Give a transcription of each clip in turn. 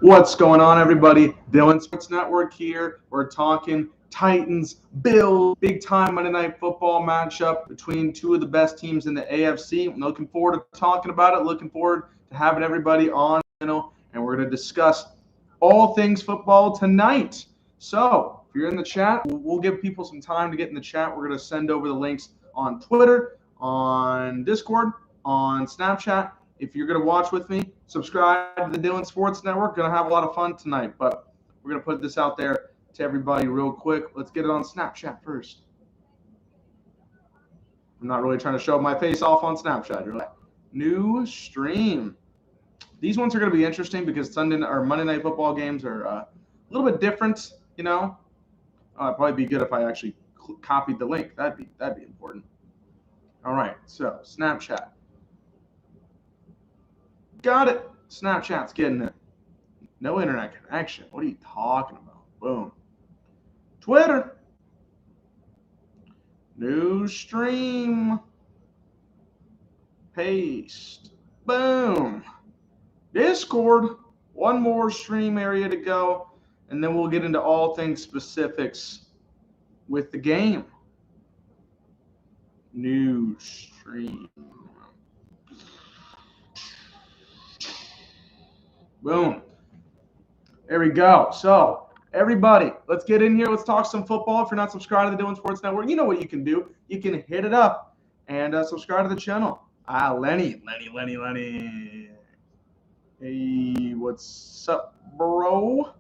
What's going on, everybody? Dylan Sports Network here. We're talking Titans, Bills, big time Monday Night Football matchup between two of the best teams in the AFC. I'm looking forward to talking about it. Looking forward to having everybody on the channel, and we're going to discuss all things football tonight. So if you're in the chat, we'll give people some time to get in the chat. We're going to send over the links on Twitter, on Discord, on Snapchat. If you're going to watch with me, subscribe to the Dylan Sports Network. Going to have a lot of fun tonight, but we're going to put this out there to everybody real quick. Let's get it on Snapchat first. I'm not really trying to show my face off on Snapchat. Really. New stream. These ones are going to be interesting because Sunday or Monday Night Football games are a little bit different, you know. It'd probably be good if I actually copied the link. That'd be important. All right, so Snapchat. Got it. Snapchat's getting it. No internet connection. What are you talking about? Boom. Twitter. New stream. Paste. Boom. Discord. One more stream area to go, and then we'll get into all things specifics with the game. New stream. Boom. There we go. So, everybody, let's get in here. Let's talk some football. If you're not subscribed to the Dylan Sports Network, you know what you can do. You can hit it up and subscribe to the channel. Lenny. Hey, what's up, bro?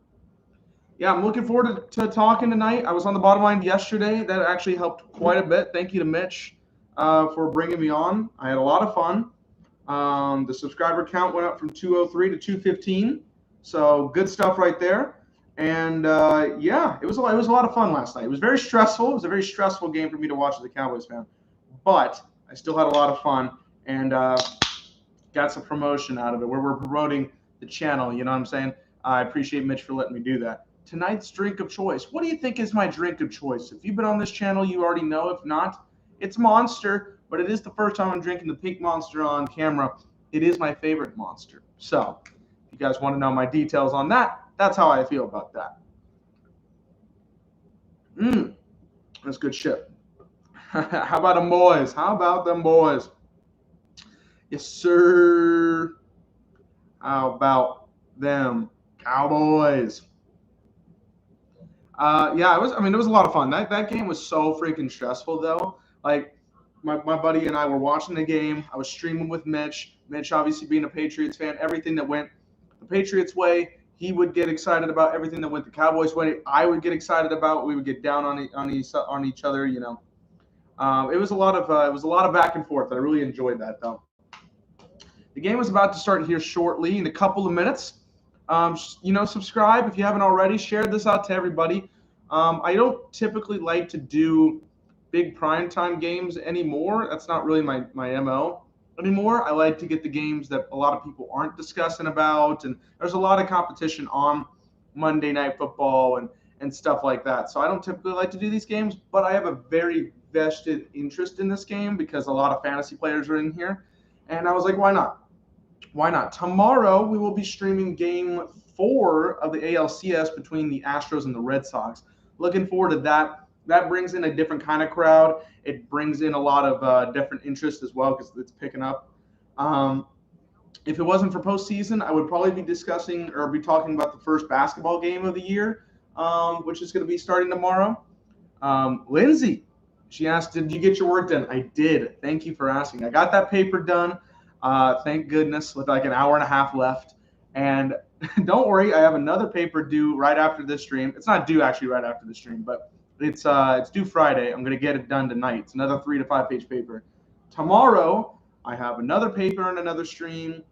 Yeah, I'm looking forward to talking tonight. I was on the bottom line yesterday. That actually helped quite a bit. Thank you to Mitch for bringing me on. I had a lot of fun. The subscriber count went up from 203 to 215, so good stuff right there. And yeah, it was a lot of fun last night. It was very stressful. It was a very stressful game for me to watch as a Cowboys fan, but I still had a lot of fun and got some promotion out of it. Where we're promoting the channel, you know what I'm saying? I appreciate Mitch for letting me do that. Tonight's drink of choice. What do you think is my drink of choice? If you've been on this channel, you already know. If not, it's Monster. But it is the first time I'm drinking the pink Monster on camera. It is my favorite Monster. So, if you guys want to know my details on that, that's how I feel about that. That's good shit. How about them boys? How about them boys? Yes, sir. How about them Cowboys? Yeah, it was a lot of fun. That game was so freaking stressful, though. Like, my buddy and I were watching the game. I was streaming with Mitch. Mitch, obviously being a Patriots fan, everything that went the Patriots way, he would get excited about. Everything that went the Cowboys way, I would get excited about. We would get down on each other, you know. It was a lot of back and forth. I really enjoyed that, though. The game was about to start here shortly in a couple of minutes. Subscribe if you haven't already. Share this out to everybody. I don't typically like to do big primetime games anymore. That's not really my MO anymore. I like to get the games that a lot of people aren't discussing about, and there's a lot of competition on Monday Night Football and stuff like that. So I don't typically like to do these games, but I have a very vested interest in this game because a lot of fantasy players are in here, and I was like, why not? Why not? Tomorrow we will be streaming Game 4 of the ALCS between the Astros and the Red Sox. Looking forward to that. That brings in a different kind of crowd. It brings in a lot of different interest as well because it's picking up. If it wasn't for postseason, I would probably be discussing or be talking about the first basketball game of the year, which is going to be starting tomorrow. Lindsay, she asked, did you get your work done? I did. Thank you for asking. I got that paper done. Thank goodness, with like an hour and a half left. And don't worry, I have another paper due right after this stream. It's not due actually right after the stream, but it's due Friday. I'm going to get it done tonight. It's another 3 to 5 page paper. Tomorrow, I have another paper and another stream.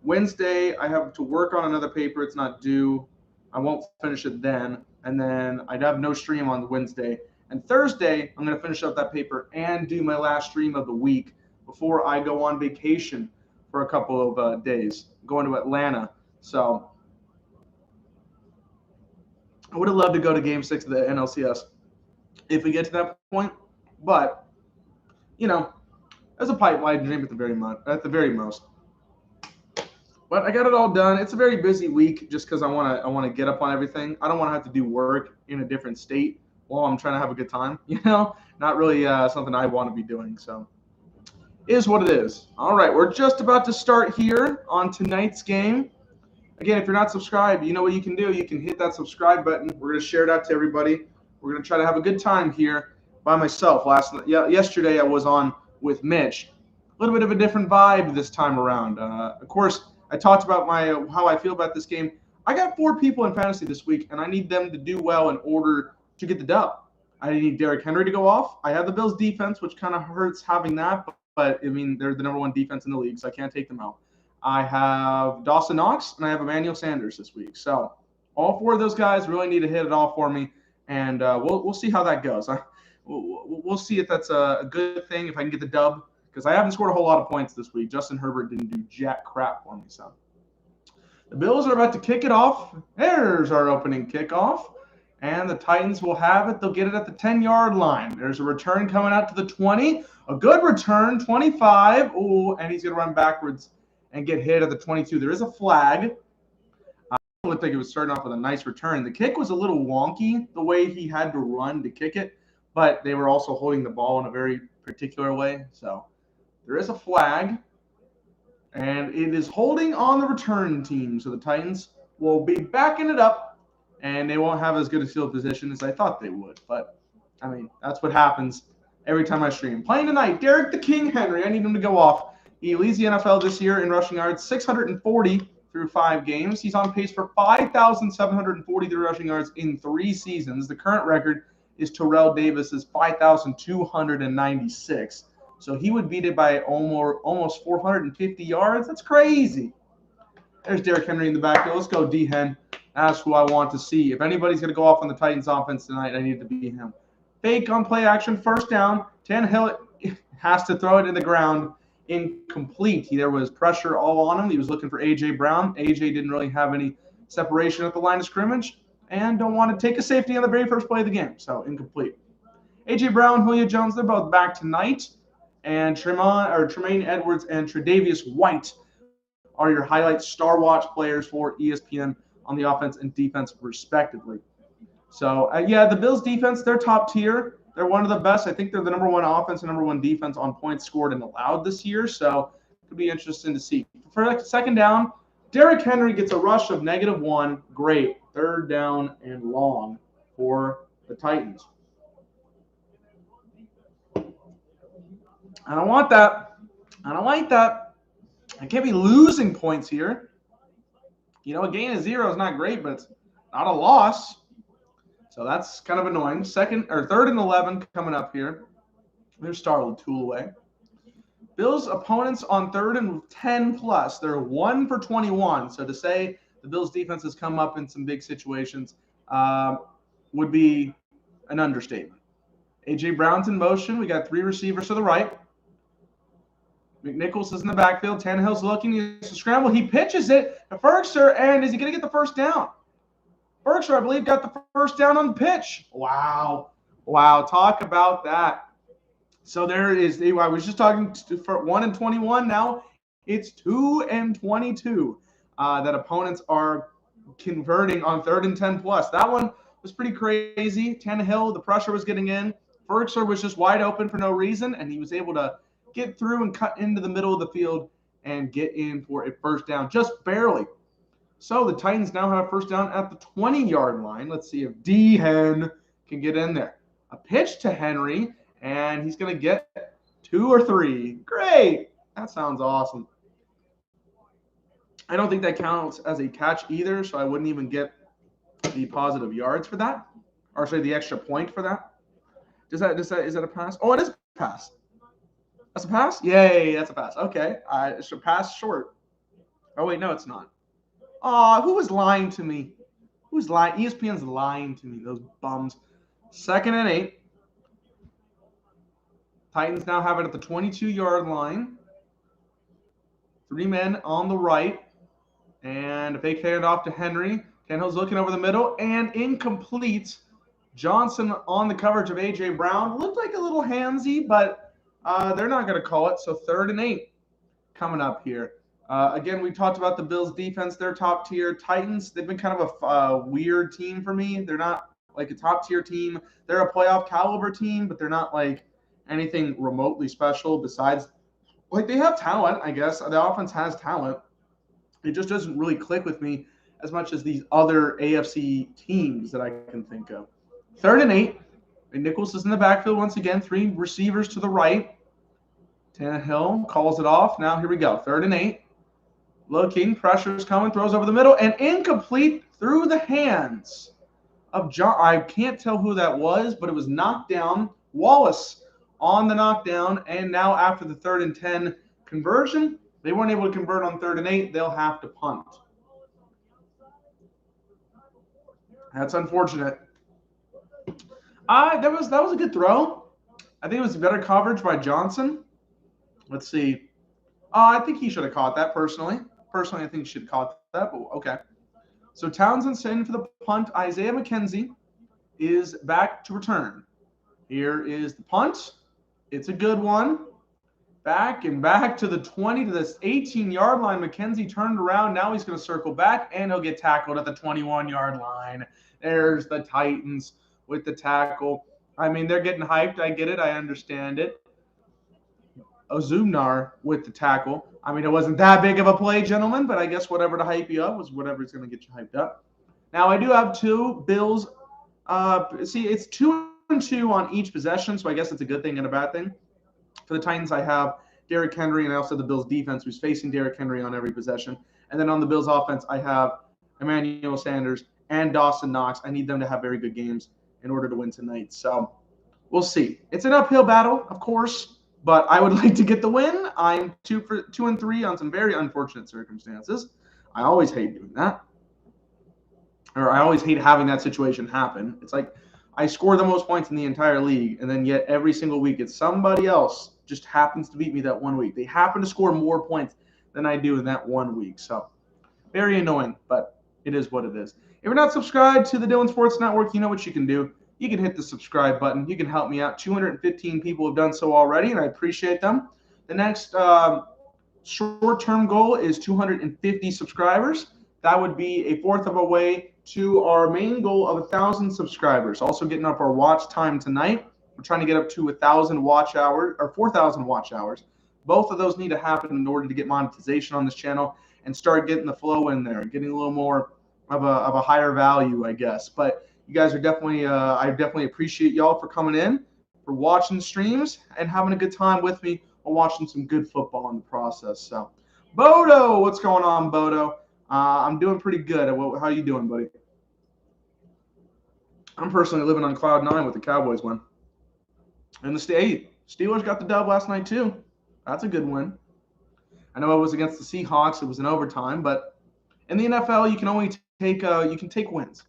Wednesday, I have to work on another paper. It's not due. I won't finish it then. And then I'd have no stream on Wednesday. And Thursday, I'm going to finish up that paper and do my last stream of the week before I go on vacation for a couple of days, going to Atlanta. So I would have loved to go to Game 6 of the NLCS if we get to that point. But, you know, as a pipeline dream at the very most. But I got it all done. It's a very busy week just because I want to get up on everything. I don't want to have to do work in a different state while I'm trying to have a good time. Not really something I want to be doing. So is what it is. All right, we're just about to start here on tonight's game. Again, if you're not subscribed, you know what you can do. You can hit that subscribe button. We're going to share it out to everybody. We're going to try to have a good time here by myself. Yesterday I was on with Mitch. A little bit of a different vibe this time around. Of course, I talked about how I feel about this game. I got 4 people in fantasy this week, and I need them to do well in order to get the dub. I need Derrick Henry to go off. I have the Bills defense, which kind of hurts having that, but I mean, they're the #1 defense in the league, so I can't take them out. I have Dawson Knox, and I have Emmanuel Sanders this week. So all 4 of those guys really need to hit it all for me, and we'll see how that goes. We'll see if that's a good thing, if I can get the dub, because I haven't scored a whole lot of points this week. Justin Herbert didn't do jack crap for me. So the Bills are about to kick it off. There's our opening kickoff. And the Titans will have it. They'll get it at the 10-yard line. There's a return coming out to the 20. A good return, 25. Ooh, and he's going to run backwards and get hit at the 22. There is a flag. It looked like it was starting off with a nice return. The kick was a little wonky, the way he had to run to kick it, but they were also holding the ball in a very particular way. So there is a flag, and it is holding on the return team. So the Titans will be backing it up, and they won't have as good a field position as I thought they would. But, I mean, that's what happens every time I stream. Playing tonight, Derrick the King Henry. I need him to go off. He leads the NFL this year in rushing yards, 640 through 5 games. He's on pace for 5,743 rushing yards in 3 seasons. The current record is Terrell Davis's 5,296. So he would beat it by almost 450 yards. That's crazy. There's Derrick Henry in the backfield. Let's go, D-Hen. That's who I want to see. If anybody's going to go off on the Titans offense tonight, I need to be him. Fake on play action, first down. Tannehill has to throw it in the ground. Incomplete. There was pressure all on him. He was looking for A.J. Brown. A.J. didn't really have any separation at the line of scrimmage and don't want to take a safety on the very first play of the game. So incomplete. A.J. Brown, Julio Jones, they're both back tonight. And Tremaine Edwards and Tre'Davious White are your highlight Star Watch players for ESPN on the offense and defense, respectively. So, the Bills defense, they're top tier. They're one of the best. I think they're the #1 offense and #1 defense on points scored and allowed this year. So, it'll be interesting to see. For second down, Derrick Henry gets a rush of -1. Great. Third down and long for the Titans. I don't want that. I don't like that. I can't be losing points here. A gain of 0 is not great, but it's not a loss. So that's kind of annoying. Third and 11 coming up here. There's Starled tool away. Bills opponents on 3rd and 10 plus. They're 1 for 21. So to say the Bills defense has come up in some big situations would be an understatement. A.J. Brown's in motion. We got 3 receivers to the right. McNichols is in the backfield. Tannehill's looking. He has to scramble. He pitches it to Ferguson, and is he going to get the first down? Ferguson, I believe, got the first down on the pitch. Wow. Talk about that. So there is. I was just talking for 1 and 21. Now it's 2 and 22 that opponents are converting on 3rd and 10 plus. That one was pretty crazy. Tannehill, the pressure was getting in. Ferguson was just wide open for no reason, and he was able to get through and cut into the middle of the field and get in for a first down, just barely. So the Titans now have first down at the 20-yard line. Let's see if D-Hen can get in there. A pitch to Henry, and he's going to get 2 or 3. Great. That sounds awesome. I don't think that counts as a catch either, so I wouldn't even get the positive yards for that. Or sorry, the extra point for that. Is that a pass? Oh, it is a pass. That's a pass? Yay, that's a pass. Okay. It's a pass short. Oh, wait, no, it's not. Who was lying to me? Who's lying? ESPN's lying to me, those bums. 2nd and 8. Titans now have it at the 22-yard line. 3 men on the right. And a fake handoff to Henry. Tannehill's looking over the middle and incomplete. Johnson on the coverage of A.J. Brown. Looked like a little handsy, but they're not going to call it. So 3rd and 8 coming up here. Again, we talked about the Bills defense. They're top tier. Titans, they've been kind of a weird team for me. They're not like a top tier team. They're a playoff caliber team, but they're not like anything remotely special besides like they have talent, I guess. The offense has talent. It just doesn't really click with me as much as these other AFC teams that I can think of. 3rd and 8. And Nichols is in the backfield once again. 3 receivers to the right. Tannehill calls it off. Now here we go. 3rd and 8. Looking, pressure's coming, throws over the middle, and incomplete through the hands of John. I can't tell who that was, but it was knocked down. Wallace on the knockdown, and now after the 3rd and 10 conversion, they weren't able to convert on 3rd and 8. They'll have to punt. That's unfortunate. That was a good throw. I think it was better coverage by Johnson. Let's see. I think he should have caught that personally. Personally, I think he should have caught that, but okay. So Townsend's in for the punt. Isaiah McKenzie is back to return. Here is the punt. It's a good one. Back and back to the 20 to this 18-yard line. McKenzie turned around. Now he's going to circle back, and he'll get tackled at the 21-yard line. There's the Titans with the tackle. I mean, they're getting hyped. I get it. I understand it. Ozumnar with the tackle. I mean, it wasn't that big of a play, gentlemen, but I guess whatever to hype you up was whatever's going to get you hyped up. Now, I do have 2 Bills. See, it's 2-2 on each possession, so I guess it's a good thing and a bad thing. For the Titans, I have Derrick Henry, and I also have the Bills defense, who's facing Derrick Henry on every possession. And then on the Bills offense, I have Emmanuel Sanders and Dawson Knox. I need them to have very good games in order to win tonight. So we'll see. It's an uphill battle, of course, but I would like to get the win. I'm 2-3 on some very unfortunate circumstances. I always hate doing that. Or I always hate having that situation happen. It's like I score the most points in the entire league, and then yet every single week it's somebody else just happens to beat me that one week. They happen to score more points than I do in that one week. So very annoying, but it is what it is. If you're not subscribed to the Dylan Sports Network, you know what you can do. You can hit the subscribe button. You can help me out. 215 people have done so already, and I appreciate them. The next short-term goal is 250 subscribers. That would be a fourth of a way to our main goal of 1,000 subscribers. Also getting up our watch time tonight. We're trying to get up to 1,000 watch hours or 4,000 watch hours. Both of those need to happen in order to get monetization on this channel and start getting the flow in there, getting a little more of a higher value, I guess. But you guys are definitely, I definitely appreciate y'all for coming in, for watching streams, and having a good time with me while watching some good football in the process. So, Bodo, what's going on, Bodo? I'm doing pretty good. How are you doing, buddy? I'm personally living on cloud 9 with the Cowboys win. And the Steelers got the dub last night too. That's a good win. I know it was against the Seahawks. It was in overtime, but in the NFL, you can only take wins.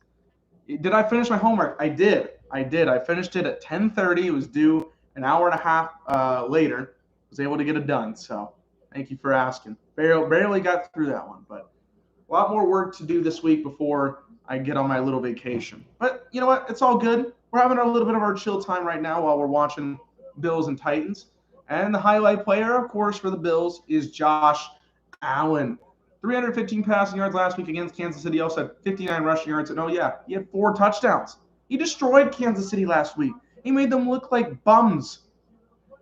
Did I finish my homework? I did. I finished it at 10:30. It was due an hour and a half later. I was able to get it done. So thank you for asking. Barely got through that one, but a lot more work to do this week before I get on my little vacation. But you know what? It's all good. We're having a little bit of our chill time right now while we're watching Bills and Titans. And the highlight player, of course, for the Bills is Josh Allen. 315 passing yards last week against Kansas City. He also had 59 rushing yards. And, oh, yeah, he had 4 touchdowns. He destroyed Kansas City last week. He made them look like bums.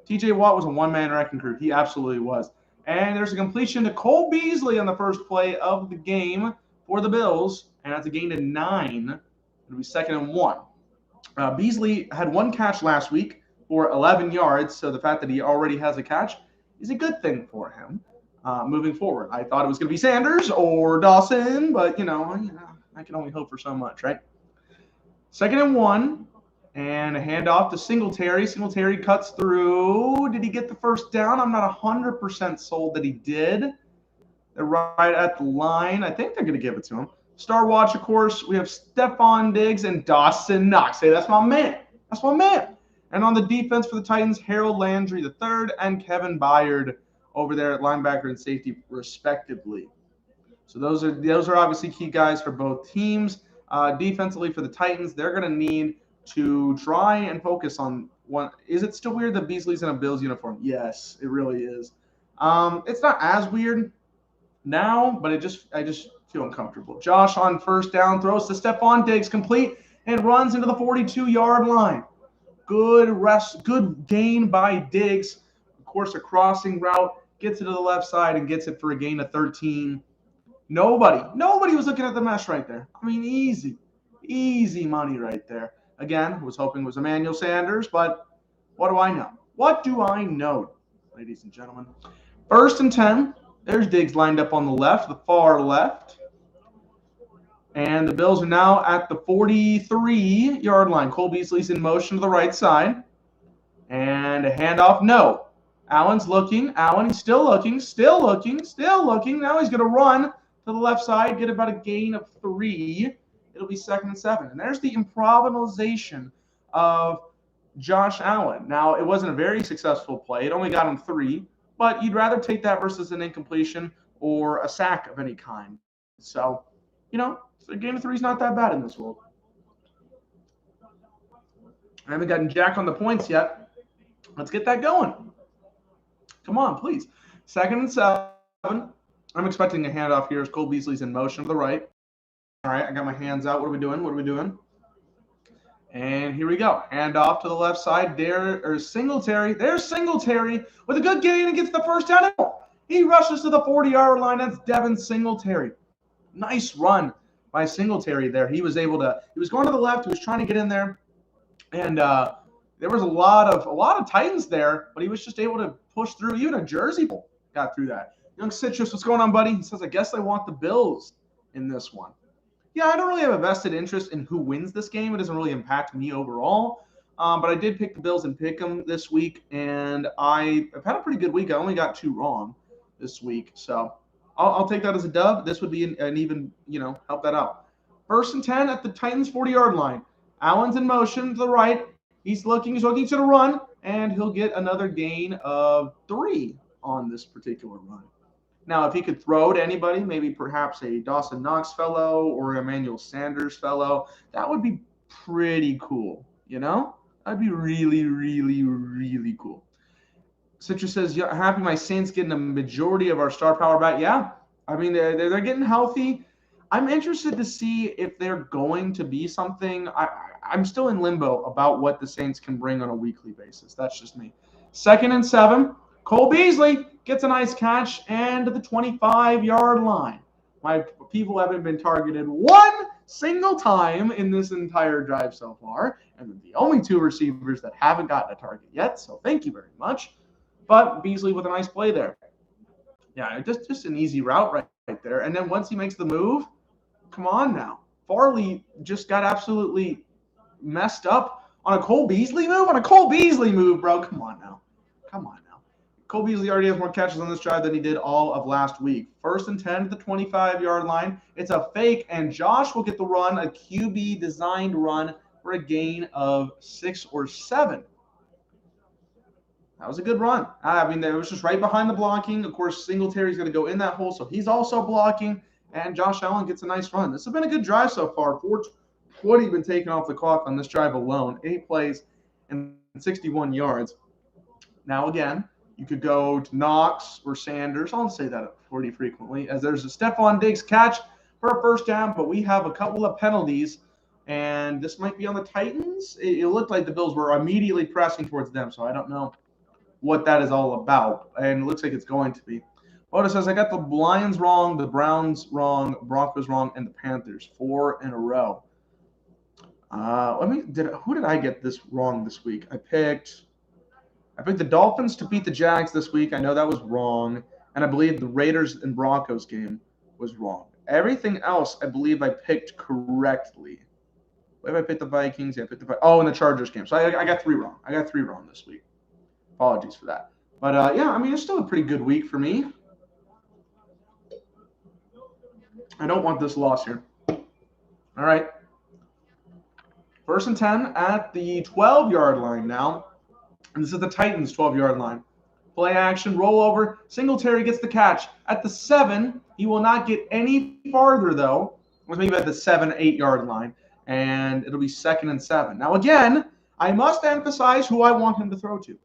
T.J. Watt was a one-man wrecking crew. He absolutely was. And there's a completion to Cole Beasley on the first play of the game for the Bills. And that's a gain of 9. It'll be 2nd and 1. Beasley had 1 catch last week for 11 yards. So the fact that he already has a catch is a good thing for him. Moving forward, I thought it was going to be Sanders or Dawson, but, you know, I can only hope for so much, right? 2nd and 1, and a handoff to Singletary. Singletary cuts through. Did he get the first down? I'm not 100% sold that he did. They're right at the line. I think they're going to give it to him. Star Watch, of course, we have Stephon Diggs and Dawson Knox. Hey, that's my man. That's my man. And on the defense for the Titans, Harold Landry III and Kevin Byard over there at linebacker and safety, respectively. So those are obviously key guys for both teams. Defensively for the Titans, they're going to need to try and focus on one. Is it still weird that Beasley's in a Bills uniform? Yes, it really is. It's not as weird now, but I just feel uncomfortable. Josh on first down throws to Stephon Diggs, complete, and runs into the 42-yard line. Good gain by Diggs. Of course, a crossing route, gets it to the left side and gets it for a gain of 13. Nobody was looking at the mesh right there. I mean, easy money right there. Again, was hoping it was Emmanuel Sanders, but what do I know? What do I know, ladies and gentlemen? 1st and 10. There's Diggs lined up on the left, the far left. And the Bills are now at the 43-yard line. Cole Beasley's in motion to the right side. And a handoff, no. Allen's looking. He's still looking. Now he's going to run to the left side, get about a gain of 3. It'll be 2nd and 7. And there's the improvisation of Josh Allen. Now, it wasn't a very successful play. It only got him 3. But you'd rather take that versus an incompletion or a sack of any kind. So, a game of 3 is not that bad in this world. I haven't gotten Jack on the points yet. Let's get that going. Come on, please. 2nd and 7. I'm expecting a handoff here as Cole Beasley's in motion to the right. All right, I got my hands out. What are we doing? And here we go. Handoff to the left side. There's Singletary with a good gain and gets the first down. He rushes to the 40-yard line. That's Devin Singletary. Nice run by Singletary there. He was going to the left. He was trying to get in there. And there was a lot of Titans there, but he was just able to push through. Even a Jersey Bowl got through that. Young Citrus, what's going on, buddy? He says, I guess I want the Bills in this one. Yeah, I don't really have a vested interest in who wins this game. It doesn't really impact me overall. But I did pick the Bills and pick them this week, and I've had a pretty good week. I only got 2 wrong this week, so I'll take that as a dub. This would be an even, help that out. 1st and 10 at the Titans 40-yard line. Allen's in motion to the right. He's looking to the run, and he'll get another gain of 3 on this particular run. Now, if he could throw to anybody, maybe perhaps a Dawson Knox fellow or Emmanuel Sanders fellow, that would be pretty cool, That'd be really, really, really cool. Citrus says, yeah, happy my Saints getting a majority of our star power back. Yeah, I mean, they're getting healthy. I'm interested to see if they're going to be something. I'm still in limbo about what the Saints can bring on a weekly basis. That's just me. 2nd and 7. Cole Beasley gets a nice catch and to the 25-yard line. My people haven't been targeted one single time in this entire drive so far, and the only 2 receivers that haven't gotten a target yet, so thank you very much. But Beasley with a nice play there. Yeah, just an easy route right there. And then once he makes the move, come on now. Farley just got absolutely messed up on a Cole Beasley move, bro. Come on now. Cole Beasley already has more catches on this drive than he did all of last week. 1st and 10 at the 25-yard line. It's a fake, and Josh will get the run, a QB-designed run for a gain of 6 or 7. That was a good run. I mean, it was just right behind the blocking. Of course, Singletary's going to go in that hole, so he's also blocking, and Josh Allen gets a nice run. This has been a good drive so far. 420 been taken off the clock on this drive alone. 8 plays and 61 yards. Now, again, you could go to Knox or Sanders. I'll say that pretty frequently, as there's a Stephon Diggs catch for a first down, but we have a couple of penalties, and this might be on the Titans. It looked like the Bills were immediately pressing towards them, so I don't know what that is all about, and it looks like it's going to be. Oda says, I got the Lions wrong, the Browns wrong, Broncos wrong, and the Panthers 4 in a row. Who did I get this wrong this week? I picked the Dolphins to beat the Jags this week. I know that was wrong. And I believe the Raiders and Broncos game was wrong. Everything else, I believe I picked correctly. What if I picked the Vikings? Yeah, I picked the and the Chargers game. So I got 3 wrong. I got 3 wrong this week. Apologies for that. But, yeah, I mean, it's still a pretty good week for me. I don't want this loss here. All right. 1st and 10 at the 12-yard line now. And this is the Titans' 12-yard line. Play action, roll over. Singletary gets the catch. At the 7, he will not get any farther, though. Maybe at the 7, 8-yard line. And it'll be 2nd and 7. Now, again, I must emphasize who I want him to throw to.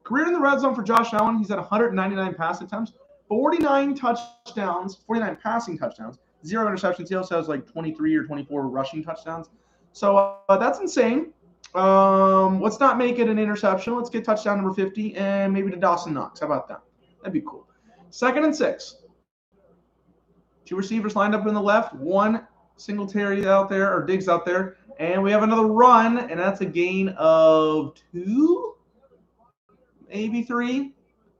Career in the red zone for Josh Allen. He's at 199 pass attempts. 49 touchdowns, 49 passing touchdowns, 0 interceptions. He also has like 23 or 24 rushing touchdowns. So that's insane. Let's not make it an interception. Let's get touchdown number 50 and maybe to Dawson Knox. How about that? That'd be cool. 2nd and 6. 2 receivers lined up in the left. 1 Singletary out there, or Diggs out there. And we have another run, and that's a gain of 2, maybe 3.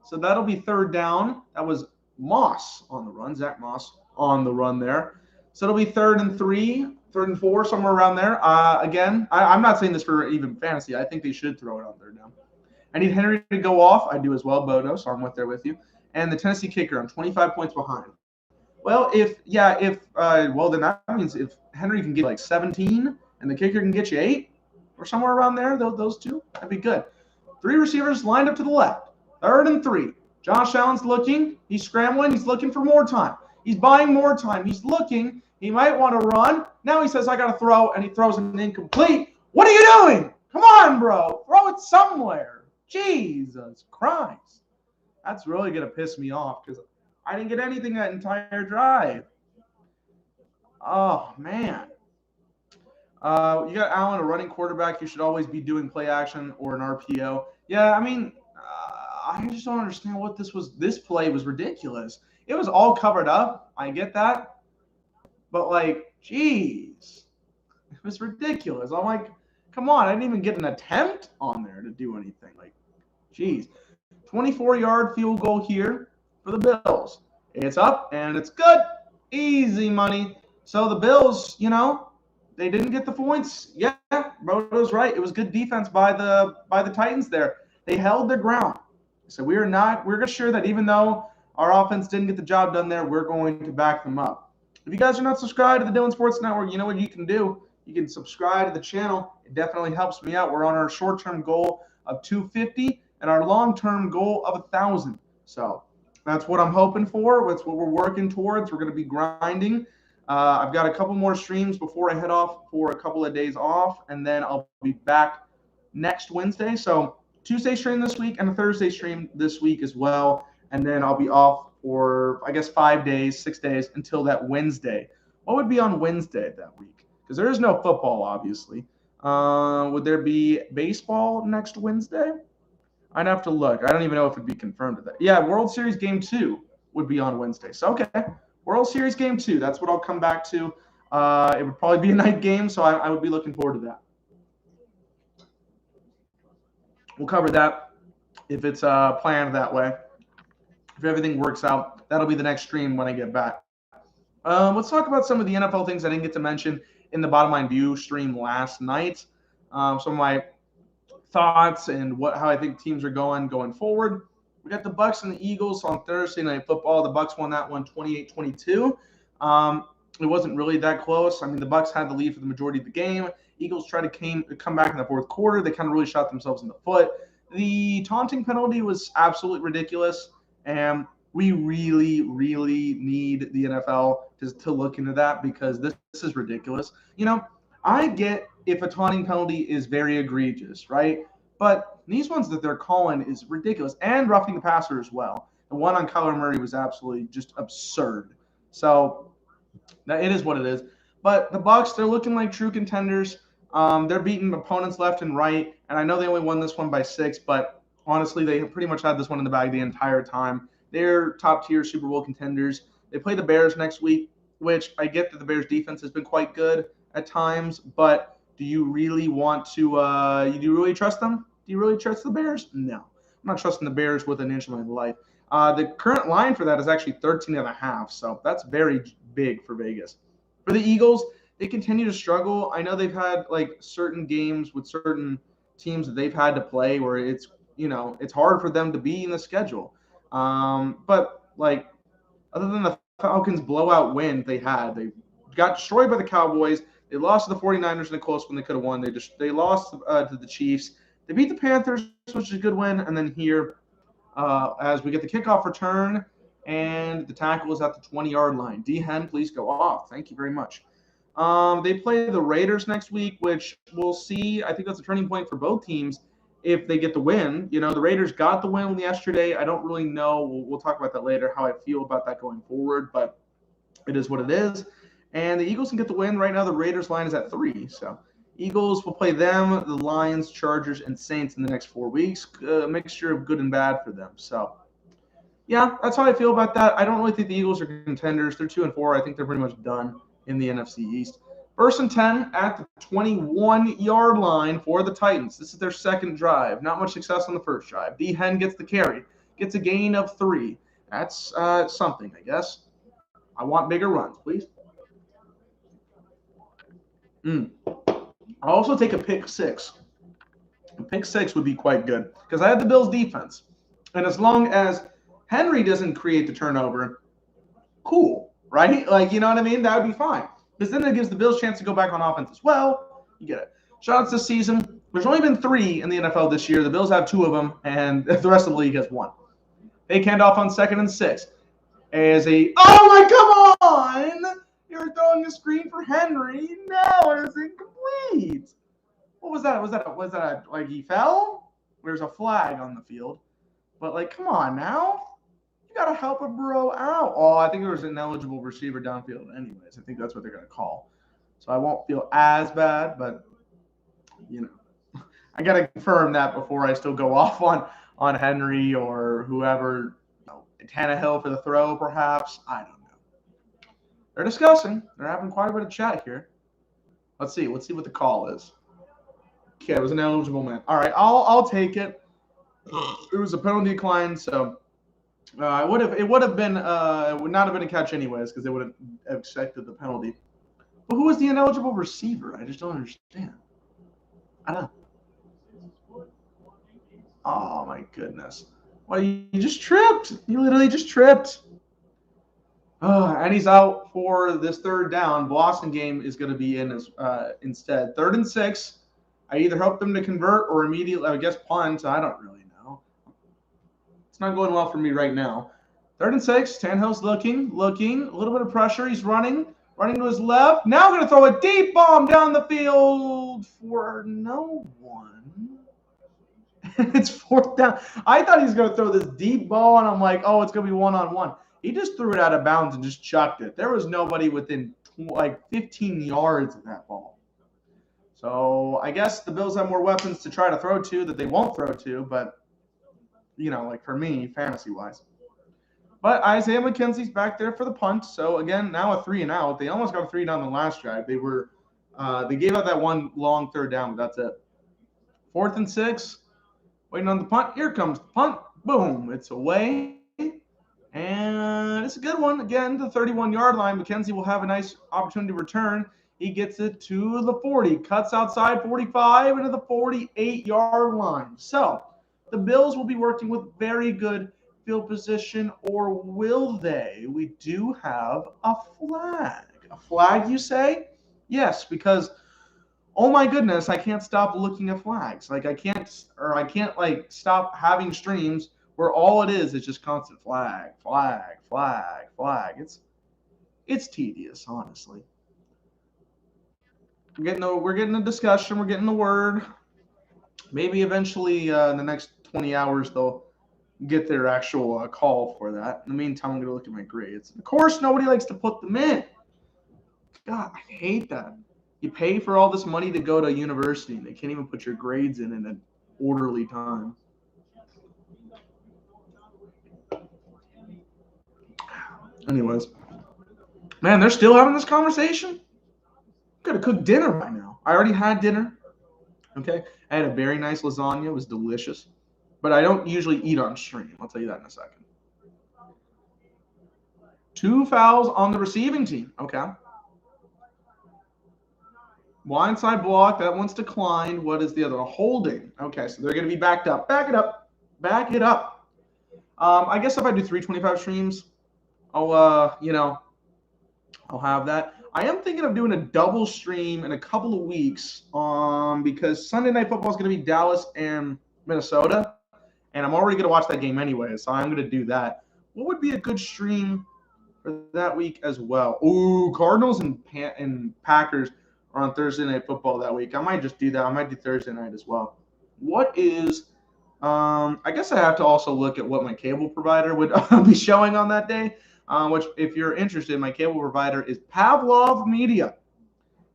So that'll be 3rd down. That was Moss on the run, Zach Moss on the run there. So it'll be 3rd and 3, 3rd and 4, somewhere around there. Again, I'm not saying this for even fantasy. I think they should throw it on 3rd down. I need Henry to go off. I do as well, Bodo, so I'm there with you. And the Tennessee kicker, I'm 25 points behind. Well, then that means if Henry can get like 17 and the kicker can get you 8 or somewhere around there, those two, that'd be good. 3 receivers lined up to the left. 3rd and 3. Josh Allen's looking. He's scrambling. He's looking for more time. He's buying more time. He's looking. He might want to run. Now he says, I got to throw, and he throws an incomplete. What are you doing? Come on, bro. Throw it somewhere. Jesus Christ. That's really going to piss me off because I didn't get anything that entire drive. Oh, man. You got Allen, a running quarterback. You should always be doing play action or an RPO. Yeah, I mean, I just don't understand what this was. This play was ridiculous. It was all covered up. I get that. But, like, geez. It was ridiculous. I'm like, come on. I didn't even get an attempt on there to do anything. Like, geez. 24-yard field goal here for the Bills. It's up, and it's good. Easy money. So the Bills, they didn't get the points. Yeah, Brodo's right. It was good defense by the Titans there. They held their ground. So we're sure that even though our offense didn't get the job done there, we're going to back them up. If you guys are not subscribed to the Dylan Sports Network, you know what you can do. You can subscribe to the channel. It definitely helps me out. We're on our short-term goal of 250 and our long-term goal of 1,000. So that's what I'm hoping for. That's what we're working towards. We're going to be grinding. I've got a couple more streams before I head off for a couple of days off, and then I'll be back next Wednesday. So Tuesday stream this week and a Thursday stream this week as well. And then I'll be off for, I guess, 5 days, 6 days until that Wednesday. What would be on Wednesday that week? Because there is no football, obviously. Would there be baseball next Wednesday? I'd have to look. I don't even know if it'd be confirmed. Yeah, World Series Game 2 would be on Wednesday. So, okay. World Series Game 2. That's what I'll come back to. It would probably be a night game, so I would be looking forward to that. We'll cover that if it's planned that way. If everything works out, that'll be the next stream when I get back. Let's talk about some of the NFL things I didn't get to mention in the Bottom Line View stream last night. Some of my thoughts and how I think teams are going forward. We got the Bucs and the Eagles on Thursday Night Football. The Bucs won that one 28-22. It wasn't really that close. I mean, the Bucs had the lead for the majority of the game. Eagles tried to come back in the fourth quarter. They kind of really shot themselves in the foot. The taunting penalty was absolutely ridiculous, and we really, really need the NFL to look into that because this is ridiculous. I get if a taunting penalty is very egregious, right? But these ones that they're calling is ridiculous, and roughing the passer as well. The one on Kyler Murray was absolutely just absurd. So it is what it is. But the Bucs, they're looking like true contenders. They're beating opponents left and right, and I know they only won this one by 6, but honestly, they pretty much had this one in the bag the entire time. They're top-tier Super Bowl contenders. They play the Bears next week, which I get that the Bears' defense has been quite good at times, but do you really want to do you really trust them? Do you really trust the Bears? No. I'm not trusting the Bears with an inch of my life. The current line for that is actually 13.5, so that's very big for Vegas. For the Eagles, they continue to struggle. I know they've had certain games with certain teams that they've had to play where it's hard for them to be in the schedule. But other than the Falcons blowout win they got destroyed by the Cowboys. They lost to the 49ers in a close one they could have won. They lost to the Chiefs. They beat the Panthers, which is a good win. And then here, as we get the kickoff return, and the tackle is at the 20-yard line. D-Hen, please go off. Thank you very much. They play the Raiders next week, which we'll see. I think that's a turning point for both teams if they get the win. You know, the Raiders got the win yesterday. I don't really know. We'll talk about that later, how I feel about that going forward, but it is what it is. And the Eagles can get the win. Right now, the Raiders line is at 3. So Eagles will play them, the Lions, Chargers, and Saints in the next 4 weeks. A mixture of good and bad for them. So, yeah, that's how I feel about that. I don't really think the Eagles are contenders. They're 2-4. I think they're pretty much done in the NFC East. 1st and 10 at the 21-yard line for the Titans. This is their second drive. Not much success on the first drive. D. Hen gets the carry. Gets a gain of 3. That's something, I guess. I want bigger runs, please. I'll also take a pick 6. A pick 6 would be quite good because I have the Bills defense. And as long as Henry doesn't create the turnover, cool, right? Like, you know what I mean? That would be fine. Because then it gives the Bills a chance to go back on offense as well. You get it. Shoutouts this season. There's only been 3 in the NFL this year. The Bills have 2 of them, and the rest of the league has 1. Fake handoff on 2nd and 6. As a, oh my, come on! You're throwing a screen for Henry. No, it was incomplete. What was that? Was that like he fell? There's a flag on the field. But, like, come on now. You got to help a bro out. Oh, I think there was an ineligible receiver downfield anyways. I think that's what they're going to call. So I won't feel as bad, but, you know. I got to confirm that before I still go off on Henry or whoever. Tannehill for the throw, perhaps. I don't know. They're discussing. They're having quite a bit of chat here. Let's see. Let's see what the call is. Okay, it was an eligible man. All right, I'll take it. It was a penalty decline, so it would not have been a catch anyways because they would have accepted the penalty. But who was the ineligible receiver? I just don't understand. I don't know. Oh my goodness. Well, you just tripped. You literally just tripped. And he's out for this 3rd down. Boston game is going to be in instead. 3rd and 6. I either hope them to convert or immediately, I guess, punt. I don't really know. It's not going well for me right now. 3rd and 6. Tannehill's looking. A little bit of pressure. He's running to his left. Now going to throw a deep bomb down the field for no one. It's 4th down. I thought he was going to throw this deep ball, and I'm like, oh, it's going to be one-on-one. He just threw it out of bounds and just chucked it. There was nobody within, 15 yards of that ball. So I guess the Bills have more weapons to try to throw to that they won't throw to, but, for me, fantasy-wise. But Isaiah McKenzie's back there for the punt. So, again, now a 3-and-out. They almost got a 3 down the last drive. They gave out that one long 3rd down, but that's it. 4th and 6. Waiting on the punt. Here comes the punt. Boom. It's away. And it's a good one. Again, the 31-yard line. McKenzie will have a nice opportunity to return. He gets it to the 40. Cuts outside 45 into the 48-yard line. So the Bills will be working with very good field position, or will they? We do have a flag. A flag, you say? Yes, because oh my goodness, I can't stop looking at flags. I can't stop having streams where all it is just constant flag. It's tedious, honestly. We're getting a discussion, we're getting the word. Maybe eventually in the next 20 hours they'll get their actual call for that. In the meantime, I'm going to look at my grades. Of course, nobody likes to put them in. God, I hate that. You pay for all this money to go to university, and they can't even put your grades in an orderly time. Anyways, man, they're still having this conversation? I've got to cook dinner by now. I already had dinner. Okay? I had a very nice lasagna. It was delicious. But I don't usually eat on stream. I'll tell you that in a second. 2 fouls on the receiving team. Okay. Blindside block. That one's declined. What is the other one? Holding. Okay, so they're going to be backed up. Back it up. I guess if I do 325 streams, I'll have that. I am thinking of doing a double stream in a couple of weeks because Sunday Night Football is going to be Dallas and Minnesota, and I'm already going to watch that game anyway, so I'm going to do that. What would be a good stream for that week as well? Ooh, Cardinals and Packers are on Thursday Night Football that week. I might just do that. I might do Thursday night as well. What is I guess I have to also look at what my cable provider would be showing on that day. Which, if you're interested, my cable provider is Pavlov Media.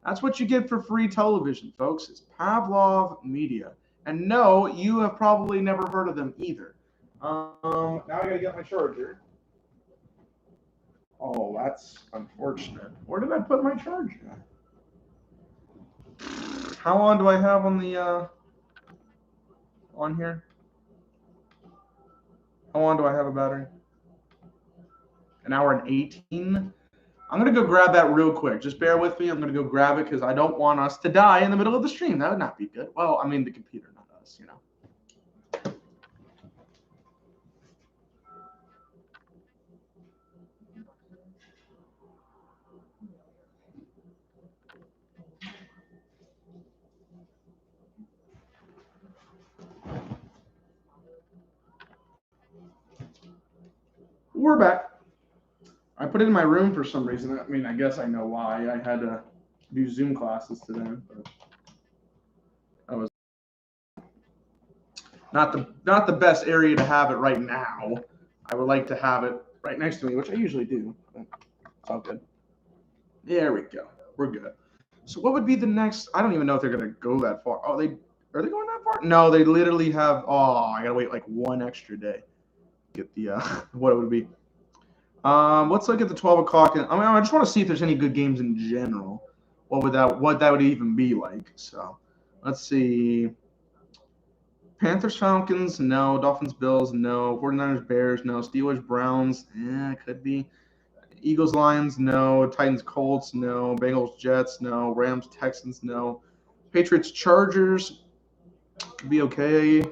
That's what you get for free television, folks. It's Pavlov Media. And no, you have probably never heard of them either. Now I gotta get my charger. Oh, that's unfortunate. Where did I put my charger? How long do I have on the on here? How long do I have a battery? An hour and 18. I'm gonna go grab that real quick. Just bear with me. I'm gonna go grab it because I don't want us to die in the middle of the stream. That would not be good. Well, I mean the computer, not us, you know. We're back. I put it in my room for some reason. I mean, I guess I know why. I had to do Zoom classes today, but that was not the best area to have it right now. I would like to have it right next to me, which I usually do. But it's all good. There we go. We're good. So what would be the next? I don't even know if they're gonna go that far. Oh, are they going that far? No, they literally have. Oh, I gotta wait like one extra day. Get the what it would be. Let's look at the 12 o'clock. I just want to see if there's any good games in general. What that would even be like. So, let's see. Panthers, Falcons, no. Dolphins, Bills, no. 49ers, Bears, no. Steelers, Browns, could be. Eagles, Lions, no. Titans, Colts, no. Bengals, Jets, no. Rams, Texans, no. Patriots, Chargers, could be okay.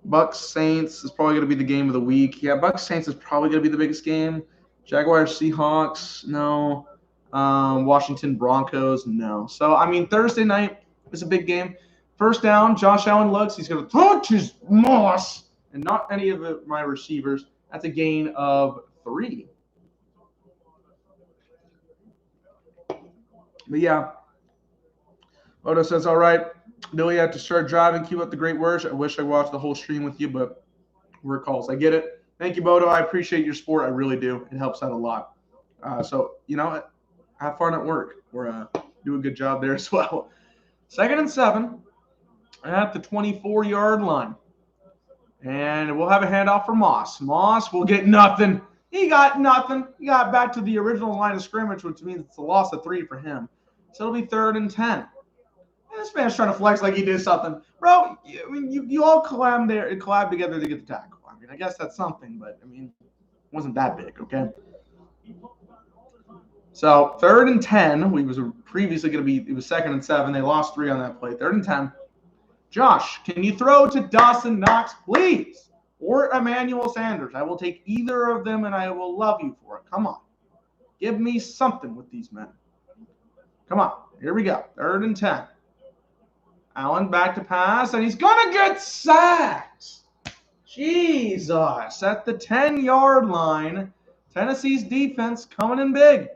Bucks, Saints is probably going to be the game of the week. Yeah, Bucks, Saints is probably going to be the biggest game. Jaguars, Seahawks, no. Washington, Broncos, no. So, I mean, Thursday night is a big game. First down, Josh Allen looks. He's going to touch his moss and not any of my receivers. That's a gain of 3. But, yeah, Odo says, all right, Billy, I have to start driving. Keep up the great work. I wish I watched the whole stream with you, but work calls. I get it. Thank you, Bodo. I appreciate your support. I really do. It helps out a lot. So, have fun at work. We're do a good job there as well. 2nd and 7 at the 24-yard line. And we'll have a handoff for Moss. Moss will get nothing. He got nothing. He got back to the original line of scrimmage, which means it's a loss of 3 for him. So it'll be 3rd and 10. And this man's trying to flex like he did something. Bro, I mean, you all collab together to get the tackle. I mean, I guess that's something, but, I mean, it wasn't that big, okay? So 3rd and 10. We was previously going to be, it was 2nd and 7. They lost 3 on that play. 3rd and 10. Josh, can you throw to Dawson Knox, please? Or Emmanuel Sanders? I will take either of them, and I will love you for it. Come on. Give me something with these men. Come on. Here we go. 3rd and 10. Allen back to pass, and he's going to get sacked. Jesus. At the 10-yard line, Tennessee's defense coming in big.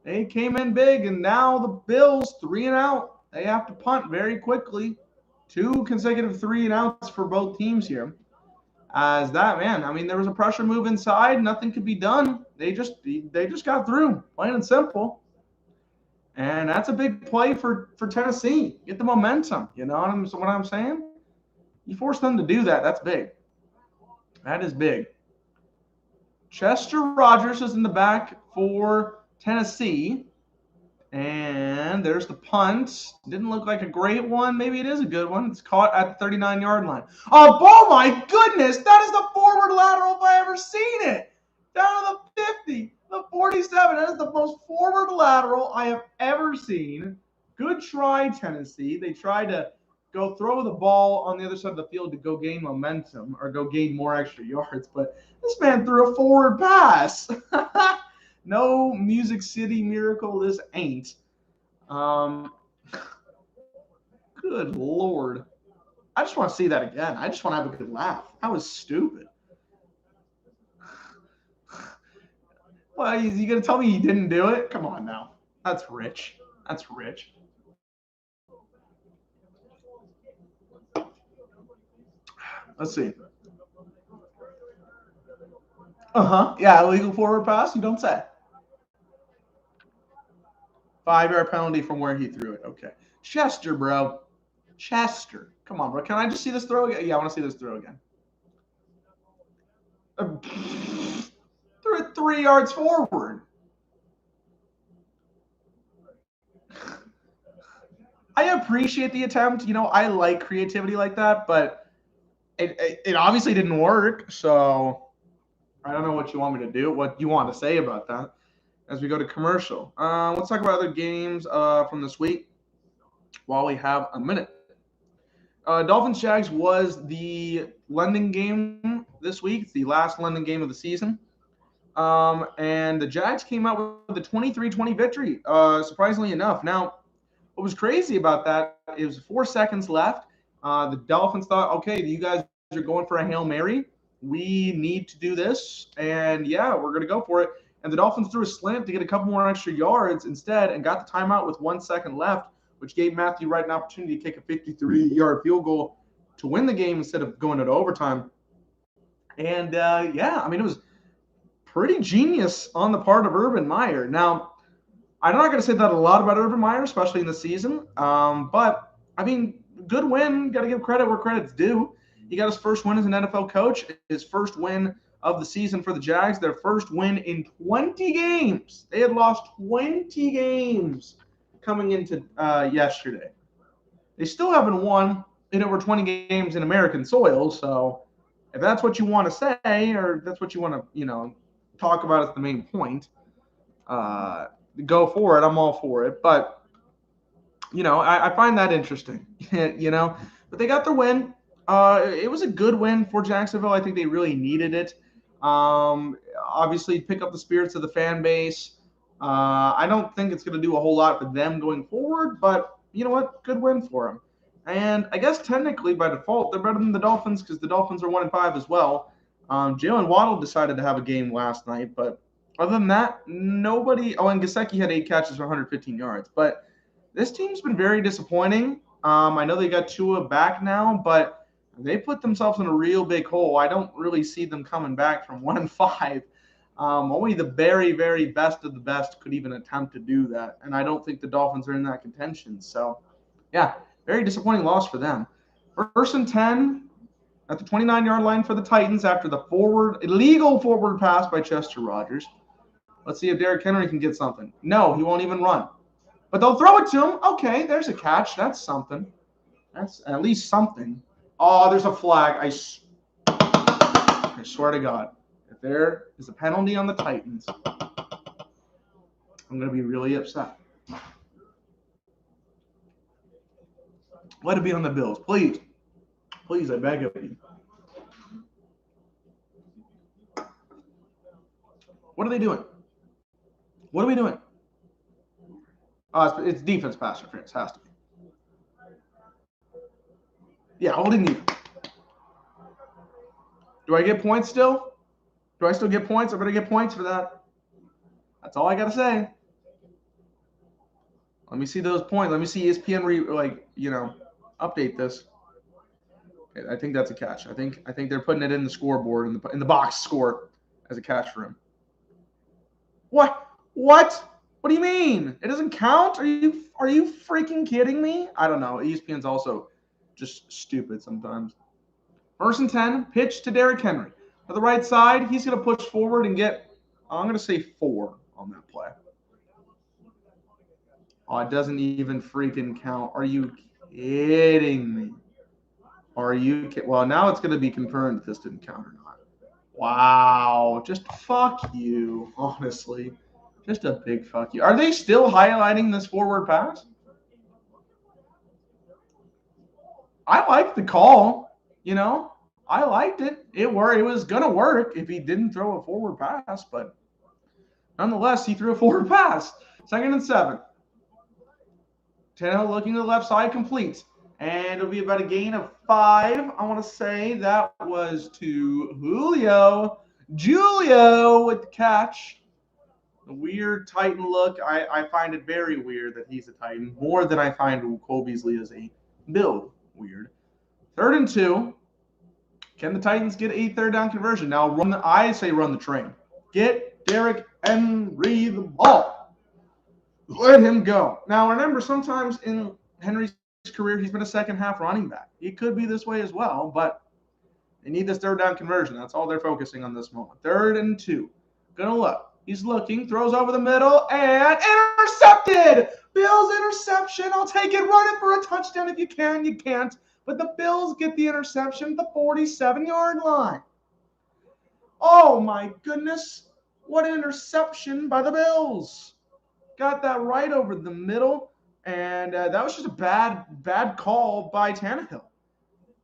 They came in big, and now the Bills 3 and out. They have to punt very quickly. 2 consecutive 3 and outs for both teams here. As that, man, I mean, there was a pressure move inside. Nothing could be done. They just got through, plain and simple. And that's a big play for Tennessee. Get the momentum. You know what I'm saying? You force them to do that. That's big. That is big. Chester Rogers is in the back for Tennessee. And there's the punt. Didn't look like a great one. Maybe it is a good one. It's caught at the 39-yard line. Oh my goodness. That is the forward lateral if I ever seen it. Down to the 50, the 47. That is the most forward lateral I have ever seen. Good try, Tennessee. They tried to go throw the ball on the other side of the field to go gain momentum or go gain more extra yards. But this man threw a forward pass. No Music City Miracle this ain't. Good Lord. I just want to see that again. I just want to have a good laugh. That was stupid. Well, you going to tell me he didn't do it? Come on now. That's rich. That's rich. Let's see. Yeah, illegal forward pass. You don't say. 5-yard penalty from where he threw it. Okay. Chester, bro. Chester. Come on, bro. Can I just see this throw again? Yeah, I want to see this throw again. Threw it 3 yards forward. I appreciate the attempt. I like creativity like that, but it obviously didn't work. So I don't know what you want me to do, what you want to say about that as we go to commercial. Let's talk about other games from this week while we have a minute. Dolphins Jags was the London game this week. It's the last London game of the season. And the Jags came out with a 23-20 victory, surprisingly enough. Now, what was crazy about that, it was 4 seconds left. The Dolphins thought, okay, you guys are going for a Hail Mary. We need to do this. And, yeah, we're going to go for it. And the Dolphins threw a slant to get a couple more extra yards instead and got the timeout with 1 second left, which gave Matthew Wright an opportunity to kick a 53-yard field goal to win the game instead of going into overtime. And, yeah, I mean, it was pretty genius on the part of Urban Meyer. Now, I'm not going to say that a lot about Urban Meyer, especially in the season. But, I mean, good win. Got to give credit where credit's due. He got his first win as an NFL coach, his first win of the season for the Jags, their first win in 20 games. They had lost 20 games coming into yesterday. They still haven't won in over 20 games in American soil. So if that's what you want to say, or that's what you want to, talk about as the main point, go for it. I'm all for it. But, I find that interesting, But they got their win. It was a good win for Jacksonville. I think they really needed it. Obviously, pick up the spirits of the fan base. I don't think it's going to do a whole lot for them going forward, but you know what? Good win for them. And I guess technically, by default, they're better than the Dolphins because the Dolphins are 1-5 as well. Jalen Waddle decided to have a game last night, but other than that, nobody. Oh, and Gesicki had 8 catches for 115 yards. But this team's been very disappointing. I know they got Tua back now, but they put themselves in a real big hole. I don't really see them coming back from 1-5. Only the very, very best of the best could even attempt to do that. And I don't think the Dolphins are in that contention. So, yeah, very disappointing loss for them. 1st and 10 at the 29-yard line for the Titans after the illegal forward pass by Chester Rogers. Let's see if Derrick Henry can get something. No, he won't even run. But they'll throw it to him. Okay, there's a catch. That's something. That's at least something. Oh, there's a flag. I swear to God. If there is a penalty on the Titans, I'm going to be really upset. Let it be on the Bills. Please. Please, I beg of you. What are they doing? What are we doing? It's defense pass interference. Has to be. Yeah, holding defense. Do I get points still? Do I still get points? I better get points for that. That's all I got to say. Let me see those points. Let me see ESPN update this. Okay, I think that's a catch. I think they're putting it in the scoreboard in the box score as a catch for him. What? What do you mean? It doesn't count? Are you freaking kidding me? I don't know. ESPN's also just stupid sometimes. 1st and 10, pitch to Derrick Henry. To the right side, he's going to push forward and get, I'm going to say 4 on that play. Oh, it doesn't even freaking count. Are you kidding me? Well, now it's going to be confirmed that this didn't count or not. Wow. Just fuck you, honestly. Just a big fuck you. Are they still highlighting this forward pass? I like the call, I liked it. It was going to work if he didn't throw a forward pass, but nonetheless, he threw a forward pass. 2nd and 7. Tannehill looking to the left side, complete. And it'll be about a gain of 5. I want to say that was to Julio with the catch. A weird Titan look. I find it very weird that he's a Titan, more than I find Cole Beasley as a build weird. 3rd and 2. Can the Titans get a third down conversion? Now, I say run the train. Get Derrick Henry the ball. Let him go. Now, remember, sometimes in Henry's career, he's been a second-half running back. He could be this way as well, but they need this third down conversion. That's all they're focusing on this moment. 3rd and 2. Gonna look. He's looking, throws over the middle, and intercepted! Bills interception. I'll take it. Run it for a touchdown if you can. You can't. But the Bills get the interception at the 47-yard line. Oh, my goodness. What an interception by the Bills. Got that right over the middle, and that was just a bad call by Tannehill.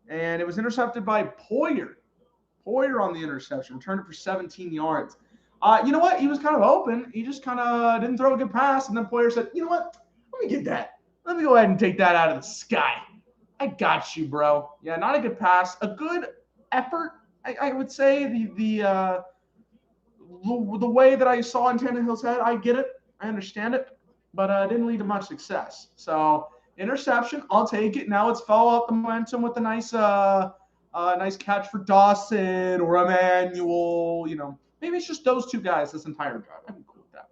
And it was intercepted by Poyer. Poyer on the interception. Returned it for 17 yards. You know what? He was kind of open. He just kind of didn't throw a good pass, and then Poyer said, you know what? Let me get that. Let me go ahead and take that out of the sky. I got you, bro. Yeah, not a good pass. A good effort, I would say. The way that I saw in Tannehill's head, I get it. I understand it. But it didn't lead to much success. So, interception, I'll take it. Now let's follow up the momentum with a nice catch for Dawson or Emmanuel. You know, maybe it's just those two guys this entire drive. I'd be cool with that.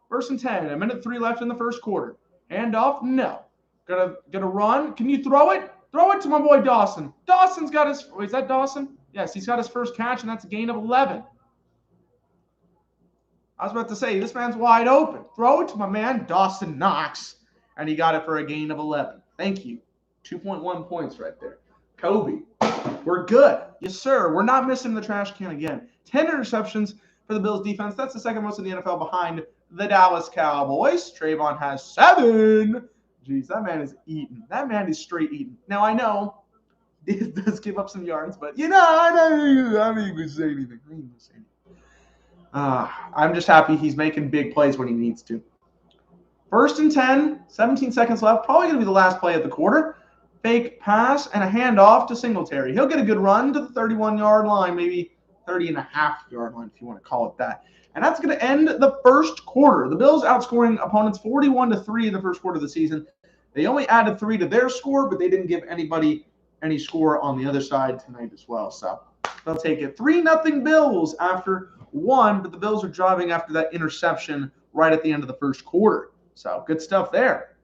1st and 10. 1:03 left in the first quarter. Handoff? No. Gonna run. Can you throw it? Throw it to my boy Dawson. Dawson's got his. Wait, is that Dawson? Yes, he's got his first catch, and that's a gain of 11. I was about to say, this man's wide open. Throw it to my man, Dawson Knox. And he got it for a gain of 11. Thank you. 2.1 points right there. Kobe, we're good. Yes, sir. We're not missing the trash can again. 10 interceptions for the Bills defense. That's the second most in the NFL behind the Dallas Cowboys. Trayvon has 7. Jeez, that man is eating. That man is straight eating. Now, I know it does give up some yards, but, I ain't going to say anything. I'm just happy he's making big plays when he needs to. 1st and 10, 17 seconds left. Probably going to be the last play of the quarter. Fake pass and a handoff to Singletary. He'll get a good run to the 31-yard line, maybe 30.5-yard line if you want to call it that. And that's going to end the first quarter. The Bills outscoring opponents 41-3 in the first quarter of the season. They only added 3 to their score, but they didn't give anybody any score on the other side tonight as well. So they'll take it. 3-0 Bills after 1, but the Bills are driving after that interception right at the end of the first quarter. So good stuff there.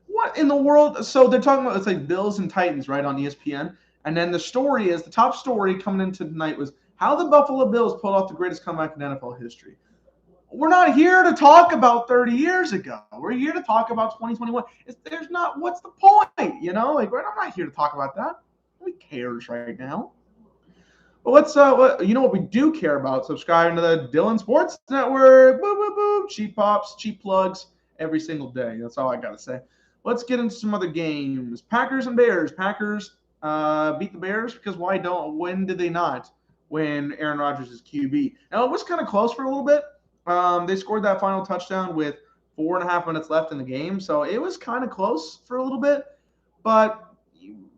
What in the world? So they're talking about, it's like Bills and Titans, right, on ESPN. And then the story is, the top story coming into tonight was how the Buffalo Bills pulled off the greatest comeback in NFL history. We're not here to talk about 30 years ago. We're here to talk about 2021. What's the point? I'm not here to talk about that. Who cares right now? Well, let's, what we do care about? Subscribing to the Dylan Sports Network. Boop, boop, boop. Cheap pops, cheap plugs every single day. That's all I got to say. Let's get into some other games. Packers and Bears. Packers beat the Bears because when did they not? When Aaron Rodgers is QB. Now, it was kind of close for a little bit. They scored that final touchdown with 4.5 minutes left in the game. So it was kind of close for a little bit. But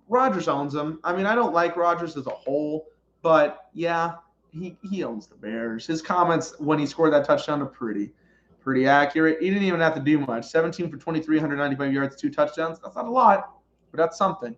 Rodgers owns them. I mean, I don't like Rodgers as a whole. But, yeah, he owns the Bears. His comments when he scored that touchdown are pretty accurate. He didn't even have to do much. 17 for 23, 195 yards, 2 touchdowns. That's not a lot, but that's something.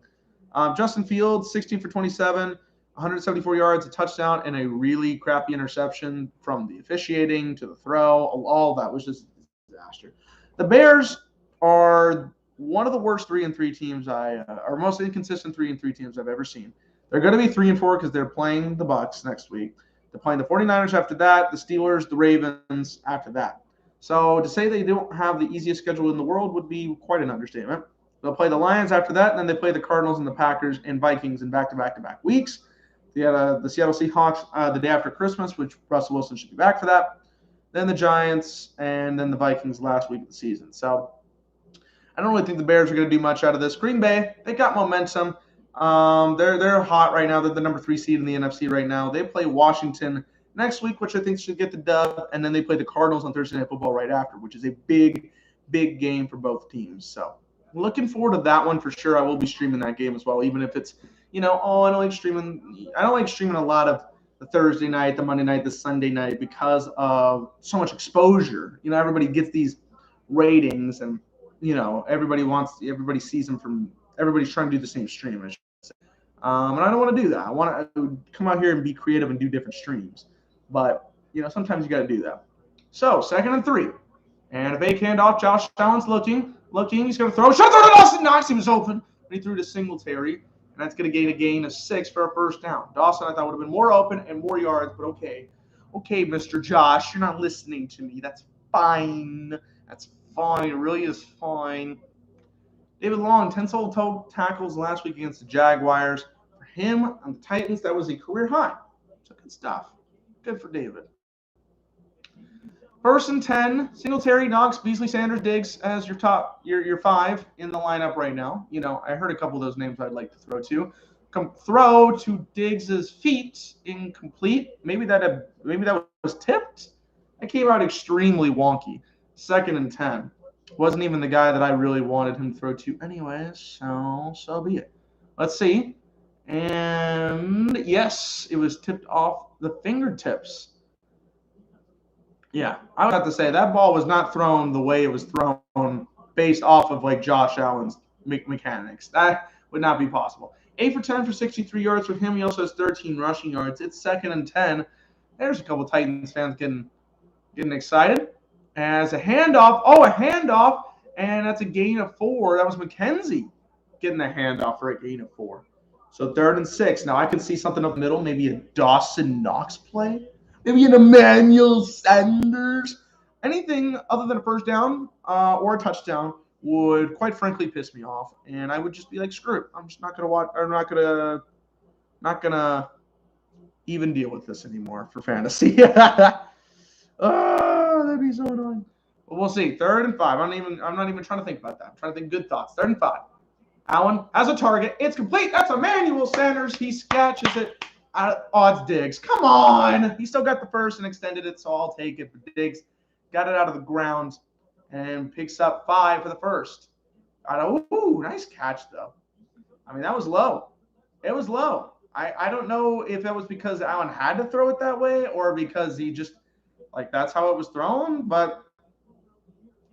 Justin Fields, 16 for 27, 174 yards, a touchdown, and a really crappy interception from the officiating to the throw. All that was just a disaster. The Bears are one of the worst 3-3 teams or most inconsistent 3-3 teams I've ever seen. They're going to be 3-4 because they're playing the Bucs next week. They're playing the 49ers after that, the Steelers, the Ravens after that. So to say they don't have the easiest schedule in the world would be quite an understatement. They'll play the Lions after that, and then they play the Cardinals and the Packers and Vikings in back-to-back weeks. They had the Seattle Seahawks the day after Christmas, which Russell Wilson should be back for that. Then the Giants, and then the Vikings last week of the season. So I don't really think the Bears are going to do much out of this. Green Bay, they got momentum. They're hot right now. They're the number 3 seed in the NFC right now. They play Washington next week, which I think should get the dub, and then they play the Cardinals on Thursday Night Football right after, which is a big game for both teams. So looking forward to that one for sure. I will be streaming that game as well, even if it's, I don't like streaming a lot of the Thursday night, the Monday night, the Sunday night because of so much exposure. Everybody gets these ratings, and everybody sees them from. Everybody's trying to do the same stream. And I don't want to do that. I want to come out here and be creative and do different streams. But, sometimes you got to do that. So, 2nd and 3. And a fake handoff. Josh Allen's looking. He's going to throw. Shot throw to Dawson Knox. He was open. But he threw to Singletary. And that's going to gain a gain of 6 for a first down. Dawson, I thought, would have been more open and more yards. But okay. Okay, Mr. Josh. You're not listening to me. That's fine. That's fine. It really is fine. David Long, 10 solo toe tackles last week against the Jaguars. For him on the Titans, that was a career high. So good stuff. Good for David. 1st and 10, Singletary, Knox, Beasley, Sanders, Diggs as your top, your 5 in the lineup right now. I heard a couple of those names I'd like to throw to. Throw to Diggs's feet, incomplete. Maybe that was tipped. That came out extremely wonky. 2nd and 10. Wasn't even the guy that I really wanted him to throw to anyways, so be it. Let's see. And yes, it was tipped off the fingertips. Yeah, I would have to say that ball was not thrown the way it was thrown based off of like Josh Allen's mechanics. That would not be possible. 8 for 10 for 63 yards from him. He also has 13 rushing yards. It's 2nd and 10. There's a couple Titans fans getting excited. As a handoff. Oh, a handoff. And that's a gain of 4. That was McKenzie getting a handoff for a gain of 4. So 3rd and 6. Now I could see something up the middle, maybe a Dawson Knox play. Maybe an Emmanuel Sanders. Anything other than a first down or a touchdown would, quite frankly, piss me off. And I would just be like, screw it. I'm just not going to watch. I'm not going to even deal with this anymore for fantasy. Oh, that'd be so annoying. But we'll see. 3rd and 5. I'm not even trying to think about that. I'm trying to think good thoughts. 3rd and 5. Allen has a target. It's complete. That's Emmanuel Sanders. He catches it. It's Diggs. Come on. He still got the first and extended it, so I'll take it. But Diggs got it out of the ground and picks up 5 for the first. Nice catch, though. I mean, that was low. It was low. I don't know if that was because Allen had to throw it that way or because he just, that's how it was thrown. But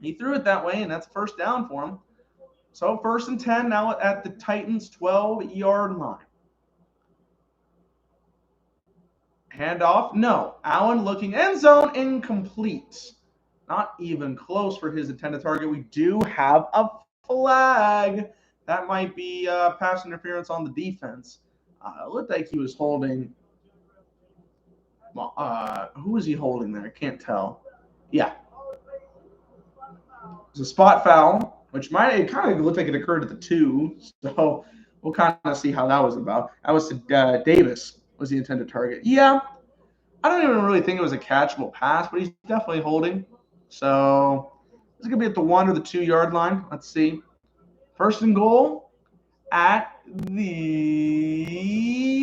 he threw it that way, and that's first down for him. So 1st and 10 now at the Titans' 12-yard line. Handoff, no. Allen looking end zone, incomplete. Not even close for his intended target. We do have a flag. That might be pass interference on the defense. It looked like he was holding. Who was he holding there? I can't tell. Yeah. It's a spot foul, which it kind of looked like it occurred at the 2. So we'll kind of see how that was about. That was to Davis. Was the intended target. Yeah, I don't even really think it was a catchable pass, but he's definitely holding. So it's going to be at the 1 or the 2-yard line. Let's see. 1st and goal at the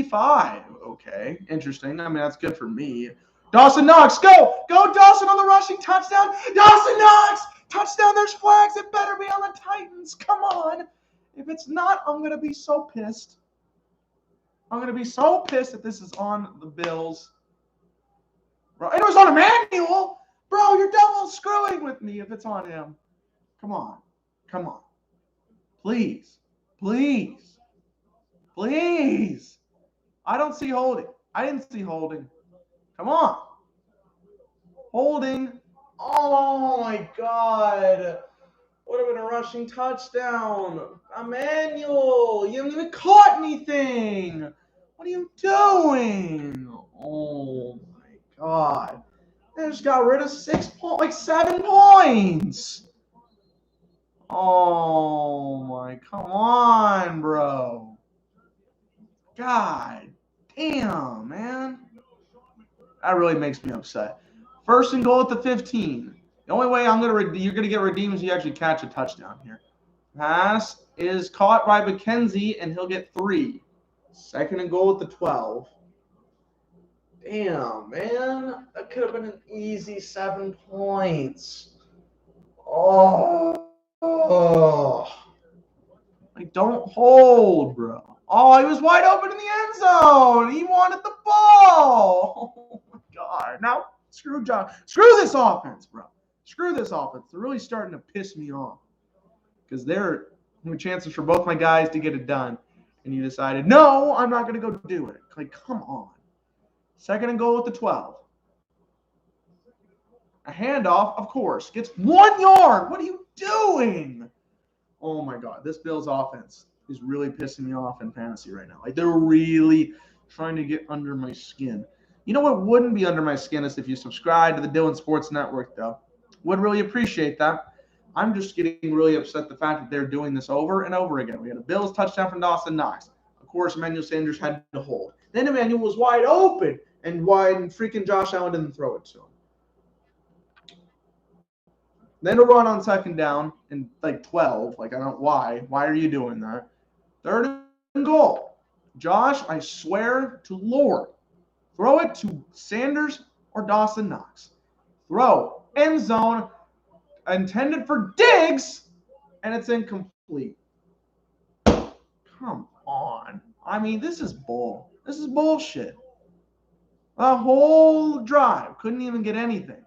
5. Okay, interesting. I mean, that's good for me. Dawson Knox, go! Go Dawson on the rushing touchdown. Dawson Knox! Touchdown, there's flags. It better be on the Titans. Come on. If it's not, I'm going to be so pissed. I'm going to be so pissed if this is on the Bills. Bro, it was on Emmanuel. Bro, you're double screwing with me if it's on him. Come on. Come on. Please. Please. Please. I don't see holding. I didn't see holding. Come on. Holding. Oh, my God. Would have been a rushing touchdown. Emmanuel, you haven't even caught anything. What are you doing? Oh, my God. They just got rid of 7 points. Oh, my. Come on, bro. God damn, man. That really makes me upset. 1st and goal at the 15. The only way you're gonna get redeemed is you actually catch a touchdown here. Pass is caught by McKenzie, and he'll get 3. 2nd and goal at the 12. Damn, man, that could have been an easy 7 points. Oh, don't hold, bro. Oh, he was wide open in the end zone. He wanted the ball. Oh my God. Now screw this offense, bro. Screw this offense. They're really starting to piss me off because there are chances for both my guys to get it done. and you decided, no, I'm not going to go do it. Like, come on. 2nd and goal at the 12. A handoff, of course, gets 1 yard. What are you doing? Oh my God, this Bills offense is really pissing me off in fantasy right now. Like, they're really trying to get under my skin. You know what wouldn't be under my skin is if you subscribe to the Dylan Sports Network, though. Would really appreciate that. I'm just getting really upset the fact that they're doing this over and over again. We had a Bills touchdown from Dawson Knox. Of course, Emmanuel Sanders had to hold. Then Emmanuel was wide open, and freaking Josh Allen didn't throw it to him. Then a run on 2nd down and like 12. Like, I don't know why. Why are you doing that? 3rd and goal. Josh, I swear to Lord, throw it to Sanders or Dawson Knox. Throw. End zone. Intended for Diggs, and it's incomplete. Come on. I mean, this is bull. This is bullshit. A whole drive. Couldn't even get anything.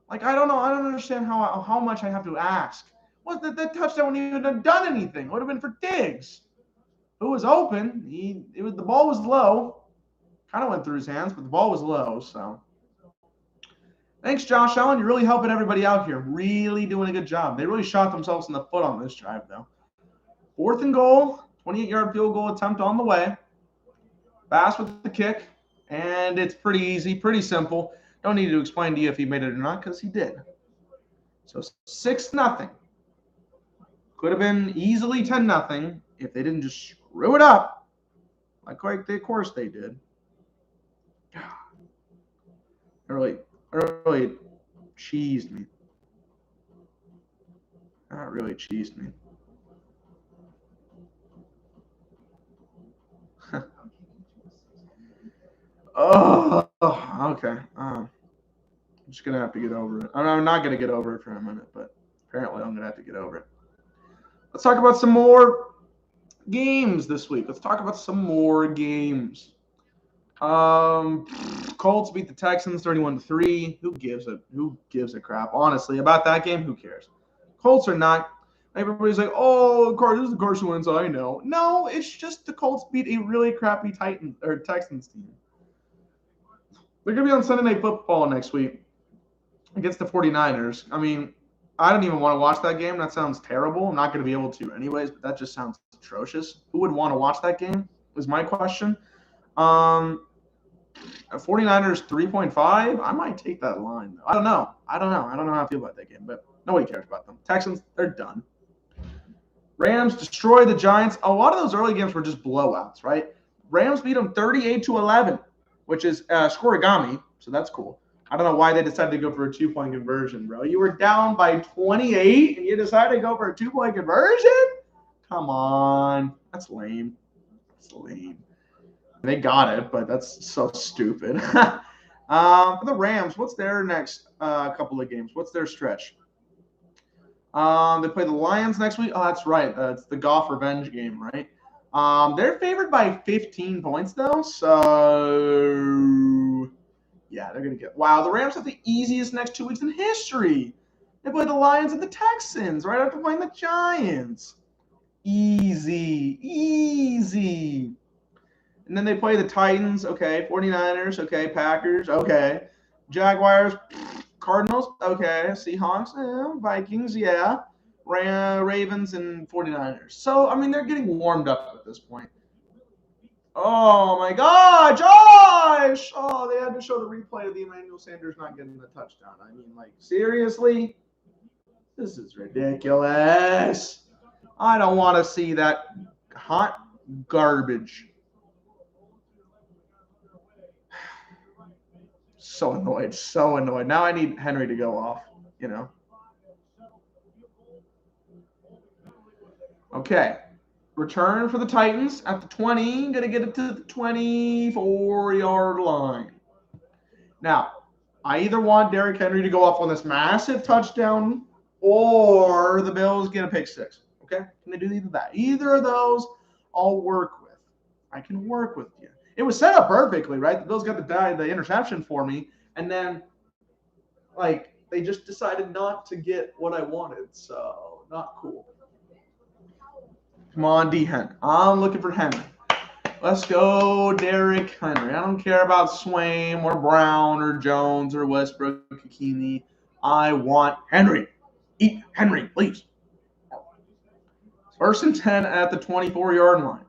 Like, I don't know. I don't understand how much I have to ask. What that touchdown wouldn't even have done anything. It would have been for Diggs. Who was open. The ball was low. Kind of went through his hands, but the ball was low. So, thanks, Josh Allen. You're really helping everybody out here. Really doing a good job. They really shot themselves in the foot on this drive, though. 4th and goal. 28-yard field goal attempt on the way. Bass with the kick. And it's pretty easy, pretty simple. Don't need to explain to you if he made it or not, because he did. So 6-0. Could have been easily 10-0 if they didn't just screw it up. Like of course they did. Really cheesed me. That really cheesed me. Oh, okay. I'm just going to have to get over it. I'm not going to get over it for a minute, but apparently I'm going to have to get over it. Let's talk about some more games this week. Let's talk about some more games. Colts beat the Texans 31-3. Who gives a crap? Honestly, about that game, who cares? Colts are not. Everybody's like, oh, this is the Carson Wentz I know. No, it's just the Colts beat a really crappy Texans team. They're going to be on Sunday Night Football next week against the 49ers. I mean, I don't even want to watch that game. That sounds terrible. I'm not going to be able to anyways, but that just sounds atrocious. Who would want to watch that game is my question. 49ers 3.5. I might take that line, though. I don't know. I don't know how I feel about that game, but nobody cares about them. Texans, they're done. Rams destroy the Giants. A lot of those early games were just blowouts, right? Rams beat them 38-11. Which is scoregami, so that's cool. I don't know why they decided to go for a 2-point conversion, bro. You were down by 28, and you decided to go for a 2-point conversion? Come on. That's lame. That's lame. They got it, but that's so stupid. For the Rams, what's their next couple of games? What's their stretch? They play the Lions next week. Oh, that's right. It's the Goff revenge game, right? They're favored by 15 points, though. So, yeah, they're going to get – wow, the Rams have the easiest next 2 weeks in history. They play the Lions and the Texans right after playing the Giants. Easy. And then they play the Titans, okay, 49ers, okay, Packers, okay, Jaguars, Cardinals, okay, Seahawks, Vikings, yeah. Ravens and 49ers. So, I mean, they're getting warmed up at this point. Oh, my God, Josh! Oh, they had to show the replay of the Emmanuel Sanders not getting the touchdown. I mean, like, seriously? This is ridiculous. I don't want to see that hot garbage. So annoyed. Now I need Henry to go off, you know. Okay. Return for the Titans at the 20. Going to get it to the 24-yard line. Now, I either want Derrick Henry to go off on this massive touchdown or the Bills get a pick six. Okay? Can they do either that? Either of those, I'll work with. I can work with you. It was set up perfectly, right? The Bills got the interception for me, and then, like, they just decided not to get what I wanted. So, not cool. Come on, D-Hen. I'm looking for Henry. Let's go, Derrick Henry. I don't care about Swaim or Brown or Jones or Westbrook Kikini. I want Henry. Eat Henry, please. First and 10 at the 24-yard line.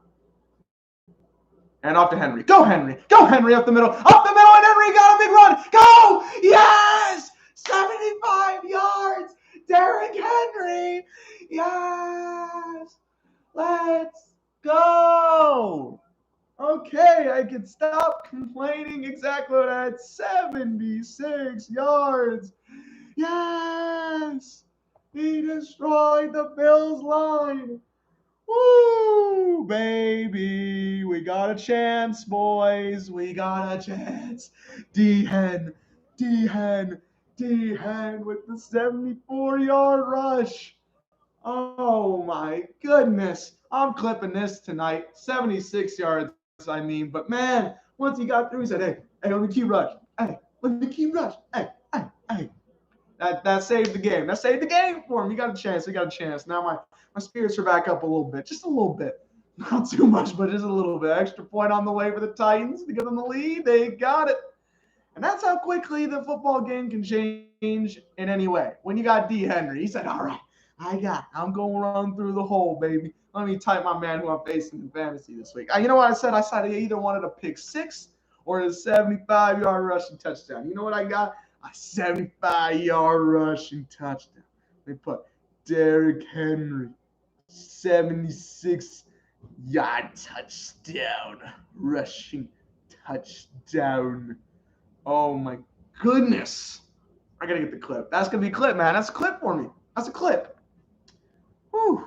And off to Henry. Go, Henry. Go, Henry, up the middle. Up the middle, and Henry got a big run. Go! Yes! 75 yards. Derrick Henry. Yes! Let's go! Okay, I can stop complaining. Exactly what I had. 76 yards. Yes! He destroyed the Bills line. Woo, baby. We got a chance, boys. We got a chance. D-Hen with the 74-yard rush. Oh, my goodness. I'm clipping this tonight. 76 yards, I mean. But, man, once he got through, he said, hey, let me keep rushing. Hey, let me keep rushing. Hey. That saved the game. That saved the game for him. We got a chance. Now my spirits are back up a little bit. Just a little bit. Not too much, but just a little bit. Extra point on the way for the Titans to give them the lead. They got it. And that's how quickly the football game can change in any way. When you got D. Henry, he said, all right, I'm going to run through the hole, baby. Let me type my man who I'm facing in fantasy this week. You know what I said? I said I either wanted a pick six or a 75-yard rushing touchdown. You know what I got? A 75-yard rushing touchdown. They put Derrick Henry, 76-yard touchdown, rushing touchdown. Oh, my goodness. I got to get the clip. That's going to be a clip, man. That's a clip for me. That's a clip. Whew.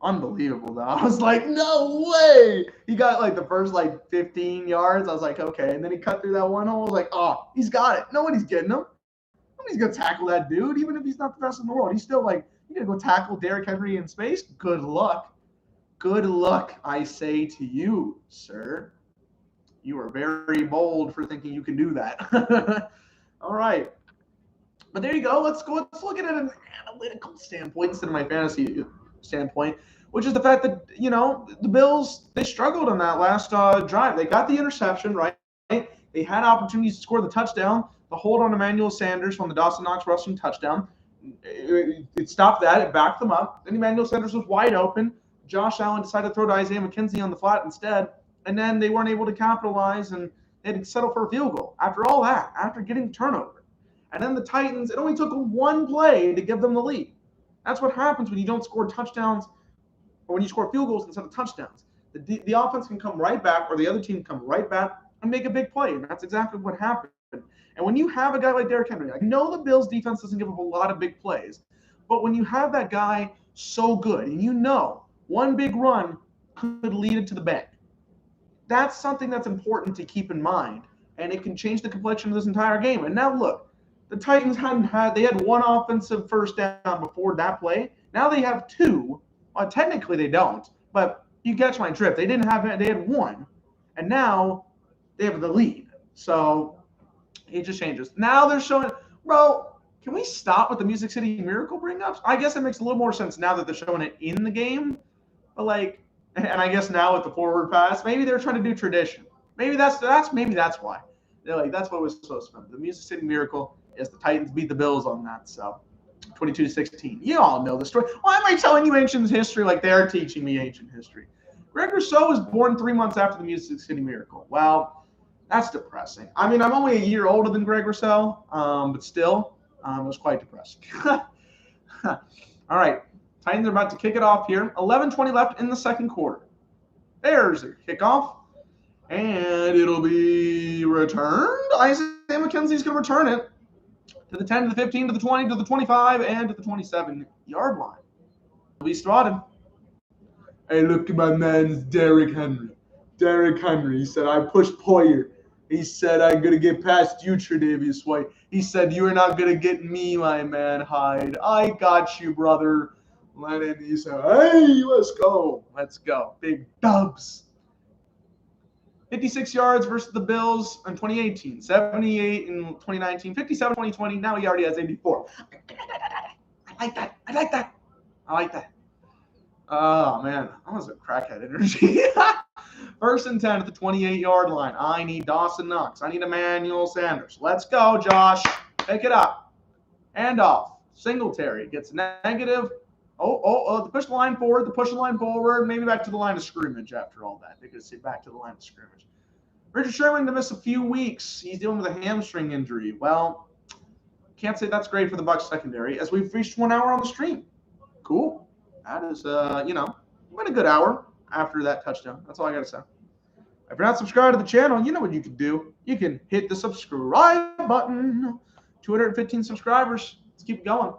Unbelievable, though. I was like, no way. He got like the first 15 yards. I was like, okay. And then he cut through that one hole. I was like, oh, he's got it. Nobody's getting him. Nobody's going to tackle that dude, even if he's not the best in the world. He's still you're going to go tackle Derrick Henry in space? Good luck. Good luck, I say to you, sir. You are very bold for thinking you can do that. All right. But there you go. Let's look at it in an analytical standpoint instead of my fantasy standpoint, which is the fact that, the Bills, they struggled on that last drive. They got the interception, right? They had opportunities to score the touchdown. The hold on Emmanuel Sanders from the Dawson Knox rushing touchdown. It stopped that. It backed them up. Then Emmanuel Sanders was wide open. Josh Allen decided to throw to Isaiah McKenzie on the flat instead. And then they weren't able to capitalize, and they had to settle for a field goal. After all that, after getting the turnover. And then the Titans, it only took one play to give them the lead. That's what happens when you don't score touchdowns or when you score field goals instead of touchdowns. The offense can come right back, or the other team can come right back and make a big play. And that's exactly what happened. And when you have a guy like Derrick Henry, I know the Bills defense doesn't give up a lot of big plays, but when you have that guy so good, and one big run could lead it to the bank, that's something that's important to keep in mind, and it can change the complexion of this entire game. And now look, the Titans they had one offensive first down before that play. Now they have two. Well, technically they don't, but you catch my drift. They had one, and now they have the lead. So it just changes. Now they're showing, bro, can we stop with the Music City Miracle bring-ups? I guess it makes a little more sense now that they're showing it in the game, but and I guess now with the forward pass, maybe they're trying to do tradition. Maybe that's why. They're that's what was supposed to be. The Music City Miracle is the Titans beat the Bills on that. So 22-16. You all know the story. Why am I telling you ancient history like they're teaching me ancient history? Greg Rousseau was born 3 months after the Music City Miracle. Well, that's depressing. I mean, I'm only a year older than Greg Rousseau, but still, it was quite depressing. All right. Titans are about to kick it off here. 11:20 left in the second quarter. There's a kickoff, and it'll be returned. Isaiah McKenzie's going to return it to the 10, to the 15, to the 20, to the 25, and to the 27-yard line. He'll be spotted. Hey, look at my man, Derrick Henry. Derrick Henry. He said, I pushed Poyer. He said, I'm going to get past you, Tre'Davious White. He said, you are not going to get me, my man, Hyde. I got you, brother. Lennon, he said, hey, let's go. Let's go. Big dubs. 56 yards versus the Bills in 2018. 78 in 2019. 57 in 2020. Now he already has 84. I like that. Oh, man. That was a crackhead energy. 1st and 10 at the 28-yard line. I need Dawson Knox. I need Emmanuel Sanders. Let's go, Josh. Pick it up. Hand off. Singletary gets negative. Push the line forward. The push the line forward. Maybe back to the line of scrimmage after all that. They could say back to the line of scrimmage. Richard Sherman to miss a few weeks. He's dealing with a hamstring injury. Well, can't say that's great for the Bucs secondary as we've reached 1 hour on the stream. Cool. That is, been a good hour after that touchdown. That's all I got to say. If you're not subscribed to the channel, you know what you can do. You can hit the subscribe button. 215 subscribers. Let's keep it going.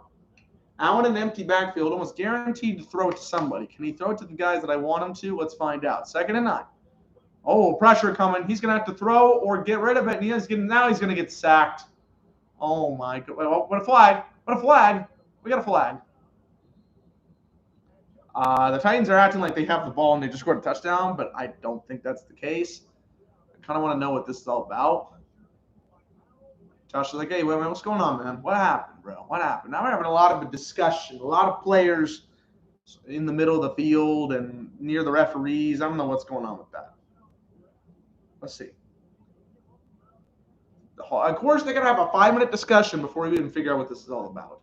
Allen in an empty backfield, almost guaranteed to throw it to somebody. Can he throw it to the guys that I want him to? Let's find out. 2nd and 9. Oh, pressure coming. He's going to have to throw or get rid of it. And now he's going to get sacked. Oh, my God. What a flag. What a flag. We got a flag. The Titans are acting like they have the ball and they just scored a touchdown, but I don't think that's the case. I kind of want to know what this is all about. Josh is like, hey, wait, what's going on, man? What happened, bro? What happened? Now we're having a lot of a discussion, a lot of players in the middle of the field and near the referees. I don't know what's going on with that. Let's see. Of course, they're going to have a 5-minute discussion before we even figure out what this is all about.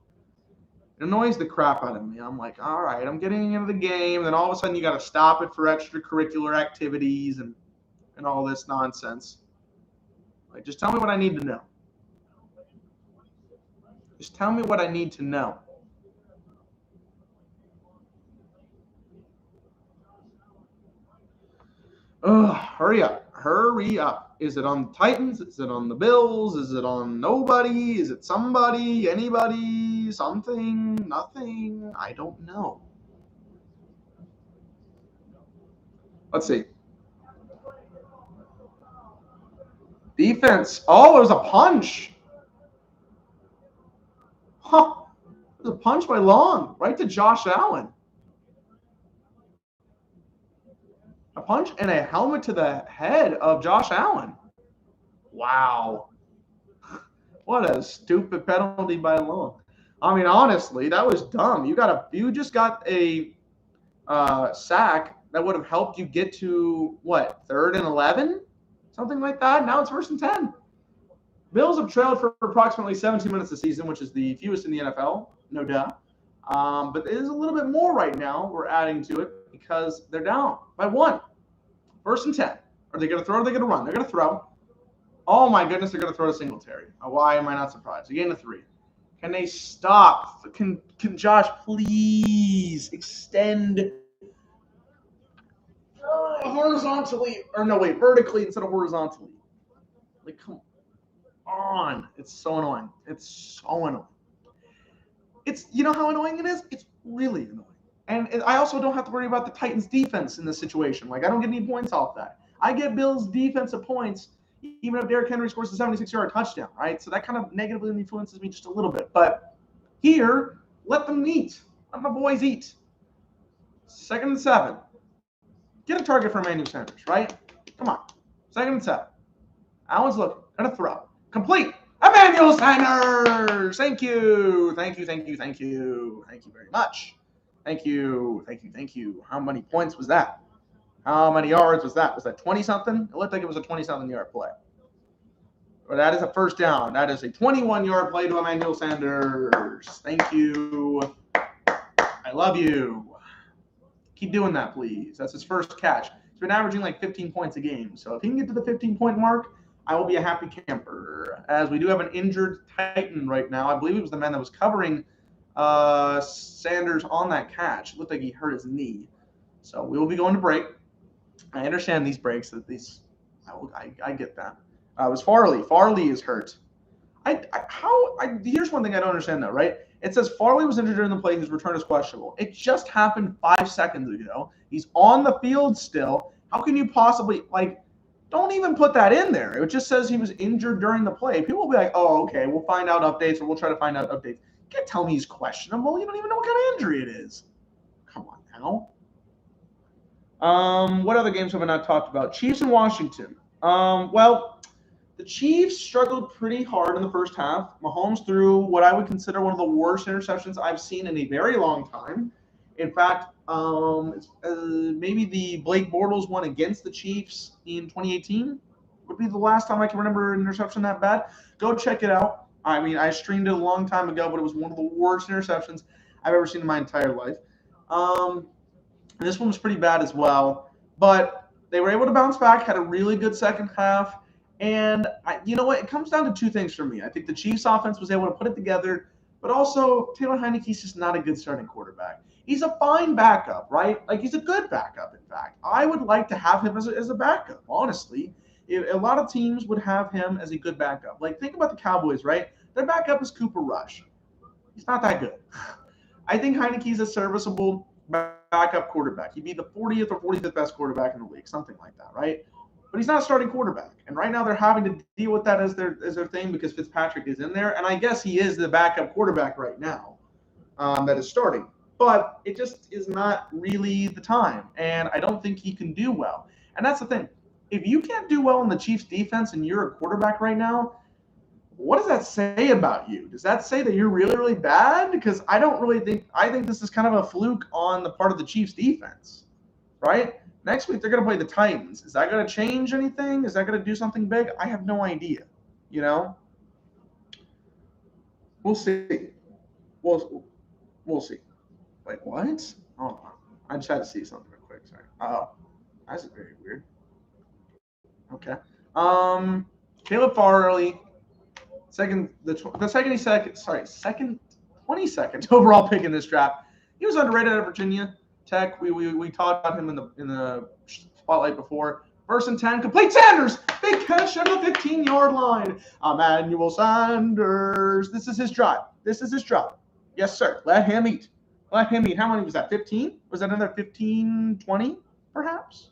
It annoys the crap out of me. I'm like, all right, I'm getting into the game. Then all of a sudden you got to stop it for extracurricular activities and all this nonsense. Like, just tell me what I need to know. Just tell me what I need to know. Hurry up. Hurry up. Is it on the Titans? Is it on the Bills? Is it on nobody? Is it somebody? Anybody? Something? Nothing? I don't know. Let's see. Defense. Oh, there's a punch. Huh. There's a punch by Long right to Josh Allen. A punch and a helmet to the head of Josh Allen. Wow. What a stupid penalty by Long. I mean, honestly, that was dumb. You just got a sack that would have helped you get to, what, 3rd and 11? Something like that. Now it's 1st and 10. Bills have trailed for approximately 17 minutes this season, which is the fewest in the NFL, no doubt. But it is a little bit more right now. We're adding to it because they're down by 1. 1st and 10. Are they going to throw or are they going to run? They're going to throw. Oh, my goodness, they're going to throw to Singletary. Why am I not surprised? A gain of 3. Can they stop? Can Josh please extend vertically instead of horizontally? Like, come on. It's so annoying. It's so annoying. You know how annoying it is? It's really annoying. And I also don't have to worry about the Titans' defense in this situation. Like, I don't get any points off that. I get Bills' defensive points even if Derrick Henry scores a 76-yard touchdown, right? So that kind of negatively influences me just a little bit. But here, let them eat. Let my boys eat. 2nd and 7. Get a target for Emmanuel Sanders, right? Come on. 2nd and 7. Allen's looking. Gonna throw. Complete. Emmanuel Sanders! Thank you. Thank you, thank you, thank you. Thank you very much. Thank you, thank you, thank you. How many points was that? How many yards was that? Was that 20-something? It looked like it was a 20-something yard play. But that is a 1st down. That is a 21-yard play to Emmanuel Sanders. Thank you. I love you. Keep doing that, please. That's his 1st catch. He's been averaging like 15 points a game. So if he can get to the 15-point mark, I will be a happy camper. As we do have an injured Titan right now. I believe it was the man that was covering Sanders on that catch. It looked like he hurt his knee. So we will be going to break. I understand these breaks. I get that. It was Farley. Farley is hurt. Here's one thing I don't understand though, right? It says Farley was injured during the play. His return is questionable. It just happened 5 seconds ago. He's on the field still. How can you possibly, don't even put that in there. It just says he was injured during the play. People will be like, oh, okay, we'll find out updates or we'll try to find out updates. You can't tell me he's questionable. You don't even know what kind of injury it is. Come on now. What other games have I not talked about? Chiefs and Washington. Well, the Chiefs struggled pretty hard in the 1st half. Mahomes threw what I would consider one of the worst interceptions I've seen in a very long time. In fact, Maybe the Blake Bortles one against the Chiefs in 2018 would be the last time I can remember an interception that bad. Go check it out. I mean, I streamed it a long time ago, but it was one of the worst interceptions I've ever seen in my entire life. This one was pretty bad as well, but they were able to bounce back, had a really good second half. And you know what? It comes down to two things for me. I think the Chiefs offense was able to put it together, but also Taylor Heineke's just not a good starting quarterback. He's a fine backup, right? Like, he's a good backup, in fact. I would like to have him as a backup, honestly. A lot of teams would have him as a good backup. Like, think about the Cowboys, right? Their backup is Cooper Rush. He's not that good. I think Heineke's a serviceable backup quarterback. He'd be the 40th or 45th best quarterback in the league, something like that, right? But he's not a starting quarterback. And right now they're having to deal with that as their thing because Fitzpatrick is in there. And I guess he is the backup quarterback right now that is starting. But it just is not really the time. And I don't think he can do well. And that's the thing. If you can't do well in the Chiefs defense and you're a quarterback right now, what does that say about you? Does that say that you're really, really bad? Because I think this is kind of a fluke on the part of the Chiefs defense, right? Next week, they're going to play the Titans. Is that going to change anything? Is that going to do something big? I have no idea, you know? We'll see. We'll see. Wait, what? Oh, I just had to see something real quick. Sorry. Oh, that's very weird. Okay. Caleb Farley, second 22nd overall pick in this draft. He was underrated at Virginia Tech. We talked about him in the spotlight before. 1st and 10, complete Sanders, big catch on the 15-yard line. Emmanuel Sanders. This is his drive. Yes, sir. Let him eat. How many was that? 15? Was that another 15, 20, perhaps?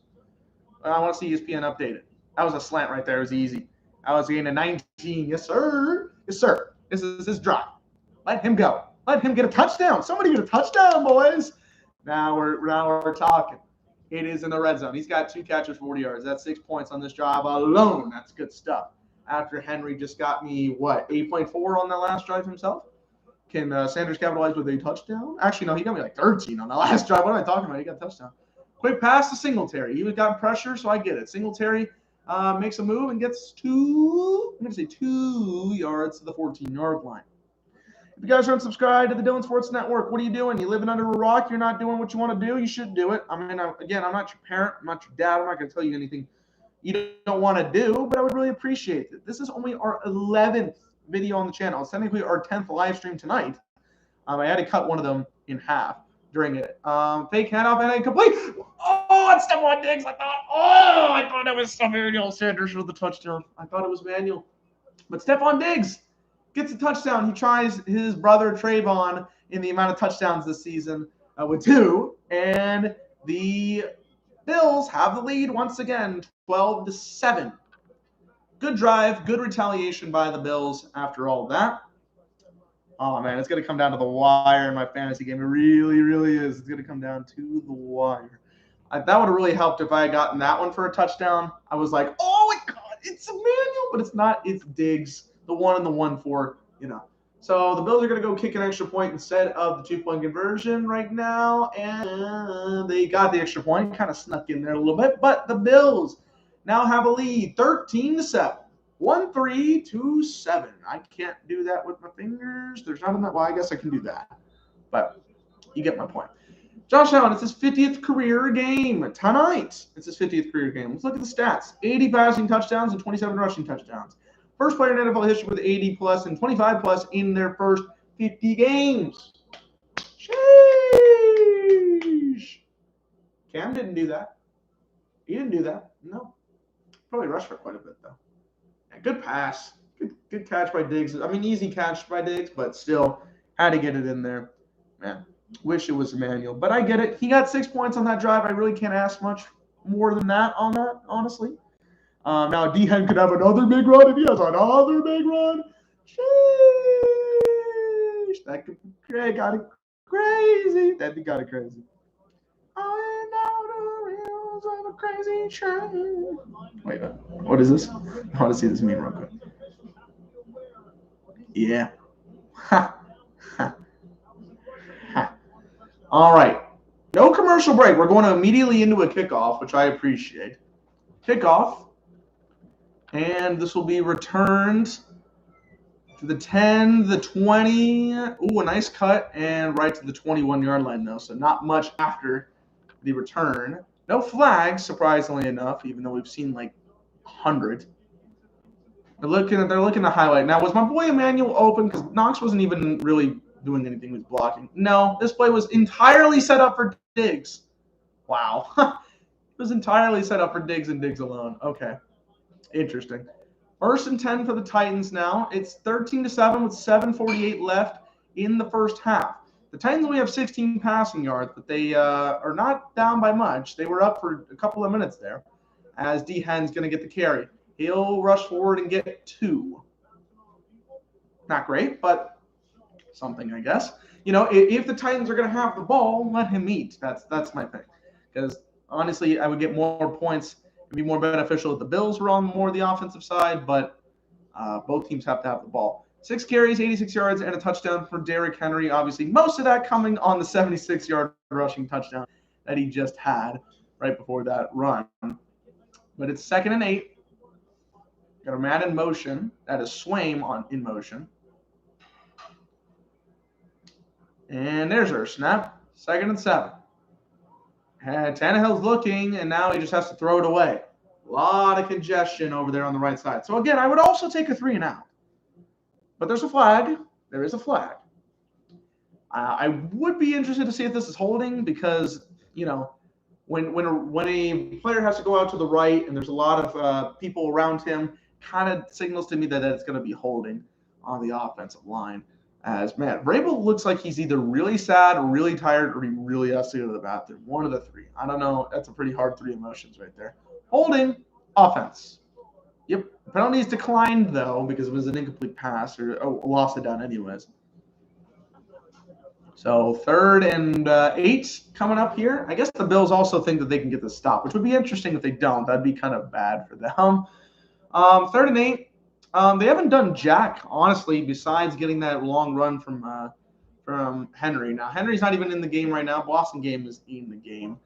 I want to see ESPN updated. That was a slant right there. It was easy. I was getting a 19. Yes, sir. This is his drive. Let him go. Let him get a touchdown. Somebody get a touchdown, boys. Now we're talking. It is in the red zone. He's got 2 catches, 40 yards. That's 6 points on this drive alone. That's good stuff. After Henry just got me, 8.4 on that last drive himself? Can Sanders capitalize with a touchdown? Actually, no, he got me like 13 on the last drive. What am I talking about? He got a touchdown. Quick pass to Singletary. He was got pressure, so I get it. Singletary makes a move and gets 2 yards to the 14-yard line. If you guys aren't subscribed to the Dylan Sports Network, what are you doing? You living under a rock? You're not doing what you want to do? You should do it. I mean, again, I'm not your parent. I'm not your dad. I'm not going to tell you anything you don't want to do, but I would really appreciate it. This is only our 11th video on the channel. It's technically our 10th live stream tonight. I had to cut one of them in half during it. Fake handoff and incomplete. Oh, it's Stephon Diggs. I thought it was Emmanuel Sanders for the touchdown. I thought it was Manuel. But Stephon Diggs gets a touchdown. He tries his brother Trayvon in the amount of touchdowns this season with 2. And the Bills have the lead once again, 12-7. Good drive, good retaliation by the Bills after all that. Oh, man, it's going to come down to the wire in my fantasy game. It really, really is. It's going to come down to the wire. That would have really helped if I had gotten that one for a touchdown. I was like, oh, my God, it's Emmanuel. But it's not. It's Diggs, the 1 and the 1-4, So the Bills are going to go kick an extra point instead of the 2-point conversion right now. And they got the extra point. Kind of snuck in there a little bit. But the Bills now have a lead, 13-7. 1-3-2-7. I can't do that with my fingers. There's not enough. Well, I guess I can do that. But you get my point. Josh Allen, it's his 50th career game tonight. It's his 50th career game. Let's look at the stats. 80 passing touchdowns and 27 rushing touchdowns. First player in NFL history with 80-plus and 25-plus in their first 50 games. Sheesh. Cam didn't do that. He didn't do that. No. Probably rushed for quite a bit, though. Yeah, good pass. Good catch by Diggs. I mean, easy catch by Diggs, but still had to get it in there. Man, wish it was Emmanuel. But I get it. He got 6 points on that drive. I really can't ask much more than that on that, honestly. Now, D-Hen could have another big run if he has another big run. Sheesh. That got it crazy. That got it crazy. I know the wheels of a crazy train. Wait, what is this? I want to see this meme real quick. Yeah. Ha. Ha. Ha. All right. No commercial. commercial break. We're going immediately into a kickoff, which I appreciate. Kickoff. And this will be returned to the 10, the 20. Ooh, a nice cut. And right to the 21-yard line, though. So not much after the return. No flags, surprisingly enough, even though we've seen like 100. They're looking to highlight. Now, was my boy Emmanuel open? Because Knox wasn't even really doing anything with blocking. No, this play was entirely set up for Diggs. Wow. It was entirely set up for Diggs and Diggs alone. Okay. Interesting. 1st and 10 for the Titans now. It's 13-7 with 7:48 left in the first half. The Titans only have 16 passing yards, but they are not down by much. They were up for a couple of minutes there as D-Hen's going to get the carry. He'll rush forward and get 2. Not great, but something, I guess. You know, if the Titans are going to have the ball, let him eat. That's my thing. Because, honestly, I would get more points. It would be more beneficial if the Bills were on more of the offensive side, but both teams have to have the ball. 6 carries, 86 yards, and a touchdown for Derrick Henry. Obviously, most of that coming on the 76-yard rushing touchdown that he just had right before that run. But it's 2nd and 8. Got a man in motion. That is Swaim in motion. And there's our snap. 2nd and 7. And Tannehill's looking, and now he just has to throw it away. A lot of congestion over there on the right side. So, again, I would also take a 3 and out. But there's a flag. There is a flag. I would be interested to see if this is holding because, you know, when a player has to go out to the right and there's a lot of people around him, kind of signals to me that it's going to be holding on the offensive line. As, man, Vrabel looks like he's either really sad or really tired or he really has to go to the bathroom. One of the 3. I don't know. That's a pretty hard 3 emotions right there. Holding, offense. Yep. Penalties declined, though, because it was an incomplete pass or lost it down anyways. So 3rd and 8 coming up here. I guess the Bills also think that they can get the stop, which would be interesting if they don't. That'd be kind of bad for them. 3rd and 8. They haven't done jack, honestly, besides getting that long run from Henry. Now, Henry's not even in the game right now. Boston game is in the game.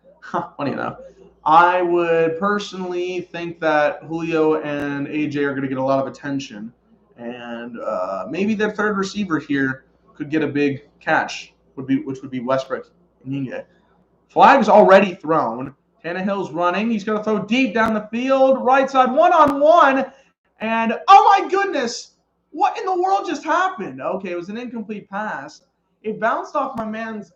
Funny enough. I would personally think that Julio and AJ are going to get a lot of attention. And maybe their 3rd receiver here could get a big catch, which would be Westbrook Nyinge. Flag's already thrown. Tannehill's running. He's going to throw deep down the field. Right side, 1-on-1. And, oh, my goodness. What in the world just happened? Okay, it was an incomplete pass. It bounced off my man's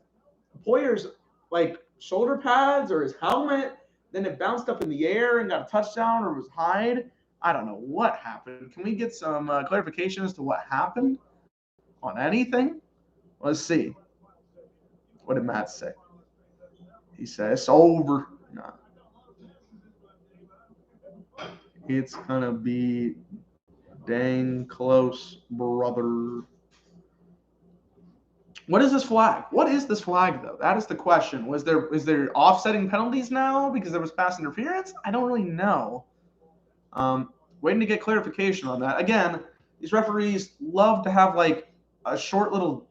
Poyer's, like, shoulder pads or his helmet. Then it bounced up in the air and got a touchdown or was Hyde. I don't know what happened. Can we get some clarification as to what happened on anything? Let's see. What did Matt say? He says it's over. No. It's going to be dang close, brother. What is this flag? What is this flag, though? That is the question. Is there offsetting penalties now because there was pass interference? I don't really know. Waiting to get clarification on that. Again, these referees love to have like a short little,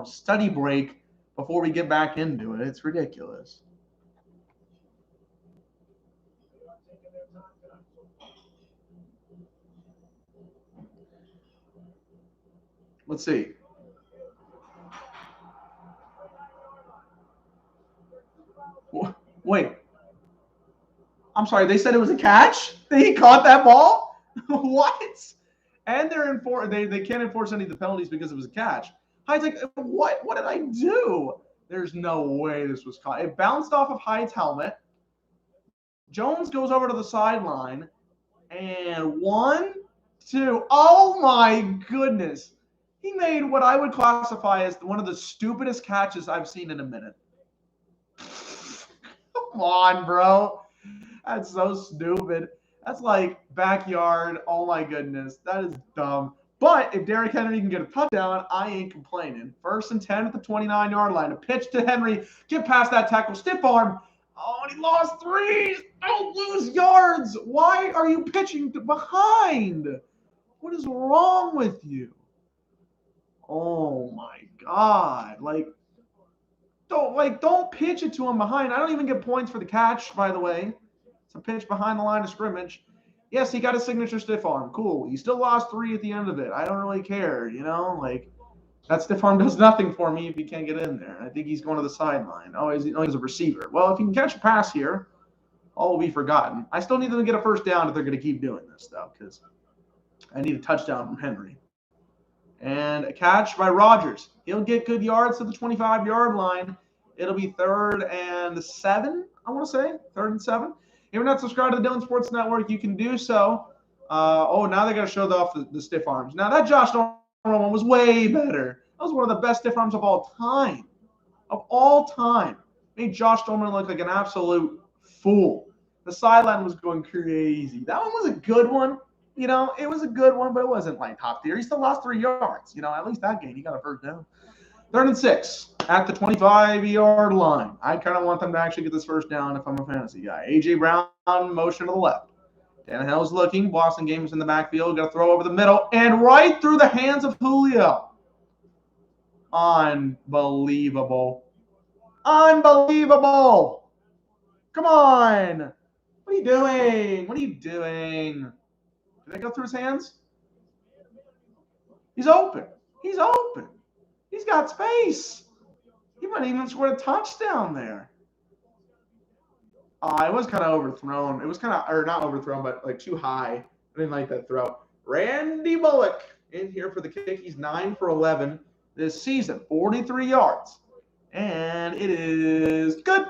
study break before we get back into it. It's ridiculous. Let's see. Wait. I'm sorry. They said it was a catch? He caught that ball? What? And they can't enforce any of the penalties because it was a catch. Hyde's like, what? What did I do? There's no way this was caught. It bounced off of Hyde's helmet. Jones goes over to the sideline. And 1, 2. Oh, my goodness. He made what I would classify as one of the stupidest catches I've seen in a minute. Come on, bro. That's so stupid. That's like backyard. Oh, my goodness. That is dumb. But if Derrick Henry can get a touchdown, I ain't complaining. 1st and 10 at the 29-yard line. A pitch to Henry. Get past that tackle. Stiff arm. Oh, and he lost 3. Don't lose yards. Why are you pitching behind? What is wrong with you? Oh, my God. Like, Don't pitch it to him behind. I don't even get points for the catch, by the way. It's a pitch behind the line of scrimmage. Yes, he got a signature stiff arm. Cool. He still lost 3 at the end of it. I don't really care, you know? Like, that stiff arm does nothing for me if he can't get in there. I think he's going to the sideline. Oh, he's a receiver. Well, if he can catch a pass here, all will be forgotten. I still need them to get a first down if they're going to keep doing this, though, because I need a touchdown from Henry. And a catch by Rodgers. He'll get good yards to the 25-yard line. It'll be 3rd and 7, I want to say. 3rd and 7. If you're not subscribed to the Dylan Sports Network, you can do so. Now they got to show off the stiff arms. Now, that Josh Norman one was way better. That was one of the best stiff arms of all time. Of all time. Made Josh Norman look like an absolute fool. The sideline was going crazy. That one was a good one. You know, it was a good one, but it wasn't like top tier. He still lost 3 yards. You know, at least that game, he got a first down. 3rd and 6 at the 25-yard line. I kind of want them to actually get this first down if I'm a fantasy guy. A.J. Brown, motion to the left. Tannehill's looking. Boston Game's in the backfield. Got to throw over the middle and right through the hands of Julio. Unbelievable. Unbelievable. Come on. What are you doing? What are you doing? Did that go through his hands? He's open. He's open. He's got space. He might even score a touchdown there. It was kind of overthrown. It was kind of, or not overthrown, but like too high. I didn't like that throw. Randy Bullock in here for the kick. He's 9 for 11 this season. 43 yards. And it is good.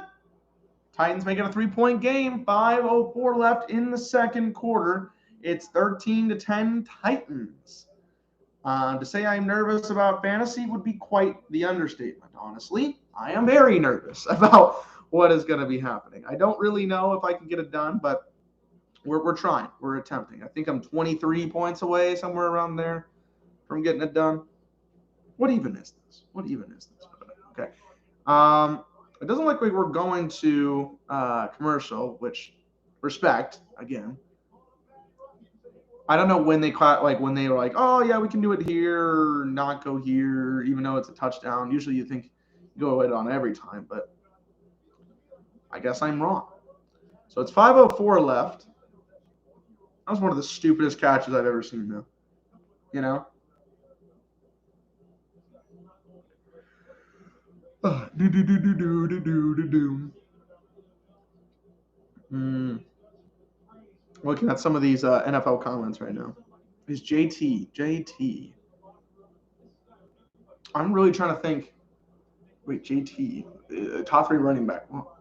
Titans making a 3-point game. 5:04 left in the second quarter. It's 13-10 Titans. To say I'm nervous about fantasy would be quite the understatement, honestly. I am very nervous about what is going to be happening. I don't really know if I can get it done, but we're trying. We're attempting. I think I'm 23 points away, somewhere around there, from getting it done. What even is this? What even is this? Okay. It doesn't look like we're going to commercial, which respect, again. I don't know when they caught, like when they were like, oh yeah, we can do it here, or not go here, even though it's a touchdown. Usually you think you go it on every time, but I guess I'm wrong. So it's 5:04 left. That was one of the stupidest catches I've ever seen, though. You know? Looking at some of these NFL comments right now. Is JT. I'm really trying to think. Wait, JT. Top 3 running back. Well,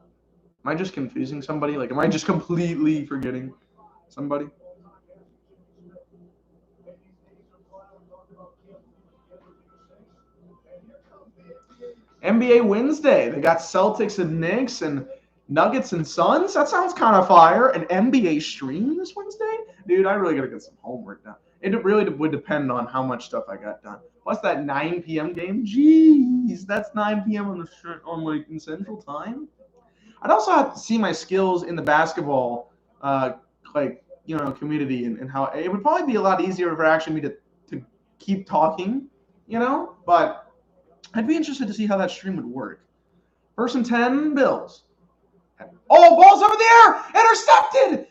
am I just confusing somebody? Like, am I just completely forgetting somebody? NBA Wednesday. They got Celtics and Knicks and Nuggets and Suns. That sounds kind of fire. An NBA stream this Wednesday? Dude, I really got to get some homework done. It really would depend on how much stuff I got done. What's that 9 p.m. game? Jeez, that's 9 p.m. on like in Central Time. I'd also have to see my skills in the basketball, community and how it would probably be a lot easier for actually me to keep talking, But I'd be interested to see how that stream would work. 1st and 10, Bills. Oh, ball's over the air!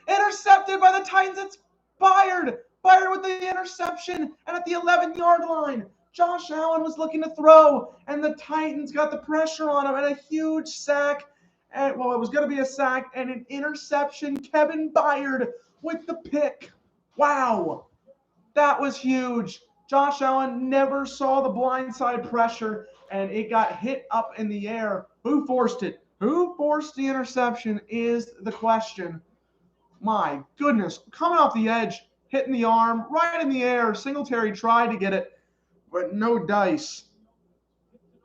Intercepted by the Titans. It's Byard with the interception. And at the 11-yard line, Josh Allen was looking to throw, and the Titans got the pressure on him, and a huge sack. And it was going to be a sack and an interception. Kevin Byard with the pick. Wow. That was huge. Josh Allen never saw the blindside pressure, and it got hit up in the air. Who forced it? Who forced the interception is the question. My goodness. Coming off the edge, hitting the arm, right in the air. Singletary tried to get it, but no dice.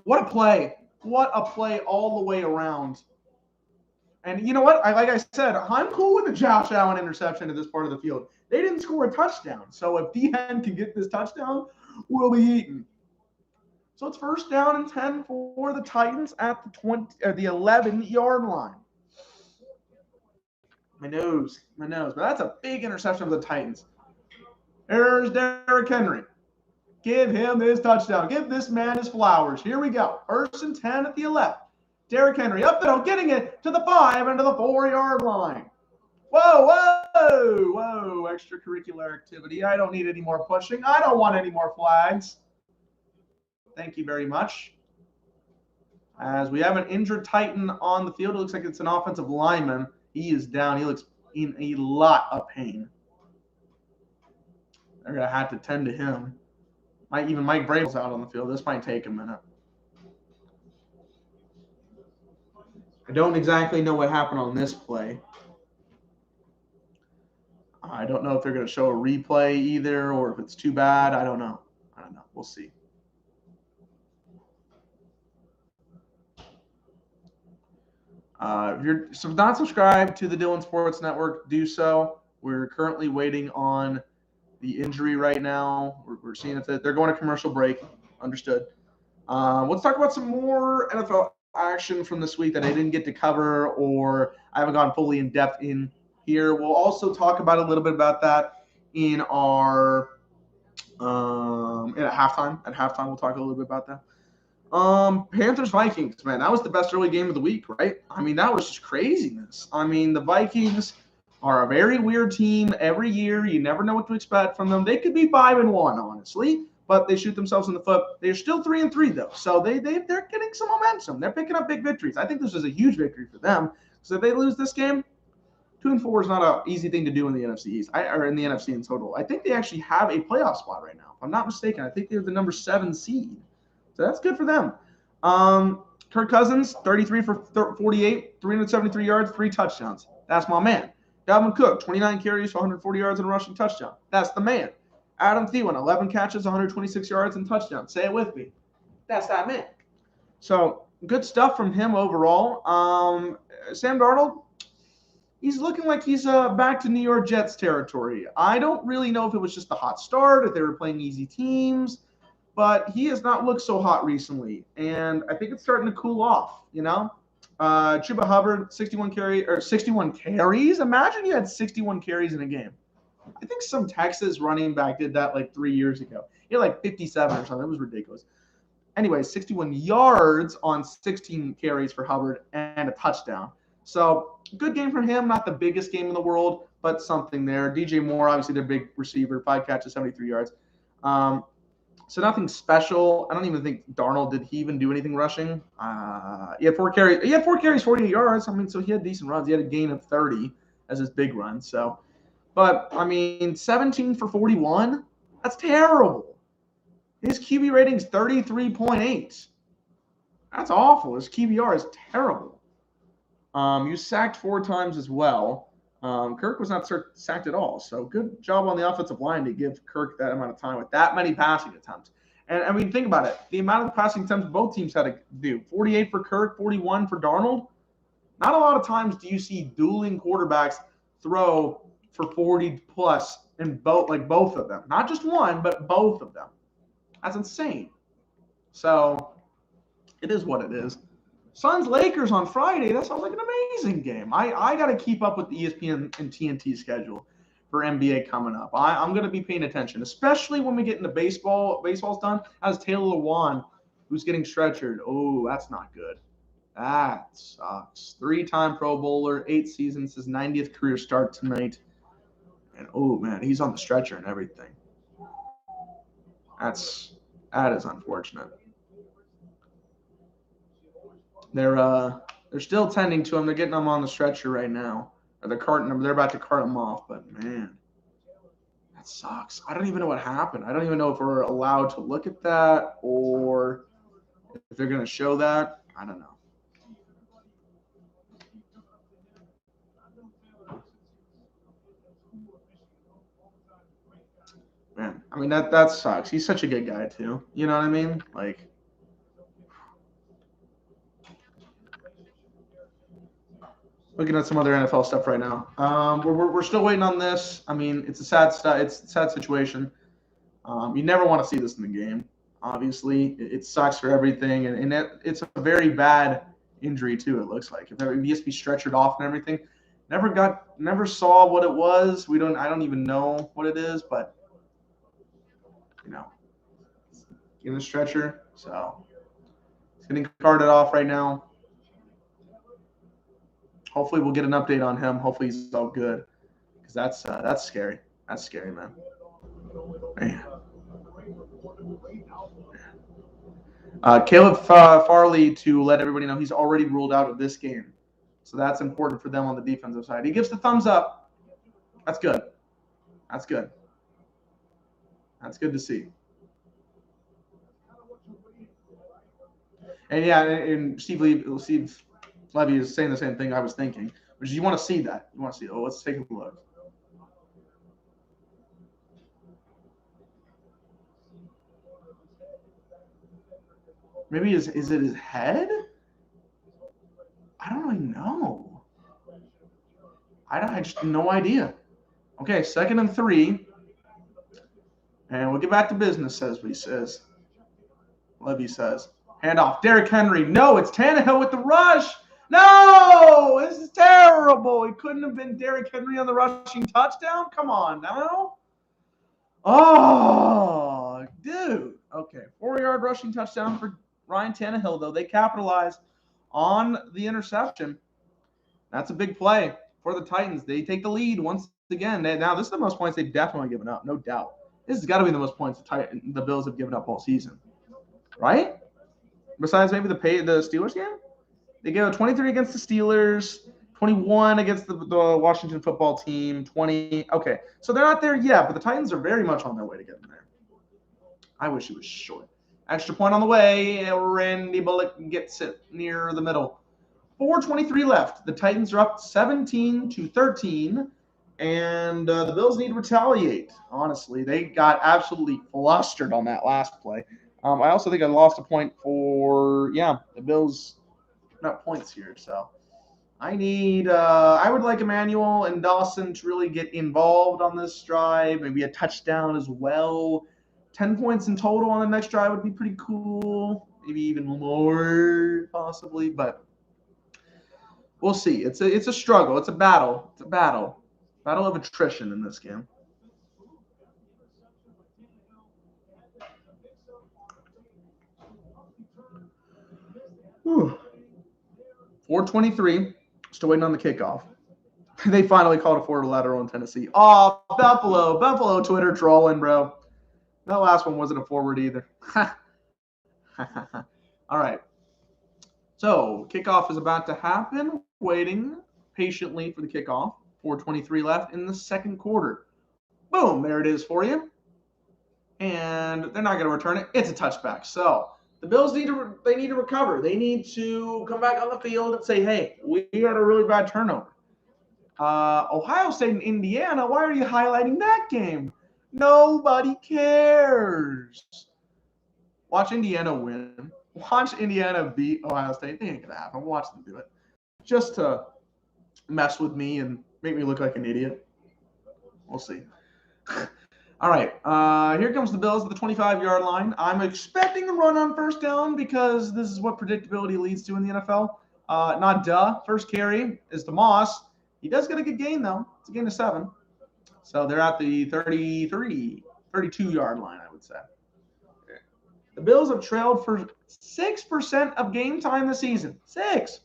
What a play. What a play all the way around. And you know what? Like I said, I'm cool with the Josh Allen interception at this part of the field. They didn't score a touchdown. So if DN can get this touchdown, we'll be eating. So it's 1st down and 10 for the Titans at the 11-yard line. My nose. But that's a big interception for the Titans. There's Derrick Henry. Give him this touchdown. Give this man his flowers. Here we go. 1st and 10 at the 11. Derrick Henry up the middle, getting it to the 5 and to the 4-yard line. Whoa, whoa, whoa, extracurricular activity. I don't need any more pushing. I don't want any more flags. Thank you very much. As we have an injured Titan on the field, it looks like it's an offensive lineman. He is down. He looks in a lot of pain. They're going to have to tend to him. Even Mike Vrabel's out on the field. This might take a minute. I don't exactly know what happened on this play. I don't know if they're going to show a replay either or if it's too bad. I don't know. We'll see. If you're not subscribed to the Dylan Sports Network, do so. We're currently waiting on the injury right now. We're seeing if they're going to commercial break. Understood. Let's talk about some more NFL action from this week that I didn't get to cover or I haven't gone fully in depth in here. We'll also talk about a little bit about that in our at halftime. At halftime, we'll talk a little bit about that. Panthers Vikings, man, that was the best early game of the week, right? I mean, that was just craziness. I mean, the Vikings are a very weird team every year. You never know what to expect from them. They could be 5-1, honestly, but they shoot ththemselves in the foot. They're still 3-3 though, so they're getting some momentum. They're picking up big victories. I think this is a huge victory for them. So if they lose this game, 2-4 is not an easy thing to do in the NFC East, or in the NFC in total. I think they actually have a playoff spot right now. If I'm not mistaken, I think they're the number 7 seed. So that's good for them. Kirk Cousins, 33 for 48, 373 yards, 3 touchdowns. That's my man. Dalvin Cook, 29 carries for 140 yards and a rushing touchdown. That's the man. Adam Thielen, 11 catches, 126 yards and touchdown. Say it with me. That's that man. So good stuff from him overall. Sam Darnold, he's looking like he's back to New York Jets territory. I don't really know if it was just the hot start, if they were playing easy teams, but he has not looked so hot recently, and I think it's starting to cool off, you know? Chuba Hubbard, 61 carries. Imagine you had 61 carries in a game. I think some Texas running back did that like 3 years ago. He had like 57 or something. It was ridiculous. Anyway, 61 yards on 16 carries for Hubbard and a touchdown. So good game for him. Not the biggest game in the world, but something there. DJ Moore, obviously their big receiver, 5 catches, 73 yards. So nothing special. I don't even think Darnold, did he even do anything rushing? He had 4 carries. He had 4 carries, 48 yards. I mean, so he had decent runs. He had a gain of 30 as his big run. So, but I mean, 17 for 41. That's terrible. His QB rating's 33.8. That's awful. His QBR is terrible. He was sacked 4 times as well. Kirk was not sacked at all. So good job on the offensive line to give Kirk that amount of time with that many passing attempts. And I mean, think about it. The amount of passing attempts both teams had to do. 48 for Kirk, 41 for Darnold. Not a lot of times do you see dueling quarterbacks throw for 40 plus in both of them. Not just one, but both of them. That's insane. So it is what it is. Suns Lakers on Friday. That sounds like an amazing game. I got to keep up with the ESPN and TNT schedule for NBA coming up. I'm going to be paying attention, especially when we get into baseball. Baseball's done. As Taylor Lewan, who's getting stretchered. Oh, that's not good. That sucks. 3-time Pro Bowler, 8 seasons, his 90th career start tonight. And oh man, he's on the stretcher and everything. That is unfortunate. They're still tending to him. They're getting him on the stretcher right now. Or they're about to cart him off, but man, that sucks. I don't even know what happened. I don't even know if we're allowed to look at that or if they're going to show that. I don't know. Man, I mean, that sucks. He's such a good guy, too. You know what I mean? Like, looking at some other NFL stuff right now. We're still waiting on this. I mean, it's a sad situation. You never want to see this in the game. Obviously, it sucks for everything, and it's a very bad injury too. It looks like if he has to be stretchered off and everything. Never saw what it was. I don't even know what it is, but in the stretcher. So he's getting carted off right now. Hopefully we'll get an update on him. Hopefully he's all good, because that's scary. That's scary, man. Caleb Farley, to let everybody know, he's already ruled out of this game. So that's important for them on the defensive side. He gives the thumbs up. That's good. That's good. That's good to see. And yeah, and Steve Levy is saying the same thing I was thinking, which is you want to see that. You want to see, oh, let's take a look. Maybe is it his head? I don't really know. I just have no idea. Okay, 2nd and 3. And we'll get back to business, Levy says. Handoff. Derrick Henry. No, it's Tannehill with the rush. No, this is terrible. It couldn't have been Derrick Henry on the rushing touchdown. Come on now. Oh, dude. Okay, 4-yard rushing touchdown for Ryan Tannehill, though. They capitalized on the interception. That's a big play for the Titans. They take the lead once again. Now, this is the most points they've definitely given up, no doubt. This has got to be the most points the Bills have given up all season, right? Besides maybe the Steelers game? They gave up 23 against the Steelers, 21 against the Washington football team, 20. Okay, so they're not there yet, but the Titans are very much on their way to getting there. I wish it was short. Extra point on the way. Randy Bullock gets it near the middle. 4:23 left. The Titans are up 17-13, and the Bills need to retaliate. Honestly, they got absolutely flustered on that last play. I also think I lost a point for the Bills. Not points here, so I would like Emmanuel and Dawson to really get involved on this drive. Maybe a touchdown as well. 10 points in total on the next drive would be pretty cool. Maybe even more, possibly, but we'll see. It's a struggle. It's a battle. It's a battle of attrition in this game. Whew. 4:23. Still waiting on the kickoff. They finally called a forward lateral in Tennessee. Oh, Buffalo Twitter trolling, bro. That last one wasn't a forward either. All right. So kickoff is about to happen. Waiting patiently for the kickoff. 4:23 left in the second quarter. Boom, there it is for you. And they're not going to return it. It's a touchback. So the Bills need to recover. They need to come back on the field and say, hey, we got a really bad turnover. Ohio State and Indiana, why are you highlighting that game? Nobody cares. Watch Indiana win. Watch Indiana beat Ohio State. They ain't going to happen. Watch them do it. Just to mess with me and make me look like an idiot. We'll see. All right, here comes the Bills at the 25-yard line. I'm expecting a run on first down because this is what predictability leads to in the NFL. First carry is to Moss. He does get a good gain, though. It's a gain of 7. So they're at the 32-yard line, I would say. The Bills have trailed for 6% of game time this season. 6.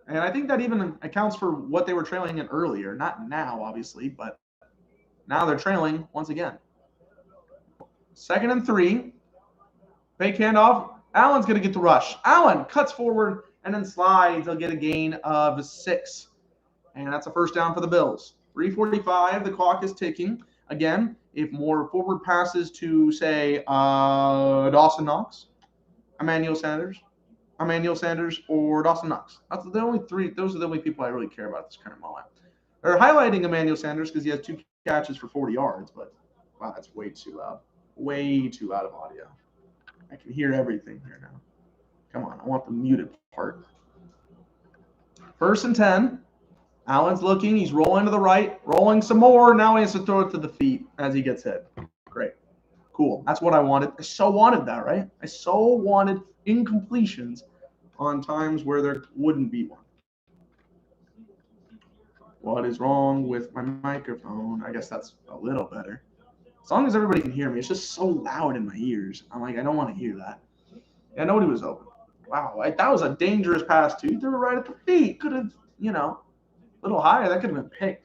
And I think that even accounts for what they were trailing in earlier. Not now, obviously, but now they're trailing once again. 2nd and 3. Fake handoff. Allen's going to get the rush. Allen cuts forward and then slides. They'll get a gain of 6. And that's a first down for the Bills. 3:45. The clock is ticking. Again, if more forward passes to, say, Dawson Knox, Emmanuel Sanders, or Dawson Knox. That's the only 3. Those are the only people I really care about at this current moment. They're highlighting Emmanuel Sanders because he has 2 catches for 40 yards, but wow, that's way too loud. Way too loud of audio. I can hear everything here now. Come on, I want the muted part. 1st and 10. Allen's looking. He's rolling to the right, rolling some more. Now he has to throw it to the feet as he gets hit. Great. Cool. That's what I wanted. I so wanted that, right? I so wanted incompletions on times where there wouldn't be one. What is wrong with my microphone? I guess that's a little better. As long as everybody can hear me. It's just so loud in my ears. I'm like, I don't want to hear that. Yeah, nobody was open. Wow, that was a dangerous pass, too. He threw it right at the feet. Could have, a little higher. That could have been picked.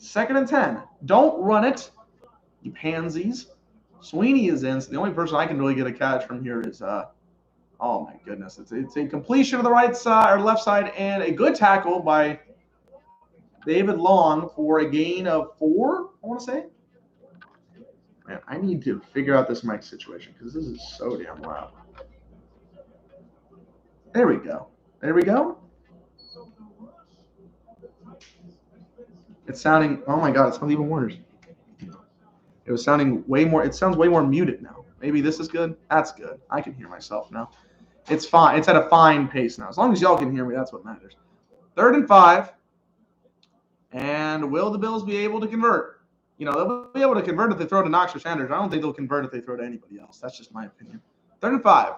2nd and 10. Don't run it, you pansies. Sweeney is in, so the only person I can really get a catch from here is, oh my goodness. It's a completion of the right side or left side and a good tackle by David Long for a gain of 4, I want to say. Man, I need to figure out this mic situation because this is so damn loud. There we go. There we go. It's sounding, oh my God, it sounds even worse. It was sounding way more, it sounds way more muted now. Maybe this is good. That's good. I can hear myself now. It's fine. It's at a fine pace now. As long as y'all can hear me, that's what matters. 3rd and 5. And will the Bills be able to convert? They'll be able to convert if they throw to Knox or Sanders. I don't think they'll convert if they throw to anybody else. That's just my opinion. 3rd and 5.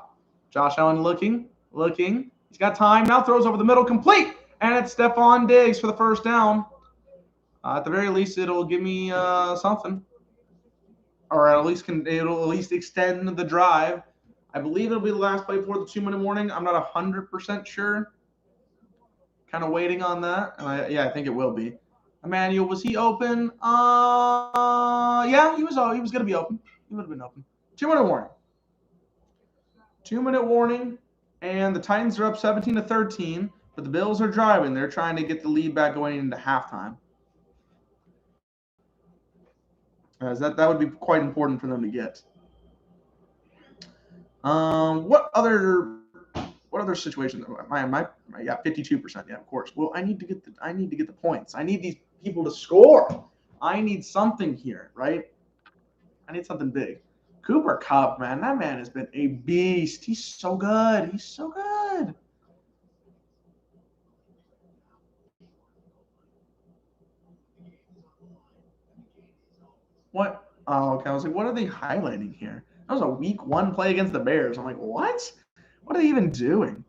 Josh Allen looking. He's got time. Now throws over the middle, complete. And it's Stephon Diggs for the first down. At the very least, it'll give me something. Or it'll at least extend the drive. I believe it'll be the last play before the 2-minute warning. I'm not 100% sure. Kind of waiting on that. And I think it will be. Emmanuel, was he open? Yeah, he was going to be open. He would have been open. 2-minute warning. 2-minute warning. And the Titans are up 17-13. But the Bills are driving. They're trying to get the lead back going into halftime. That would be quite important for them to get. What other situations? Yeah, 52%. Yeah, of course. Well, I need to get the points. I need these people to score. I need something here, right? I need something big. Cooper Kupp, man, that man has been a beast. He's so good. What? Oh, okay. I was like, what are they highlighting here? That was a week 1 play against the Bears. I'm like, what? What are they even doing?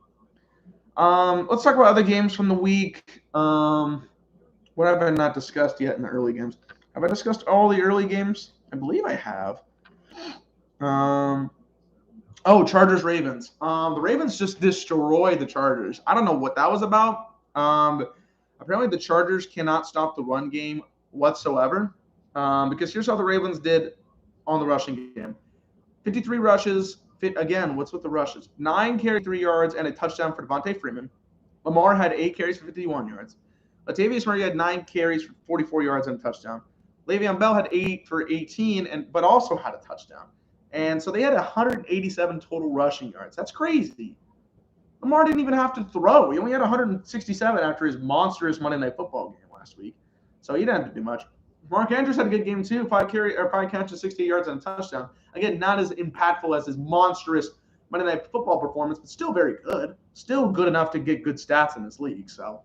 Let's talk about other games from the week. What have I not discussed yet in the early games? Have I discussed all the early games? I believe I have. Chargers Ravens. The Ravens just destroyed the Chargers. I don't know what that was about. Apparently the Chargers cannot stop the run game whatsoever. Because here's how the Ravens did on the rushing game. 53 rushes. Again, what's with the rushes? 9 carries, 3 yards, and a touchdown for Devontae Freeman. Lamar had 8 carries for 51 yards. Latavius Murray had 9 carries for 44 yards and a touchdown. Le'Veon Bell had 8 for 18, but also had a touchdown. And so they had 187 total rushing yards. That's crazy. Lamar didn't even have to throw. He only had 167 after his monstrous Monday Night Football game last week. So he didn't have to do much. Mark Andrews had a good game too. 5 catches, 68 yards, and a touchdown. Again, not as impactful as his monstrous Monday Night Football performance, but still very good. Still good enough to get good stats in this league. So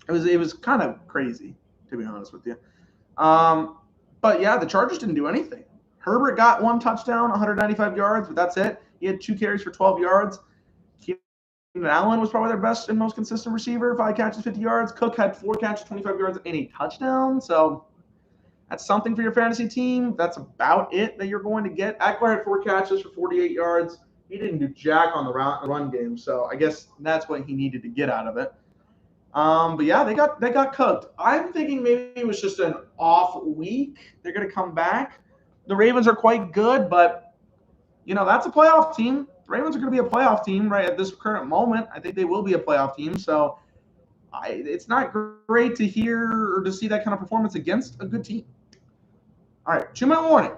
it was kind of crazy, to be honest with you. But yeah, the Chargers didn't do anything. Herbert got 1 touchdown, 195 yards, but that's it. He had 2 carries for 12 yards. Keenan Allen was probably their best and most consistent receiver, 5 catches, 50 yards. Cook had 4 catches, 25 yards, and a touchdown. So that's something for your fantasy team. That's about it that you're going to get. Eckler had 4 catches for 48 yards. He didn't do jack on the run game, so I guess that's what he needed to get out of it. But yeah, they got cooked. I'm thinking maybe it was just an off week. They're going to come back. The Ravens are quite good, but that's a playoff team. The Ravens are going to be a playoff team right at this current moment. I think they will be a playoff team. So it's not great to hear or to see that kind of performance against a good team. All right, 2-minute warning.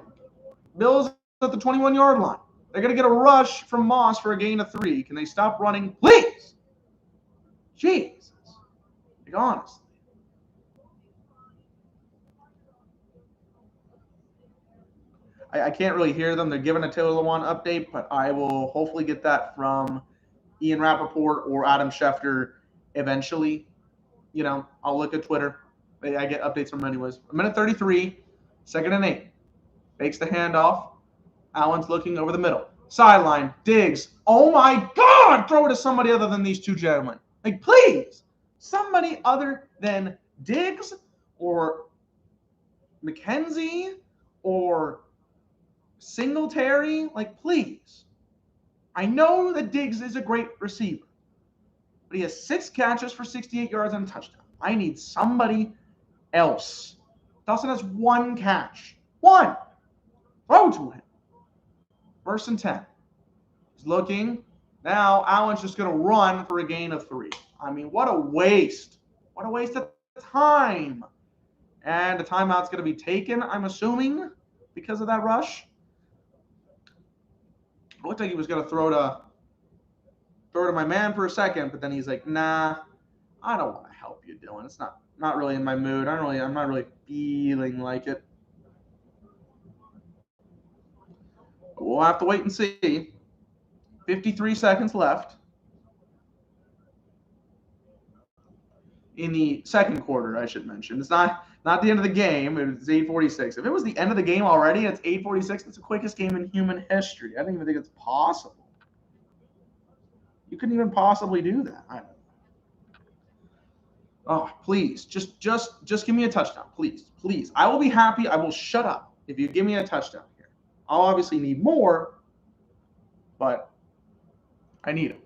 Bills at the 21-yard line. They're going to get a rush from Moss for a gain of 3. Can they stop running, please? Jesus. Like, honestly. I can't really hear them. They're giving a Taylor Lewan update, but I will hopefully get that from Ian Rappaport or Adam Schefter eventually. I'll look at Twitter. I get updates from them anyways. 1:33, 2nd and 8. Fakes the handoff. Allen's looking over the middle. Sideline. Diggs. Oh my God! Throw it to somebody other than these two gentlemen. Like, please. Somebody other than Diggs or McKenzie or Singletary. Like, please. I know that Diggs is a great receiver, but he has 6 catches for 68 yards and a touchdown. I need somebody else. Dawson has 1 catch. 1. Throw to him. 1st and 10. He's looking. Now Allen's just going to run for a gain of 3. I mean, what a waste. What a waste of time. And the timeout's going to be taken, I'm assuming, because of that rush. It looked like he was going to throw to my man for a second, but then he's like, nah, I don't want to help you, Dylan. It's not really in my mood. I'm not really feeling like it. But we'll have to wait and see. 53 seconds left in the second quarter, I should mention. It's not the end of the game. It's 8:46. If it was the end of the game already, it's 8:46. It's the quickest game in human history. I don't even think it's possible. You couldn't even possibly do that. Oh, please, just give me a touchdown, please. I will be happy. I will shut up if you give me a touchdown here. I'll obviously need more, but I need him.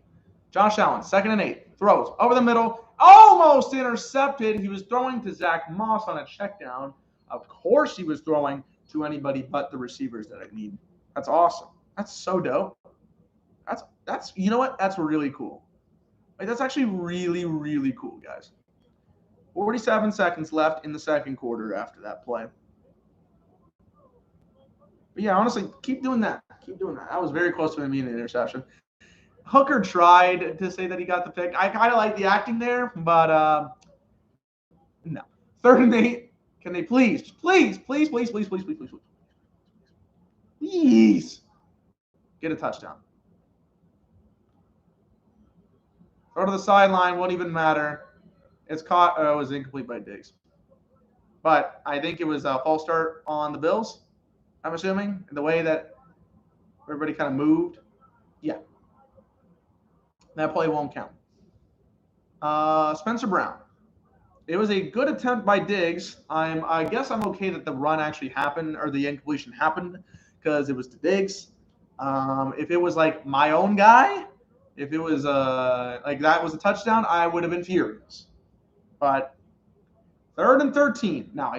Josh Allen, 2nd and 8, throws over the middle, almost intercepted. He was throwing to Zach Moss on a check down. Of course he was throwing to anybody but the receivers that I need. That's awesome. That's so dope. That's you know what? That's really cool. Like, that's actually really, really cool, guys. 47 seconds left in the second quarter after that play. But yeah, honestly, keep doing that. That was very close to him being an interception. Hooker tried to say that he got the pick. I kind of like the acting there, but no. 3rd and 8. Can they please get a touchdown? Throw to the sideline, won't even matter. It's caught. It was incomplete by Diggs. But I think it was a false start on the Bills, I'm assuming, the way that everybody kind of moved. Yeah. That play won't count. Spencer Brown. It was a good attempt by Diggs. I guess I'm okay that the run actually happened, or the incompletion happened, because it was to Diggs. If it was like my own guy, if it was like that was a touchdown, I would have been furious. But 3rd and 13. Now,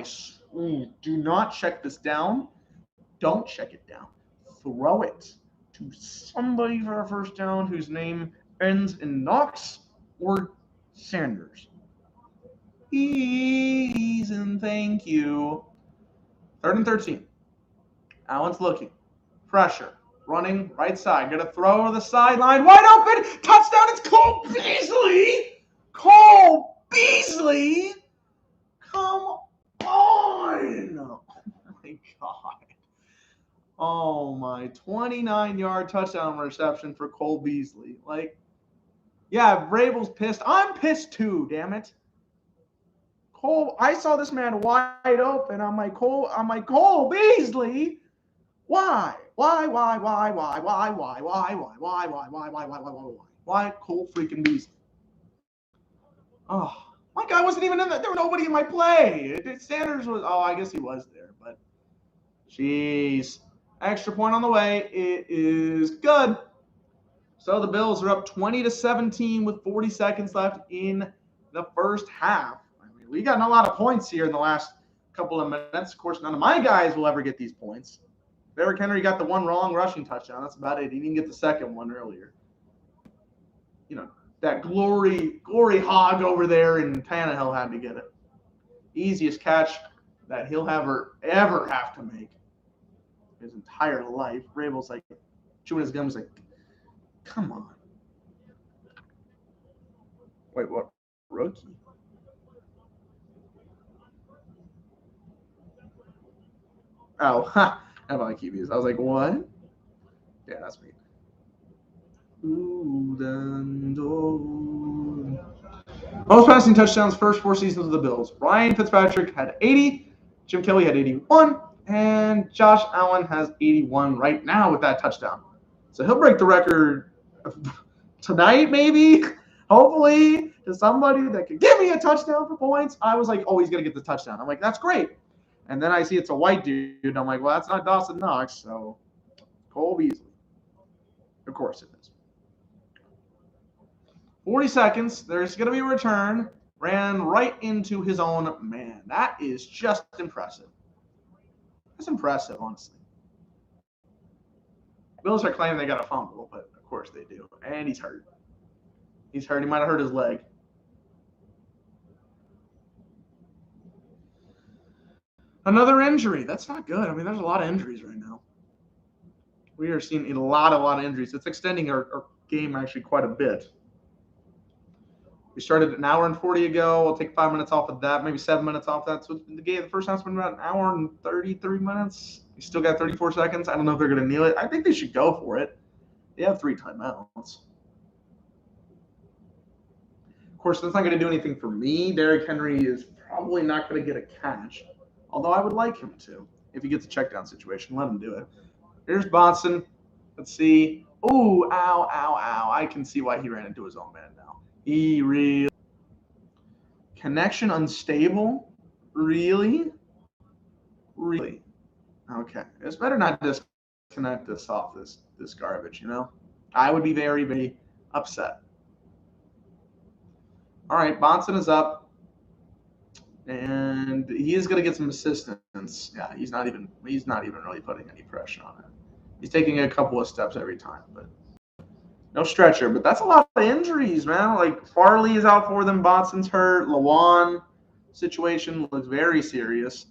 do not check this down. Don't check it down. Throw it to somebody for a first down whose name ends in Knox or Sanders. Please and thank you. 3rd and 13. Allen's looking. Pressure. Running right side. Gonna throw to the sideline. Wide open. Touchdown. It's Cole Beasley. Come on. Oh my God. Oh my. 29-yard touchdown reception for Cole Beasley. Like, yeah, Vrabel's pissed. I'm pissed too, damn it. Cole, I saw this man wide open. I'm like, Cole Beasley. Why Cole freaking Beasley? Oh, my guy wasn't even in there. There was nobody in my play. Sanders was, I guess he was there, but jeez. Extra point on the way. It is good. So the Bills are up 20-17 with 40 seconds left in the first half. I mean, we got a lot of points here in the last couple of minutes. Of course, none of my guys will ever get these points. Derrick Henry got the one wrong rushing touchdown. That's about it. He didn't get the second one earlier. You know, that glory hog over there in Tannehill had to get it. Easiest catch that he'll ever have to make his entire life. Vrabel's like chewing his gums like, come on. Wait, what? Rookie? Oh, ha. How about QBs? I was like, what? Yeah, that's me. Most passing touchdowns first 4 seasons of the Bills. Ryan Fitzpatrick had 80. Jim Kelly had 81. And Josh Allen has 81 right now with that touchdown. So he'll break the record tonight, maybe. Hopefully, to somebody that can give me a touchdown for points. I was like, oh, he's going to get the touchdown. I'm like, that's great. And then I see it's a white dude. I'm like, well, that's not Dawson Knox. So Cole Beasley. Of course it is. 40 seconds. There's going to be a return. Ran right into his own man. That is just impressive. That's impressive, honestly. Bills are claiming they got a fumble, but of course they do. And he's hurt. He's hurt. He might have hurt his leg. Another injury. That's not good. I mean, there's a lot of injuries right now. We are seeing a lot of injuries. It's extending our game actually quite a bit. We started an hour and 40 ago. We'll take 5 minutes off of that, maybe 7 minutes off that. So the game, the first half's been about an hour and 33 minutes. We still got 34 seconds. I don't know if they're going to kneel it. I think they should go for it. They have 3 timeouts. Of course, that's not going to do anything for me. Derrick Henry is probably not going to get a catch, although I would like him to. If he gets a check down situation, let him do it. Here's Bonson. Let's see. Ooh, ow, ow, ow. I can see why he ran into his own man now. He really. Connection unstable? Really? Really? Okay. It's better not disconnect this off this garbage, you know? I would be very, very upset. All right, Bonson is up. And he is going to get some assistance. Yeah, he's not even really putting any pressure on it. He's taking a couple of steps every time, but no stretcher. But that's a lot of injuries, man. Like Farley is out for them. Bonson's hurt. Lawan situation looks very serious.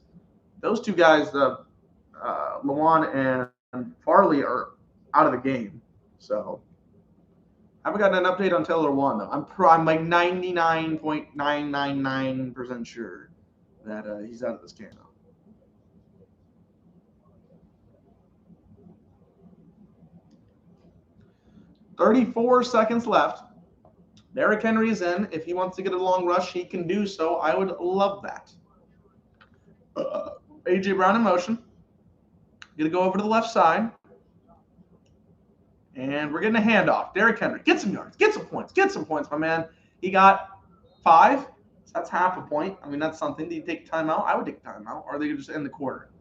Those two guys, Lawan and Farley, are out of the game. So I haven't gotten an update on Taylor Lawan though. I'm like 99.999% sure that he's out of this game now. $34 seconds left. Derrick Henry is in. If he wants to get a long rush, he can do so. I would love that. A.J. Brown in motion. Going to go over to the left side. And we're getting a handoff. Derrick Henry, get some yards. Get some points, my man. He got 5. So that's half a point. I mean, that's something. Do you take a timeout? I would take a timeout. Or are they just end the quarter?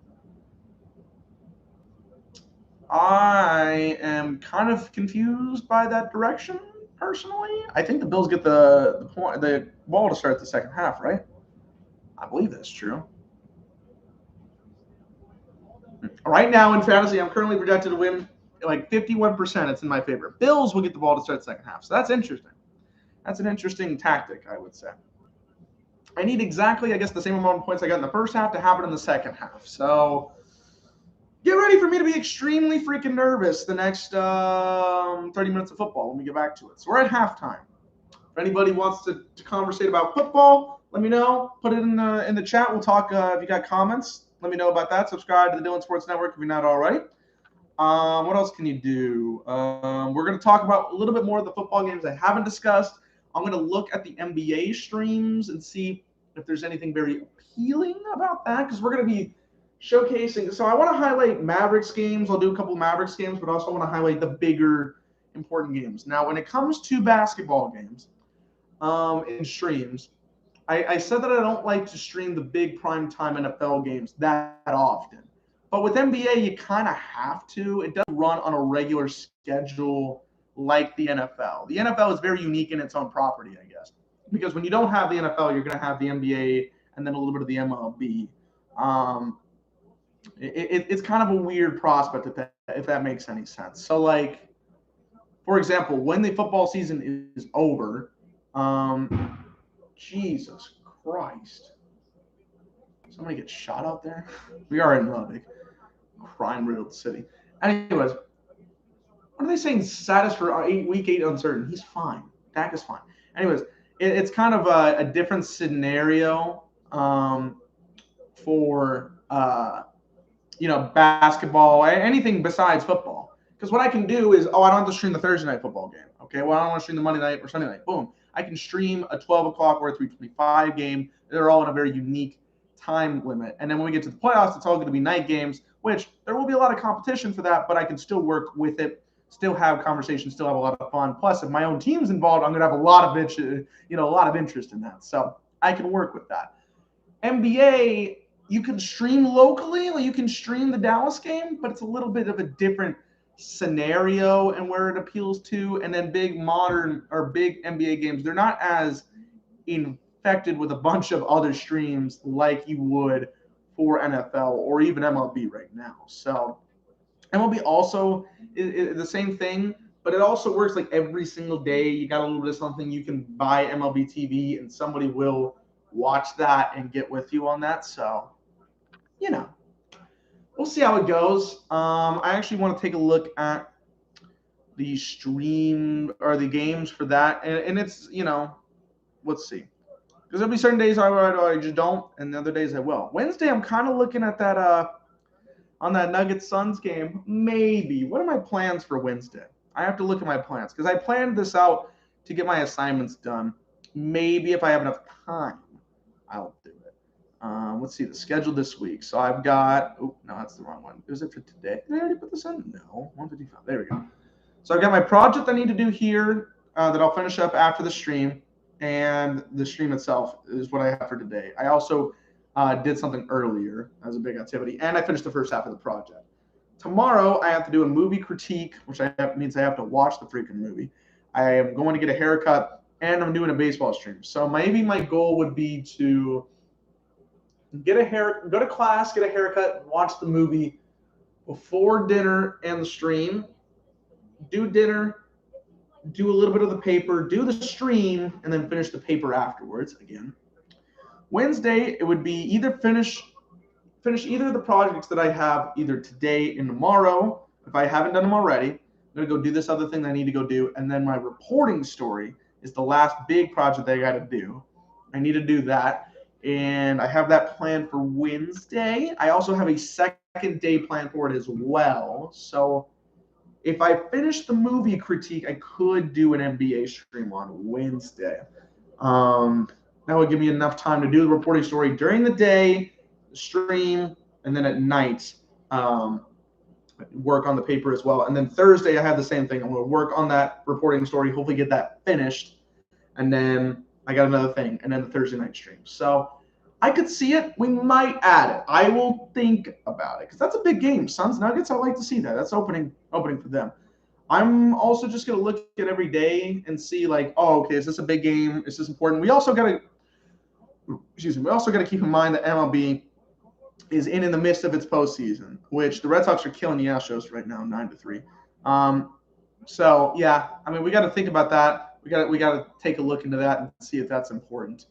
I am kind of confused by that direction, personally. I think the Bills get the ball to start the second half, right? I believe that's true. Right now in fantasy, I'm currently projected to win like 51%. It's in my favor. Bills will get the ball to start the second half. So that's interesting. That's an interesting tactic, I would say. I need exactly, I guess, the same amount of points I got in the first half to happen in the second half. So get ready for me to be extremely freaking nervous the next 30 minutes of football when we get back to it. So we're at halftime. If anybody wants to conversate about football, let me know. Put it in the chat. We'll talk. If you got comments, let me know about that. Subscribe to the Dylan Sports Network if you're not already. What else can you do? We're going to talk about a little bit more of the football games I haven't discussed. I'm going to look at the NBA streams and see if there's anything very appealing about that, because we're going to be showcasing. So I want to highlight Mavericks games. I'll do a couple Mavericks games, but also want to highlight the bigger important games. Now, when it comes to basketball games in streams, I said that I don't like to stream the big primetime NFL games that often. But with NBA, you kind of have to. It doesn't run on a regular schedule like the NFL. The NFL is very unique in its own property, I guess. Because when you don't have the NFL, you're going to have the NBA and then a little bit of the MLB. It's kind of a weird prospect if that makes any sense. So, like, for example, when the football season is over, Jesus Christ. Somebody get shot out there? We are in Lubbock. Crime-riddled city. Anyways, what are they saying? Status for week 8 uncertain. He's fine. Dak is fine. Anyways, it's kind of a different scenario for basketball, anything besides football. Because what I can do is, I don't have to stream the Thursday night football game. Okay, well, I don't want to stream the Monday night or Sunday night. Boom. I can stream a 12 o'clock or a 3:25 game. They're all in a very unique time limit. And then when we get to the playoffs, it's all going to be night games, which there will be a lot of competition for that, but I can still work with it, still have conversations, still have a lot of fun. Plus, if my own team's involved, I'm going to have a lot of interest in that. So I can work with that. NBA, you can stream locally, or you can stream the Dallas game, but it's a little bit of a different scenario and where it appeals to, and then big modern or big NBA games, they're not as infected with a bunch of other streams like you would for NFL or even MLB right now. So MLB also is the same thing, but it also works like every single day. You got a little bit of something, you can buy MLB TV and somebody will watch that and get with you on that. So, you know, we'll see how it goes. I actually want to take a look at the stream or the games for that. And it's, let's see. Because there'll be certain days I just don't, and the other days I will. Wednesday, I'm kind of looking at that on that Nuggets Suns game. Maybe. What are my plans for Wednesday? I have to look at my plans because I planned this out to get my assignments done. Maybe if I have enough time, I'll do it. Let's see the schedule this week. So I've got. Oh no, that's the wrong one. Is it for today? Did I already put this in? No, 155. There we go. So I've got my project I need to do here that I'll finish up after the stream. And the stream itself is what I have for today. I also did something earlier as a big activity, and I finished the first half of the project. Tomorrow, I have to do a movie critique, which means I have to watch the freaking movie. I am going to get a haircut, and I'm doing a baseball stream. So maybe my goal would be to go to class, get a haircut, watch the movie before dinner and the stream, do dinner, do a little bit of the paper, do the stream, and then finish the paper afterwards again. Wednesday, it would be either finish either of the projects that I have either today and tomorrow. If I haven't done them already, I'm going to go do this other thing that I need to go do. And then my reporting story is the last big project that I got to do. I need to do that. And I have that planned for Wednesday. I also have a second day planned for it as well. So if I finish the movie critique, I could do an NBA stream on Wednesday. That would give me enough time to do the reporting story during the day, stream, and then at night work on the paper as well. And then Thursday, I have the same thing. I'm going to work on that reporting story, hopefully get that finished. And then I got another thing, and then the Thursday night stream. So I could see it. We might add it. I will think about it because that's a big game. Suns Nuggets, I like to see that. That's opening for them. I'm also just going to look at every day and see like, oh, okay, is this a big game? Is this important? We also got to keep in mind that MLB is in the midst of its postseason, which the Red Sox are killing the Astros right now, 9-3. So yeah, I mean, we got to think about that. We got to take a look into that and see if that's important.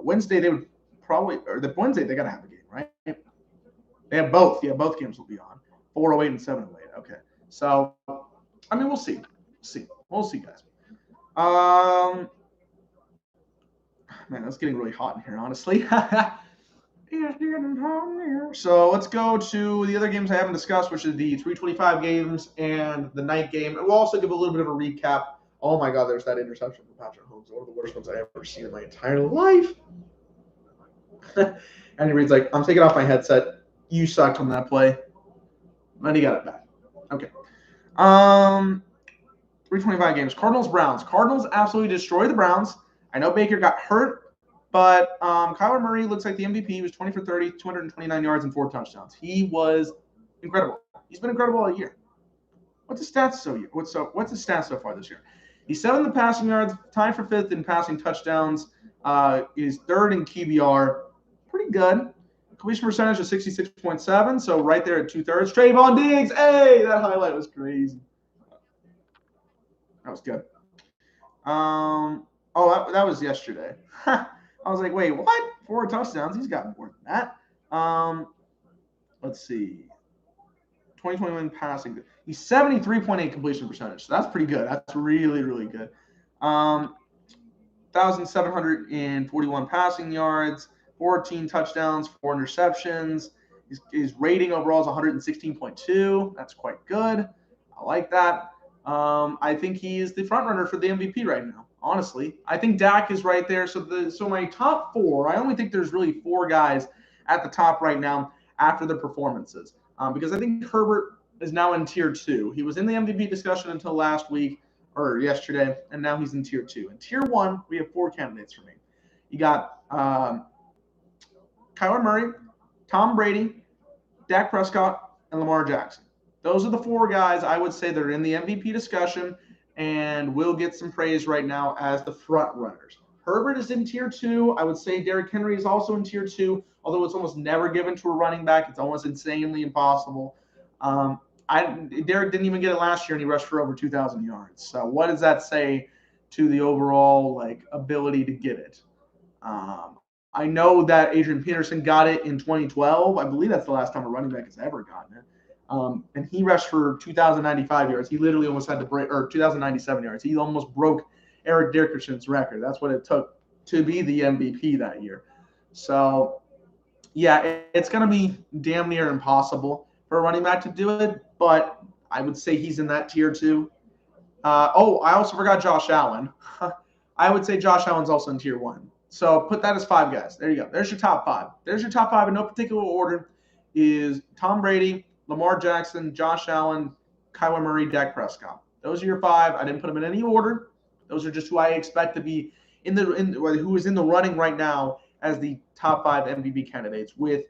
Wednesday they would probably, or the Wednesday they got to have a game, right? They have both. Yeah, both games will be on. 4:08 and 7:08. Okay. So, I mean, we'll see. We'll see, guys. Man, it's getting really hot in here, honestly. It's getting hot in here. So let's go to the other games I haven't discussed, which is the 325 games and the night game. And we'll also give a little bit of a recap. Oh my God, there's that interception from Patrick Holmes. One of the worst ones I've ever seen in my entire life. And he reads like, I'm taking off my headset. You sucked on that play. And he got it back. Okay. 325 games. Cardinals, Browns. Cardinals absolutely destroyed the Browns. I know Baker got hurt, but Kyler Murray looks like the MVP. He was 20 for 30, 229 yards, and 4 touchdowns. He was incredible. He's been incredible all year. What's his stats so far this year? He's 7th in passing yards, tied for 5th in passing touchdowns. He's 3rd in QBR. Pretty good. Completion percentage is 66.7, so right there at 2/3. Trayvon Diggs, hey, that highlight was crazy. That was good. That was yesterday. I was like, wait, what? 4 touchdowns? He's got more than that. Let's see. 2021 passing. He's 73.8 completion percentage. So that's pretty good. That's really, really good. 1,741 passing yards, 14 touchdowns, 4 interceptions. His rating overall is 116.2. That's quite good. I like that. I think he is the front runner for the MVP right now. Honestly, I think Dak is right there. So my top 4, I only think there's really 4 guys at the top right now after the performances. Because I think Herbert is now in tier 2. He was in the MVP discussion until last week or yesterday, and now he's in tier 2. In tier 1, we have 4 candidates for me. You got Kyler Murray, Tom Brady, Dak Prescott, and Lamar Jackson. Those are the 4 guys I would say that are in the MVP discussion and will get some praise right now as the front runners. Herbert is in tier 2. I would say Derrick Henry is also in tier 2, although it's almost never given to a running back. It's almost insanely impossible. Derrick didn't even get it last year, and he rushed for over 2,000 yards. So what does that say to the overall ability to get it? I know that Adrian Peterson got it in 2012. I believe that's the last time a running back has ever gotten it. And he rushed for 2,095 yards. He literally almost had to break, or 2,097 yards. He almost broke Eric Dickerson's record. That's what it took to be the MVP that year. So, yeah, it's going to be damn near impossible for a running back to do it, but I would say he's in that tier 2. I also forgot Josh Allen. I would say Josh Allen's also in tier 1. So put that as 5 guys. There you go. There's your top 5. There's your top 5 in no particular order is Tom Brady, Lamar Jackson, Josh Allen, Kyler Murray, Dak Prescott. Those are your 5. I didn't put them in any order. Those are just who I expect to be who is in the running right now as the top 5 MVP candidates, with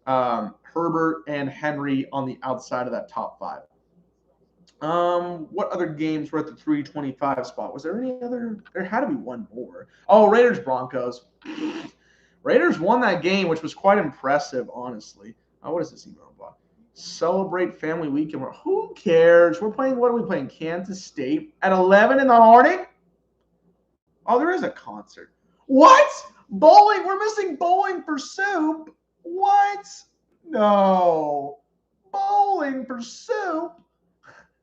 Herbert and Henry on the outside of that top 5. What other games were at the 325 spot? Was there any other? There had to be one more. Oh, Raiders Broncos. Raiders won that game, which was quite impressive, honestly. What is this email about? Celebrate family weekend. Who cares? What are we playing? Kansas State at 11 in the morning? Oh, there is a concert. What? Bowling? We're missing Bowling for Soup? What? No. Bowling for Soup?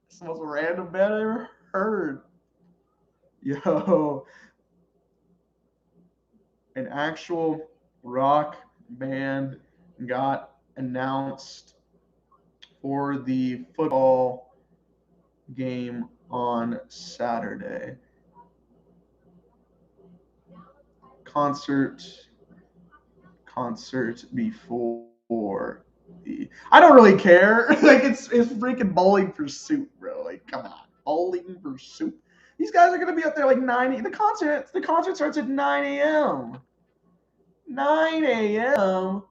It's the most random band I ever heard. Yo. An actual rock band got announced for the football game on Saturday. Concert before the. I don't really care. It's freaking Bowling for Soup, bro. Come on, Bowling for Soup. These guys are gonna be up there 9. The concert starts at 9 a.m. 9 a.m.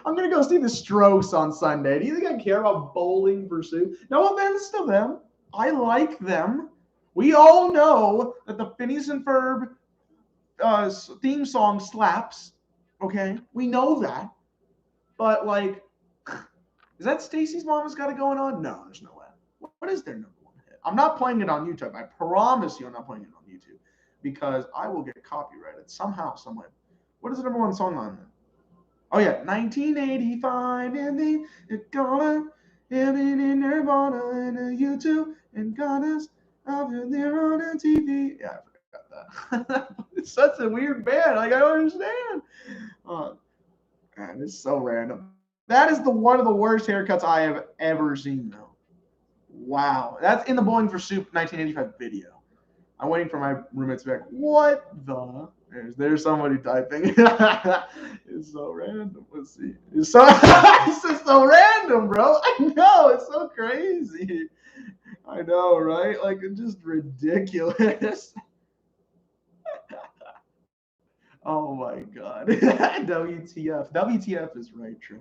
I'm gonna go see the Strokes on Sunday. Do you think I care about Bowling for Soup? No offense to them. I like them. We all know that the Phineas and Ferb theme song slaps. Okay, we know that. But is that Stacey's Mama's Got It Going On? No, there's no way. What is their number 1 hit? I'm not playing it on YouTube. I promise you, I'm not playing it on YouTube because I will get copyrighted somehow, somewhere. What is the number 1 song on there? Oh yeah, 1985, and they're gonna have it in Nirvana and YouTube and got us out there on the TV. Yeah, I forgot that. It's such a weird band. I don't understand. Man, it's so random. That is one of the worst haircuts I have ever seen, though. Wow, that's in the Bowling for Soup 1985 video. I'm waiting for my roommates to be like, what the? There's somebody typing. It's so random. Let's see. It's just so random, bro. I know. It's so crazy. I know, right? It's just ridiculous. Oh, my God. WTF. WTF is right, Trey.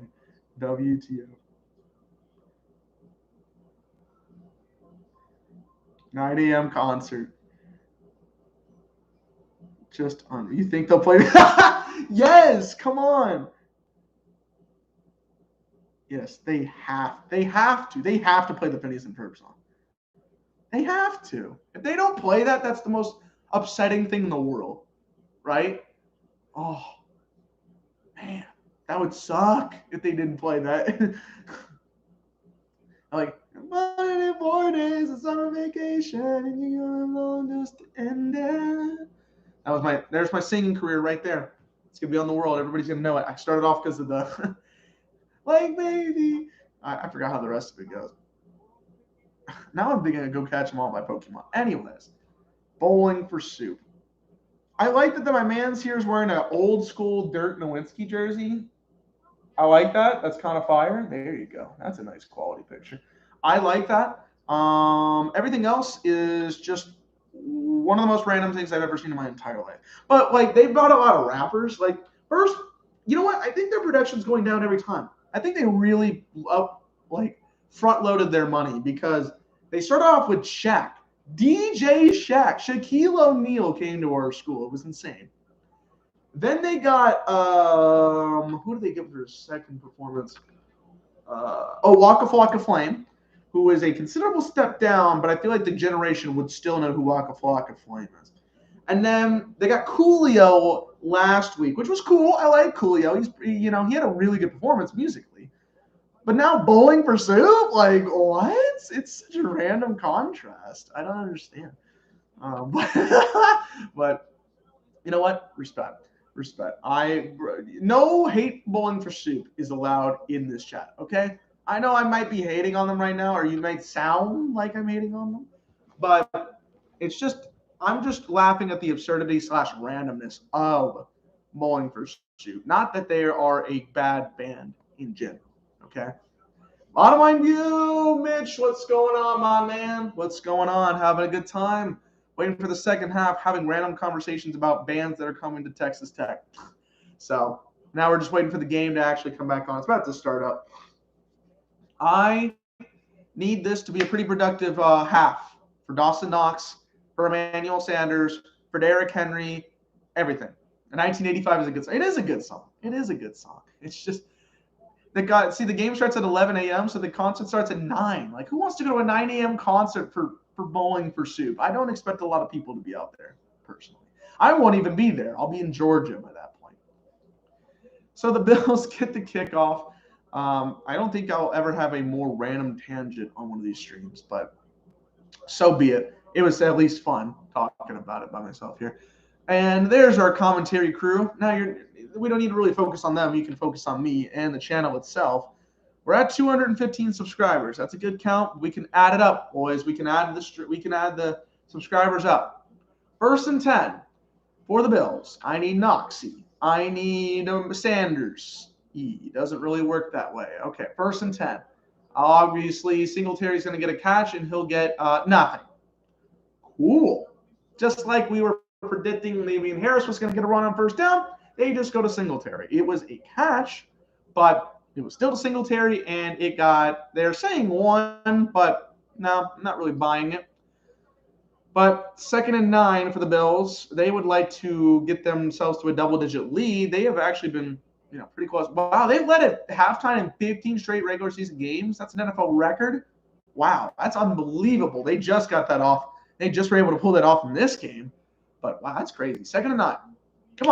WTF. 9 a.m. concert. Just on. You think they'll play? Yes, come on. Yes, they have to. They have to play the Phineas and Ferb song. They have to. If they don't play that, that's the most upsetting thing in the world, right? Oh, man, that would suck if they didn't play that. 4 days of summer vacation, and you're alone just to end it. There's my singing career right there. It's gonna be on the world. Everybody's gonna know it. I started off because of the baby. I forgot how the rest of it goes. Now I'm thinking of Go Catch 'Em All by Pokemon. Anyways, Bowling for Soup. I like that my man's here is wearing an old school Dirk Nowitzki jersey. I like that. That's kind of fire. There you go. That's a nice quality picture. I like that. Everything else is just one of the most random things I've ever seen in my entire life. But they brought a lot of rappers. First, you know what? I think their production's going down every time. I think they really front-loaded their money because they started off with Shaq. DJ Shaq. Shaquille O'Neal came to our school. It was insane. Then they got who did they get for their second performance? Waka Flocka Flame, who is a considerable step down, but I feel like the generation would still know who Waka Flocka Flame is. And then they got Coolio last week, which was cool. I like Coolio. He had a really good performance musically. But now Bowling for Soup? Like, what? It's such a random contrast. I don't understand. But you know what? Respect. No hate Bowling for Soup is allowed in this chat, okay? I know I might be hating on them right now, or you might sound like I'm hating on them, but I'm just laughing at the absurdity / randomness of Bowling for Soup. Not that they are a bad band in general, okay? Bottom line view, Mitch, what's going on, my man? What's going on? Having a good time? Waiting for the second half, having random conversations about bands that are coming to Texas Tech. So now we're just waiting for the game to actually come back on. It's about to start up. I need this to be a pretty productive half for Dawson Knox, for Emmanuel Sanders, for Derrick Henry, everything. And 1985 is a good song. It is a good song. It's just the game starts at 11 a.m., so the concert starts at 9. Like, who wants to go to a 9 a.m. concert for Bowling for Soup? I don't expect a lot of people to be out there, personally. I won't even be there. I'll be in Georgia by that point. So the Bills get the kickoff. I don't think I'll ever have a more random tangent on one of these streams, but so be it. It was at least fun talking about it by myself here. And there's our commentary crew. Now we don't need to really focus on them. You can focus on me and the channel itself. We're at 215 subscribers. That's a good count. We can add it up, boys. We can add the subscribers up. 1st and 10 for the Bills. I need Noxie. I need Sanders. He doesn't really work that way. Okay, 1st and 10. Obviously, Singletary's going to get a catch, and he'll get nothing. Cool. Just like we were predicting Le'Veon Harris was going to get a run on 1st down, they just go to Singletary. It was a catch, but it was still to Singletary, and they're saying 1, but no, I'm not really buying it. But 2nd and 9 for the Bills. They would like to get themselves to a double-digit lead. They have actually been pretty close. Wow, they've led at halftime in 15 straight regular season games. That's an NFL record. Wow, that's unbelievable. They just got that off. They just were able to pull that off in this game. But, wow, that's crazy. 2nd and 9. Come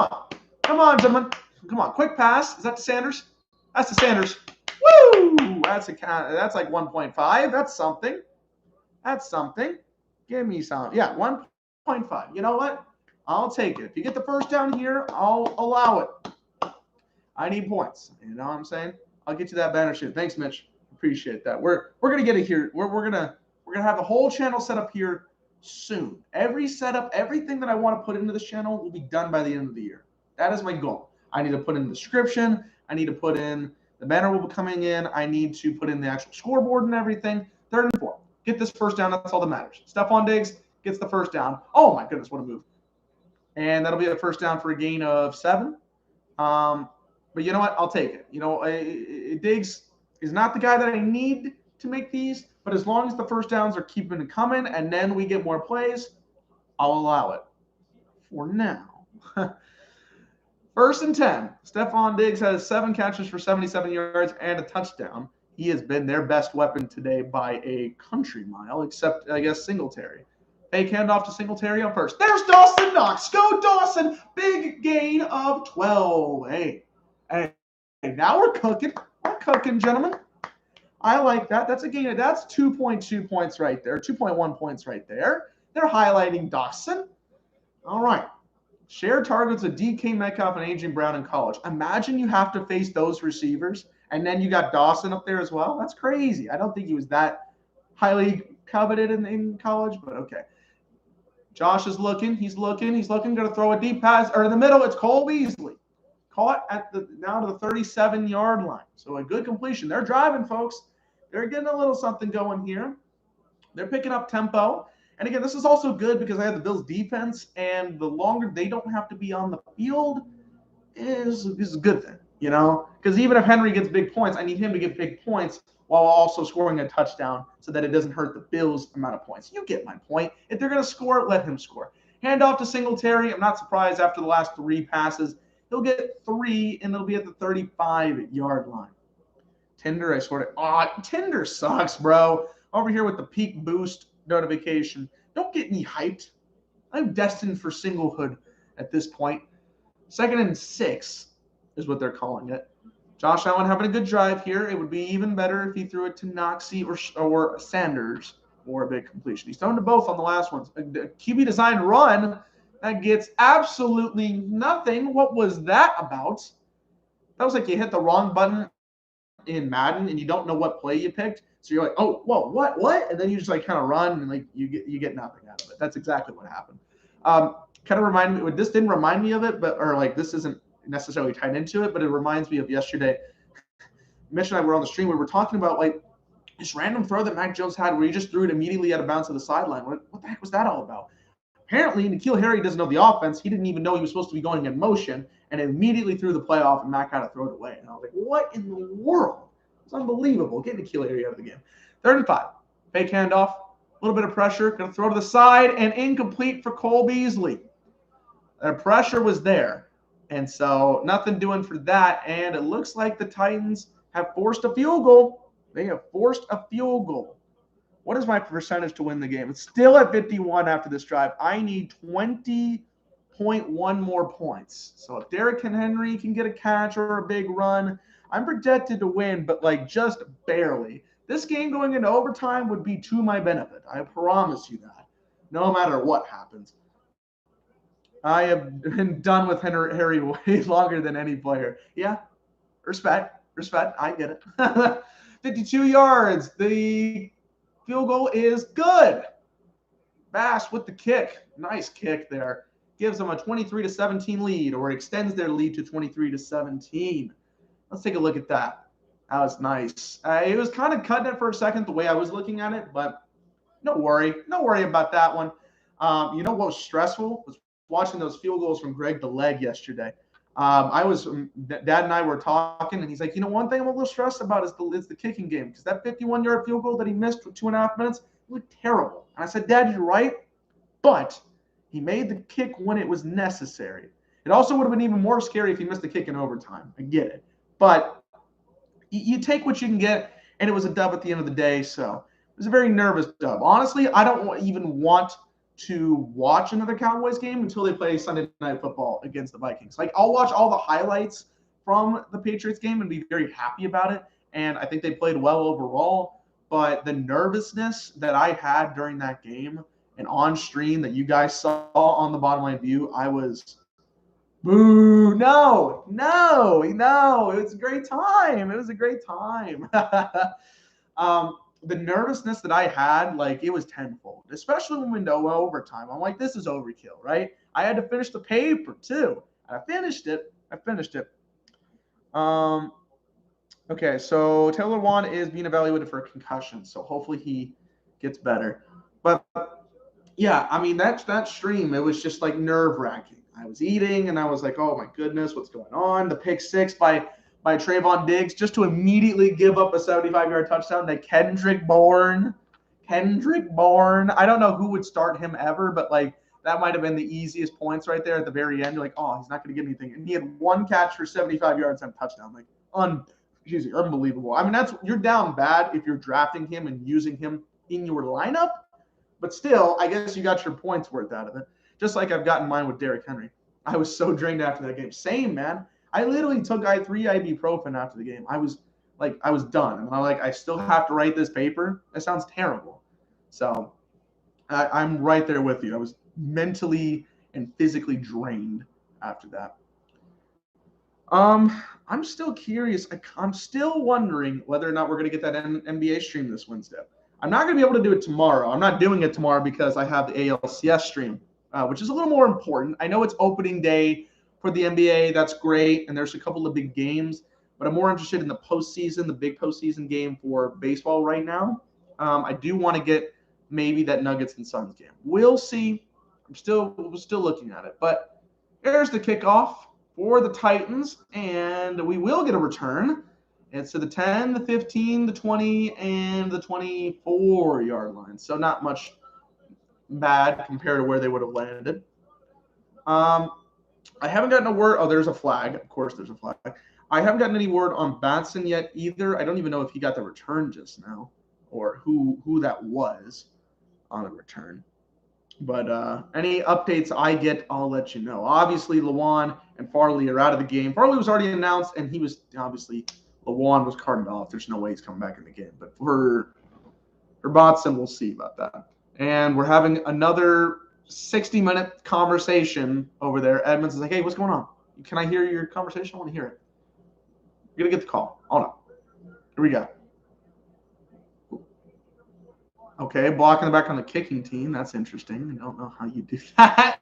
on, gentlemen. Come on, quick pass. Is that to Sanders? That's to Sanders. Woo! That's like 1.5. That's something. Give me some. Yeah, 1.5. You know what? I'll take it. If you get the 1st down here, I'll allow it. I need points. You know what I'm saying? I'll get you that banner shit. Thanks, Mitch. Appreciate that. We're gonna get it here. We're gonna have the whole channel set up here soon. Every setup, everything that I want to put into this channel will be done by the end of the year. That is my goal. I need to put in the description. I need to put in the banner will be coming in. I need to put in the actual scoreboard and everything. 3rd and 4. Get this 1st down. That's all that matters. Stephon Diggs gets the 1st down. Oh, my goodness, what a move. And that'll be a 1st down for a gain of 7. But you know what? I'll take it. Diggs is not the guy that I need to make these, but as long as the 1st downs are keeping it coming and then we get more plays, I'll allow it for now. 1st and 10. Stephon Diggs has 7 catches for 77 yards and a touchdown. He has been their best weapon today by a country mile, except, I guess, Singletary. Fake handoff to Singletary on 1st. There's Dawson Knox. Go, Dawson. Big gain of 12. Hey, now we're cooking. We're cooking, gentlemen. I like that. That's a gain. That's 2.2 points right there. 2.1 points right there. They're highlighting Dawson. All right. Shared targets with DK Metcalf and A.J. Brown in college. Imagine you have to face those receivers, and then you got Dawson up there as well. That's crazy. I don't think he was that highly coveted in college, but okay. Josh is looking. He's looking. Going to throw a deep pass. Or in the middle, it's Cole Beasley. Caught now to the 37-yard line. So a good completion. They're driving, folks. They're getting a little something going here. They're picking up tempo. And again, this is also good because I have the Bills defense, and the longer they don't have to be on the field is a good thing. Because even if Henry gets big points, I need him to get big points while also scoring a touchdown so that it doesn't hurt the Bills' amount of points. You get my point. If they're going to score, let him score. Hand off to Singletary. I'm not surprised after the last 3 passes. He'll get 3, and it'll be at the 35-yard line. Tinder, I scored it. Tinder sucks, bro. Over here with the peak boost notification. Don't get me hyped. I'm destined for singlehood at this point. 2nd and 6 is what they're calling it. Josh Allen having a good drive here. It would be even better if he threw it to Noxie or Sanders for a big completion. He's thrown to both on the last ones. A QB design run that gets absolutely nothing. What was that about? That was like you hit the wrong button in Madden and you don't know what play you picked. So you're like, oh, whoa, what? And then you just like kind of run and like you get nothing out of it. That's exactly what happened. Kind of reminded me. This didn't remind me of it, this isn't necessarily tied into it, but it reminds me of yesterday. Mitch and I were on the stream. We were talking about like this random throw that Mac Jones had where he just threw it immediately out of bounds to the sideline. What the heck was that all about? Apparently, N'Keal Harry doesn't know the offense. He didn't even know he was supposed to be going in motion, and immediately threw the play off, and Mac had to throw it away. And I was like, what in the world? It's unbelievable. Get N'Keal Harry out of the game. 3rd and 5. Fake handoff. A little bit of pressure. Going to throw to the side, and incomplete for Cole Beasley. The pressure was there. And so nothing doing for that. And it looks like the Titans have forced a field goal. They have forced a field goal. What is my percentage to win the game? It's still at 51 after this drive. I need 20.1 more points. So if Derrick Henry can get a catch or a big run, I'm projected to win, but like just barely. This game going into overtime would be to my benefit. I promise you that. No matter what happens. I have been done with Harry way longer than any player. Yeah, respect. I get it. 52 yards. The field goal is good. Bass with the kick. Nice kick there. Gives them a 23-17 lead, or extends their lead to 23-17. Let's take a look at that. That was nice. It was kind of cutting it for a second the way I was looking at it, but no worry about that one. You know what was stressful was watching those field goals from Greg the Leg yesterday. Dad and I were talking, and he's like, one thing I'm a little stressed about is the kicking game, because that 51-yard field goal that he missed with 2.5 minutes looked terrible. And I said, Dad, you're right, but he made the kick when it was necessary. It also would have been even more scary if he missed the kick in overtime. I get it, but you take what you can get, and it was a dub at the end of the day. So it was a very nervous dub. Honestly, I don't even want to watch another Cowboys game until they play Sunday Night Football against the Vikings. Like, I'll watch all the highlights from the Patriots game and be very happy about it. And I think they played well overall. But the nervousness that I had during that game and on stream that you guys saw on the Bottom Line View, I was, boo, no. It was a great time. The nervousness that I had, like, it was tenfold, especially when we know overtime. I'm like, this is overkill, right? I had to finish the paper too. I finished it. Okay, so Taylor Wan is being evaluated for a concussion, so hopefully he gets better. But yeah, I mean, that stream, it was just like nerve-wracking. I was eating, and I was like, oh my goodness, what's going on? The pick six by Trayvon Diggs, just to immediately give up a 75-yard touchdown to Kendrick Bourne. I don't know who would start him ever, but like that might have been the easiest points right there at the very end. You're like, oh, he's not going to get anything. And he had one catch for 75 yards and a touchdown. Like, unbelievable. I mean, you're down bad if you're drafting him and using him in your lineup. But still, I guess you got your points worth out of it. Just like I've gotten mine with Derrick Henry. I was so drained after that game. Same, man. I literally took 3 ibuprofen after the game. I was done. And I'm like, I still have to write this paper? That sounds terrible. So I'm right there with you. I was mentally and physically drained after that. I'm still curious. I'm still wondering whether or not we're going to get that NBA stream this Wednesday. I'm not going to be able to do it tomorrow. I'm not doing it tomorrow because I have the ALCS stream, which is a little more important. I know it's opening day for the NBA. That's great, and there's a couple of big games, but I'm more interested in the postseason, the big postseason game for baseball right now. I do want to get maybe that Nuggets and Suns game. We'll see. I'm still looking at it, but there's the kickoff for the Titans, and we will get a return. It's to the 10, the 15, the 20, and the 24-yard line. So not much bad compared to where they would have landed. I haven't gotten a word. Oh, there's a flag. Of course, there's a flag. I haven't gotten any word on Batson yet either. I don't even know if he got the return just now or who that was on the return. But any updates I get, I'll let you know. Obviously, Lawan and Farley are out of the game. Farley was already announced, and he was obviously Lawan was carted off. There's no way he's coming back in the game. But for Batson, we'll see about that. And we're having another 60-minute conversation over there. Edmonds is like, hey, what's going on? Can I hear your conversation? I want to hear it. You're going to get the call. Hold on. Here we go. Okay, blocking the back on the kicking team. That's interesting. I don't know how you do that.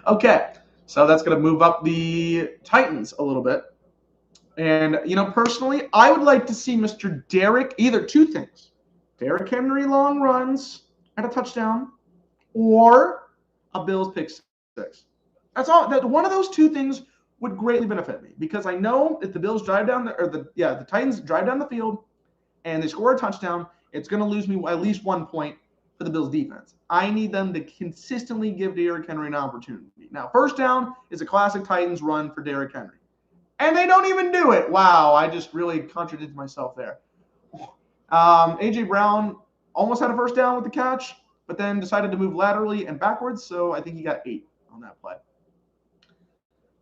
Okay, so that's going to move up the Titans a little bit. And, personally, I would like to see Mr. Derrick, either two things. Derrick Henry long runs at a touchdown or a Bills pick six. That's all. One of those two things would greatly benefit me because I know if the Bills drive down the Titans drive down the field and they score a touchdown, it's going to lose me at least 1 point for the Bills defense. I need them to consistently give Derrick Henry an opportunity. Now, first down is a classic Titans run for Derrick Henry. And they don't even do it. Wow, I just really contradicted myself there. A.J. Brown almost had a first down with the catch, but then decided to move laterally and backwards, so I think he got 8 on that play.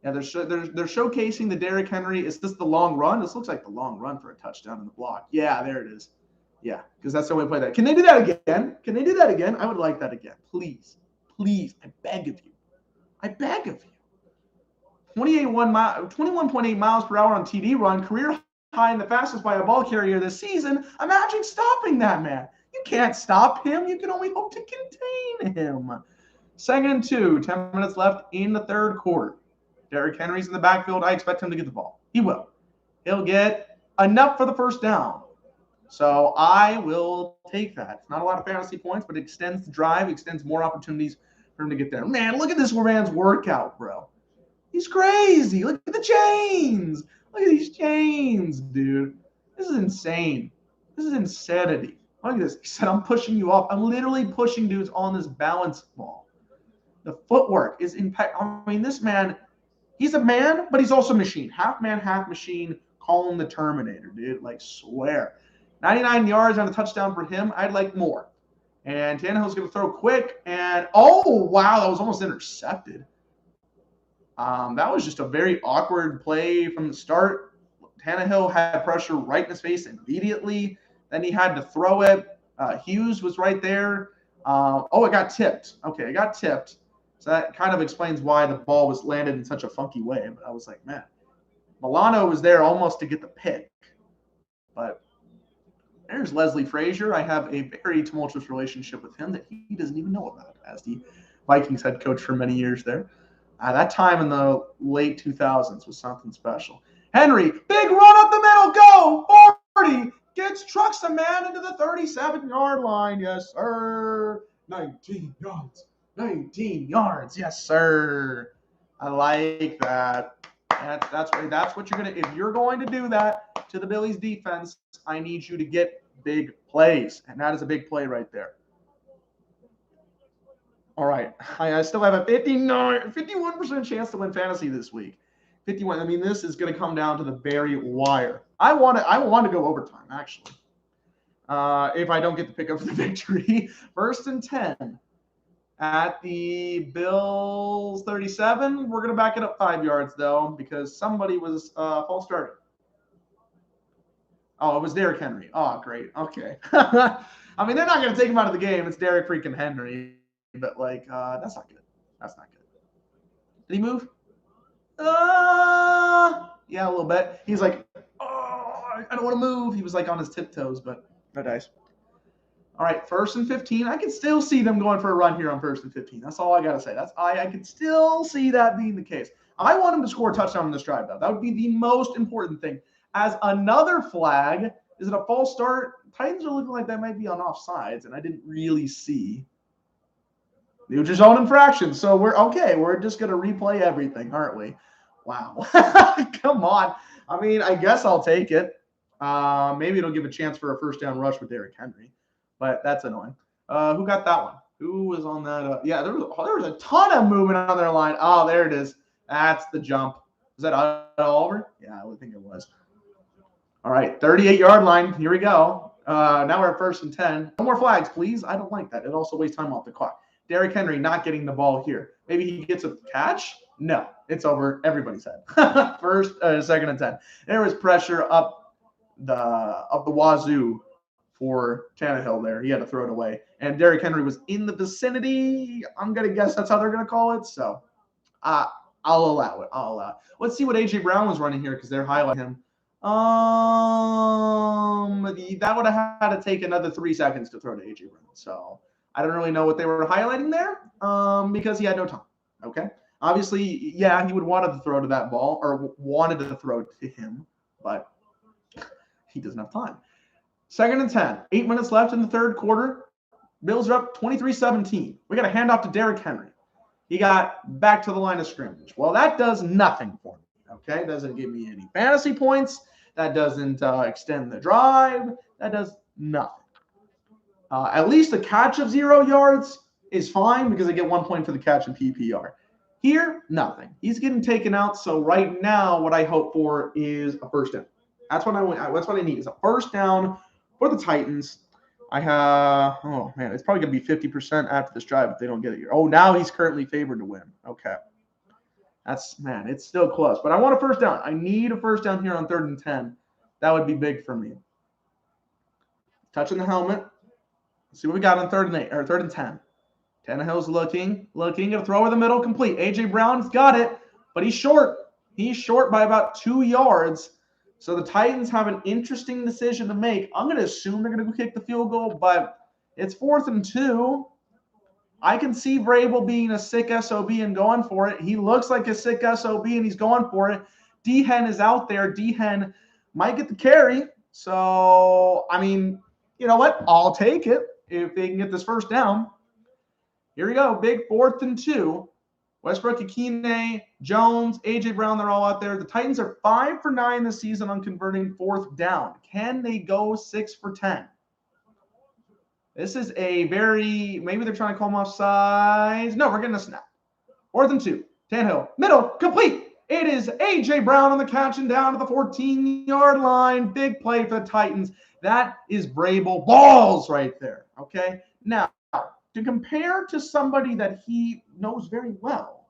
Yeah, they're showcasing the Derrick Henry. Is this the long run? This looks like the long run for a touchdown in the block. Yeah, there it is. Yeah, because that's the way to play that. Can they do that again? Can they do that again? I would like that again. Please. Please, I beg of you. I beg of you. 21.8 miles per hour on TD run, career high and the fastest by a ball carrier this season. Imagine stopping that man. You can't stop him. You can only hope to contain him. 2nd and 2, 10 minutes left in the third quarter. Derrick Henry's in the backfield. I expect him to get the ball. He will. He'll get enough for the first down. So I will take that. It's not a lot of fantasy points, but it extends the drive, extends more opportunities for him to get there. Man, look at this man's workout, bro. He's crazy. Look at the chains. Look at these chains, dude. This is insane. This is insanity. Look at this. He said, I'm pushing you off. I'm literally pushing dudes on this balance ball. The footwork is impact. I mean, this man, he's a man, but he's also a machine. Half man, half machine. Call him the Terminator, dude. Like, swear. 99 yards on a touchdown for him. I'd like more. And Tannehill's going to throw quick. And, oh, wow, that was almost intercepted. That was just a very awkward play from the start. Tannehill had pressure right in his face immediately. Then he had to throw it. Hughes was right there. It got tipped. Okay, it got tipped. So that kind of explains why the ball was landed in such a funky way. But I was like, man, Milano was there almost to get the pick. But there's Leslie Frazier. I have a very tumultuous relationship with him that he doesn't even know about as the Vikings head coach for many years there. That time in the late 2000s was something special. Henry, big run up the middle, go, 40, trucks the man into the 37-yard line. Yes, sir. 19 yards. 19 yards. Yes, sir. I like that. That's what you're going to – if you're going to do that to the Billies defense, I need you to get big plays. And that is a big play right there. All right. I still have a 51% chance to win fantasy this week. 51. I mean, this is going to come down to the very wire. I want to go overtime, actually. If I don't get the pickup for the victory. 1st and 10 at the Bills 37. We're going to back it up 5 yards, though, because somebody was false starting. Oh, it was Derrick Henry. Oh, great. Okay. I mean, they're not going to take him out of the game. It's Derrick freaking Henry. But, that's not good. That's not good. Did he move? Yeah, a little bit. He's like, I don't want to move. He was, on his tiptoes, but no dice. All right, 1st and 15. I can still see them going for a run here on 1st and 15. That's all I got to say. I can still see that being the case. I want him to score a touchdown on this drive, though. That would be the most important thing. As another flag, is it a false start? Titans are looking like that might be on offsides, and I didn't really see. Neutral zone infraction. So we're okay. We're just going to replay everything, aren't we? Wow. Come on. I mean, I guess I'll take it. Maybe it'll give a chance for a first down rush with Derrick Henry, but that's annoying. Who got that one? Who was on that? Yeah, there was a ton of movement on their line. Oh, there it is. That's the jump. Was that Oliver? Yeah, I would think it was. All right, 38-yard line. Here we go. Now we're at 1st and 10. No more flags, please. I don't like that. It also wastes time off the clock. Derrick Henry not getting the ball here. Maybe he gets a catch? No, it's over everybody's head. 2nd and 10. There was pressure up the wazoo for Tannehill there. He had to throw it away. And Derrick Henry was in the vicinity. I'm going to guess that's how they're going to call it. So I'll allow it. Let's see what A.J. Brown was running here because they're highlighting him. That would have had to take another 3 seconds to throw to A.J. Brown. So I don't really know what they were highlighting there because he had no time. Okay. Obviously, yeah, he would wanted to throw to that ball or wanted to throw to him, but he doesn't have time. 2nd and 10. 8 minutes left in the 3rd quarter. Bills are up 23-17. We got a handoff to Derrick Henry. He got back to the line of scrimmage. Well, that does nothing for me. Okay, doesn't give me any fantasy points. That doesn't extend the drive. That does nothing. At least a catch of 0 yards is fine because I get 1 point for the catch in PPR. Here, nothing. He's getting taken out. So right now, what I hope for is a first down. That's what I need is a first down for the Titans. I have, oh man, it's probably going to be 50% after this drive if they don't get it here. Oh, now he's currently favored to win. Okay. It's still close. But I want a first down. I need a first down here on 3rd and 10. That would be big for me. Touching the helmet. Let's see what we got on 3rd and 10. Tannehill's looking, going to throw over the middle, complete. A.J. Brown's got it, but he's short. He's short by about 2 yards. So the Titans have an interesting decision to make. I'm going to assume they're going to kick the field goal, but it's 4th and 2. I can see Vrabel being a sick SOB and going for it. He looks like a sick SOB and he's going for it. D-Hen is out there. D-Hen might get the carry. So, I mean, you know what? I'll take it if they can get this first down. Here we go. Big 4th and 2. Westbrook, Akine, Jones, A.J. Brown, they're all out there. The Titans are 5 for 9 this season on converting 4th down. Can they go 6 for 10? This is a very, maybe they're trying to call them offsides. No, we're getting a snap. 4th and 2. Tannehill, middle, complete. It is A.J. Brown on the catch and down to the 14-yard line. Big play for the Titans. That is Vrabel balls right there, okay? Now, to compare to somebody that he knows very well,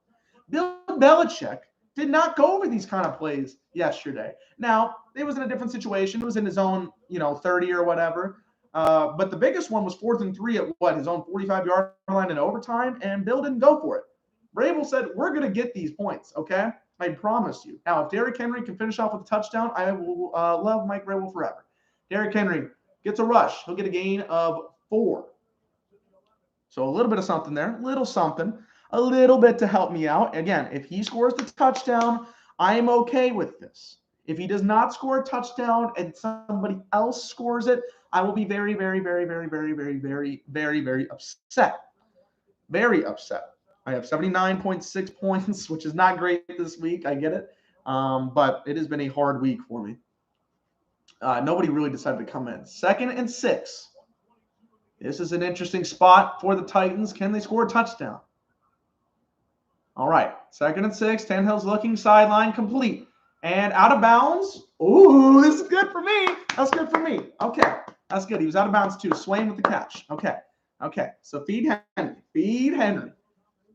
Bill Belichick did not go over these kind of plays yesterday. Now, it was in a different situation. It was in his own, 30 or whatever. But the biggest one was 4th and 3 at his own 45-yard line in overtime, and Bill didn't go for it. Vrabel said, we're going to get these points, okay? I promise you. Now, if Derrick Henry can finish off with a touchdown, I will love Mike Vrabel forever. Derrick Henry gets a rush. He'll get a gain of 4. So a little bit of something there, a little bit to help me out. Again, if he scores the touchdown, I am okay with this. If he does not score a touchdown and somebody else scores it, I will be very, very, very, very, very, very, very, very, very upset. Very upset. I have 79.6 points, which is not great this week. I get it. But it has been a hard week for me. Nobody really decided to come in. 2nd and 6. This is an interesting spot for the Titans. Can they score a touchdown? All right. 2nd and 6. Tannehill's looking sideline, complete. And out of bounds. Ooh, this is good for me. That's good for me. Okay. That's good. He was out of bounds too. Swain with the catch. Okay. So feed Henry.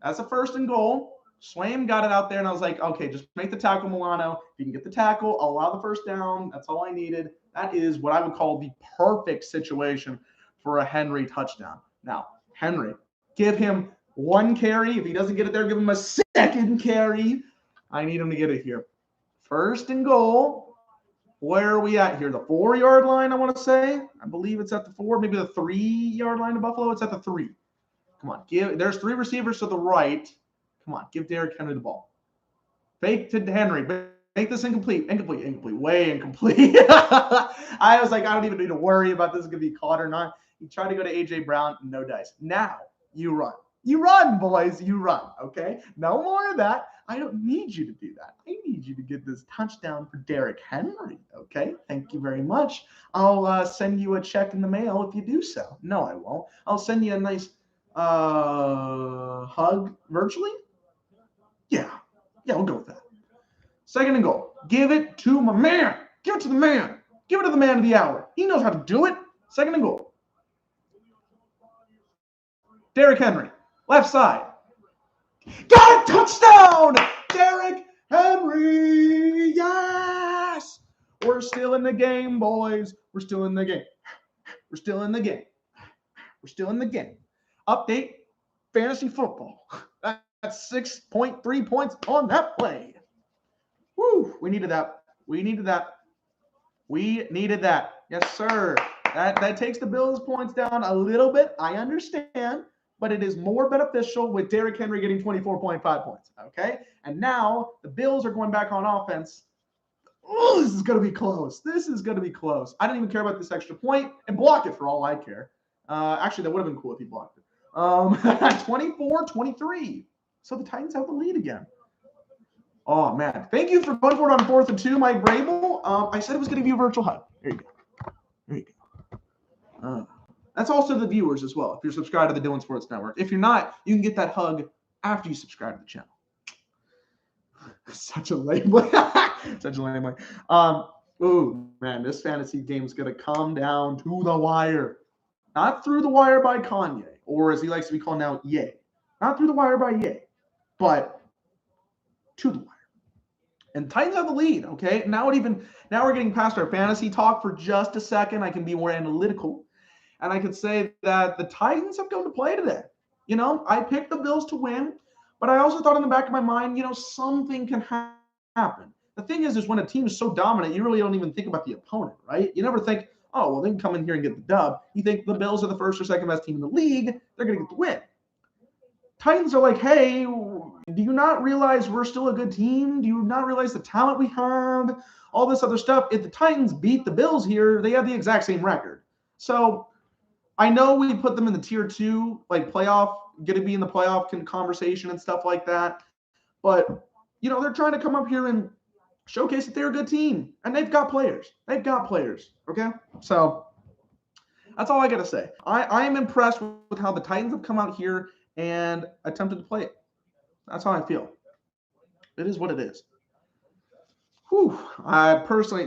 That's a 1st and goal. Swain got it out there, and I was like, okay, just make the tackle, Milano. If you can get the tackle, I'll allow the first down. That's all I needed. That is what I would call the perfect situation for a Henry touchdown. Now, Henry, give him 1 carry. If he doesn't get it there, give him a 2nd carry. I need him to get it here. 1st and goal. Where are we at here? The 4-yard line, I want to say. I believe it's at the 4, maybe the 3-yard line of Buffalo. It's at the 3. Come on. There's 3 receivers to the right. Come on. Give Derrick Henry the ball. Fake to Henry. Make this incomplete. Way incomplete. I was like, I don't even need to worry about this is going to be caught or not. You try to go to A.J. Brown, no dice. Now, you run. You run, boys. You run, okay? No more of that. I don't need you to do that. I need you to get this touchdown for Derrick Henry. Okay, thank you very much. I'll send you a check in the mail if you do so. No, I won't. I'll send you a nice hug virtually. Yeah, we'll go with that. 2nd and goal. Give it to my man. Give it to the man. Give it to the man of the hour. He knows how to do it. 2nd and goal. Derrick Henry, left side. Got a touchdown! Derrick Henry! Yes! We're still in the game, boys. We're still in the game. We're still in the game. We're still in the game. Update, fantasy football. That's 6.3 points on that play. Woo! We needed that. We needed that. We needed that. Yes, sir. That takes the Bills' points down a little bit. I understand. But it is more beneficial with Derrick Henry getting 24.5 points, okay? And now the Bills are going back on offense. Oh, this is going to be close. This is going to be close. I don't even care about this extra point, and block it for all I care. Actually, that would have been cool if he blocked it. 24-23. So the Titans have the lead again. Oh, man. Thank you for going for it on 4th and 2, Mike Brable. I said it was going to be a virtual hug. There you go. There you go. That's also the viewers as well. If you're subscribed to the Dylan Sports Network. If you're not, you can get that hug after you subscribe to the channel. Such a lame way. Such a lame way. Ooh, man, this fantasy game is going to come down to the wire. Not through the wire by Kanye, or as he likes to be called now, Ye. Not through the wire by Ye, but to the wire. And Titans have the lead, okay? Now we're getting past our fantasy talk for just a second. I can be more analytical. And I could say that the Titans have come to play today. You know, I picked the Bills to win, but I also thought in the back of my mind, you know, something can happen. The thing is when a team is so dominant, you really don't even think about the opponent, right? You never think, oh, well, they can come in here and get the dub. You think the Bills are the first or second best team in the league. They're going to get the win. Titans are like, hey, do you not realize we're still a good team? Do you not realize the talent we have? All this other stuff. If the Titans beat the Bills here, they have the exact same record. So I know we put them in the tier 2, like playoff, going to be in the playoff conversation and stuff like that. But, you know, they're trying to come up here and showcase that they're a good team. And they've got players. They've got players. Okay? So that's all I got to say. I am impressed with how the Titans have come out here and attempted to play it. That's how I feel. It is what it is. Whew.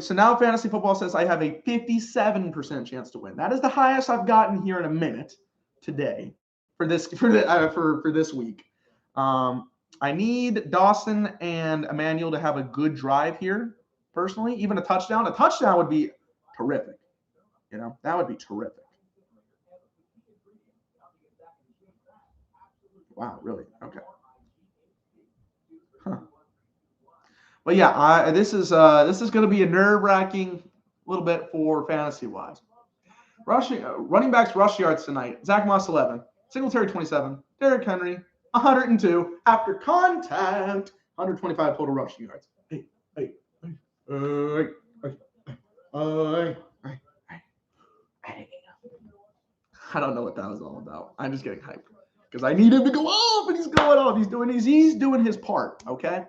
So now fantasy football says I have a 57% chance to win. That is the highest I've gotten here in a minute today for this week. I need Dawson and Emmanuel to have a good drive here. Personally, even a touchdown. A touchdown would be terrific. You know, that would be terrific. Wow, really? Okay. Huh. But yeah, this is going to be a nerve-wracking little bit for fantasy-wise. Running backs rush yards tonight. Zach Moss 11, Singletary 27, Derrick Henry 102 after contact, 125 total rushing yards. I don't know what that was all about. I'm just getting hyped because I need him to go off, and he's going off. He's doing his part. Okay.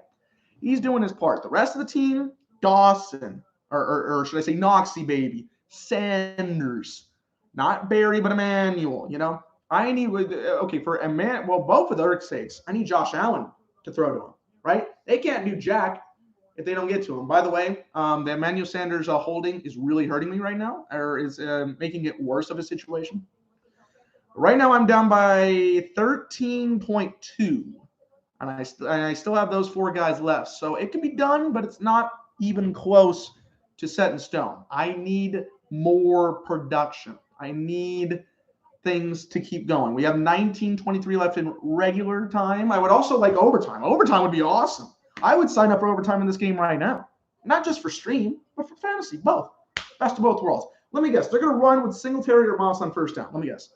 He's doing his part. The rest of the team, Dawson, or should I say Noxie, baby, Sanders, not Barry, but Emmanuel. You know, I need for both of their sakes, I need Josh Allen to throw to him. Right? They can't do jack if they don't get to him. By the way, the Emmanuel Sanders holding is really hurting me right now, or is making it worse of a situation. Right now, I'm down by 13.2. And I still have those 4 guys left. So it can be done, but it's not even close to set in stone. I need more production. I need things to keep going. We have 19:23 left in regular time. I would also like overtime. Overtime would be awesome. I would sign up for overtime in this game right now. Not just for stream, but for fantasy, both. Best of both worlds. Let me guess. They're going to run with Singletary or Moss on first down. Let me guess.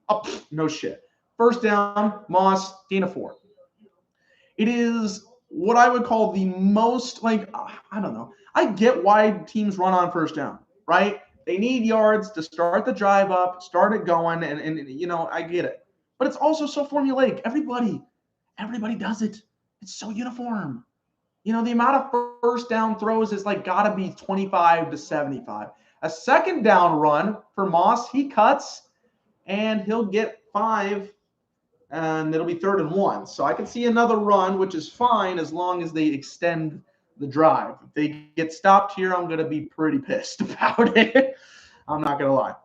Oh, no shit. First down, Moss, gain of 4. It is what I would call the most, I don't know. I get why teams run on first down, right? They need yards to start the drive up, start it going, and you know, I get it. But it's also so formulaic. Everybody does it. It's so uniform. You know, the amount of first down throws is like got to be 25 to 75. A second down run for Moss, he cuts, and he'll get 5, and it'll be 3rd and 1. So I can see another run, which is fine as long as they extend the drive. If they get stopped here, I'm going to be pretty pissed about it. I'm not going to lie.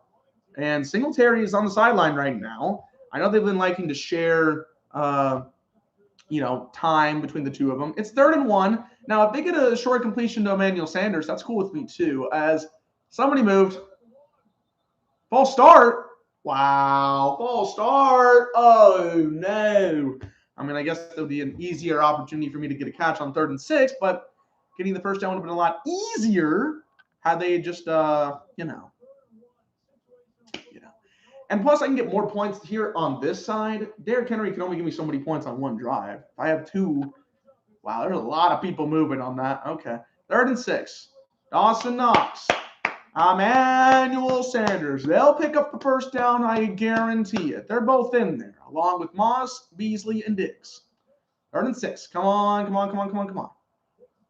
And Singletary is on the sideline right now. I know they've been liking to share, time between the two of them. It's 3rd and 1. Now, if they get a short completion to Emmanuel Sanders, that's cool with me too. As somebody moved. False start. Wow. False start. Oh, no. I mean, I guess there'll be an easier opportunity for me to get a catch on 3rd and 6, but getting the first down would have been a lot easier had they just, And plus, I can get more points here on this side. Derrick Henry can only give me so many points on one drive. If I have 2, wow, there's a lot of people moving on that. Okay. 3rd and 6. Dawson Knox. Emmanuel Sanders. They'll pick up the first down, I guarantee it. They're both in there, along with Moss, Beasley, and Diggs. 3rd and 6. Come on.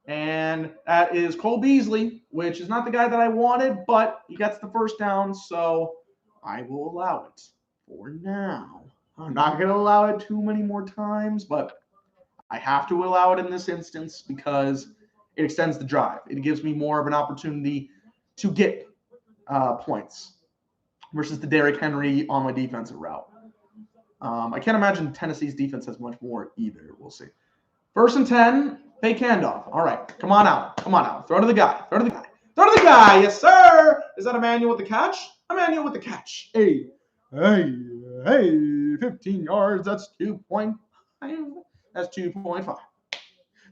And that is Cole Beasley, which is not the guy that I wanted, but he gets the first down, so I will allow it for now. I'm not going to allow it too many more times, but I have to allow it in this instance because it extends the drive. It gives me more of an opportunity to get points versus the Derrick Henry on my defensive route. I can't imagine Tennessee's defense has much more either. We'll see. 1st and 10, fake handoff. All right, come on out. Throw to the guy. Yes, sir. Is that Emmanuel with the catch? Emmanuel with the catch. Hey, 15 yards. That's 2.5. That's 2.5.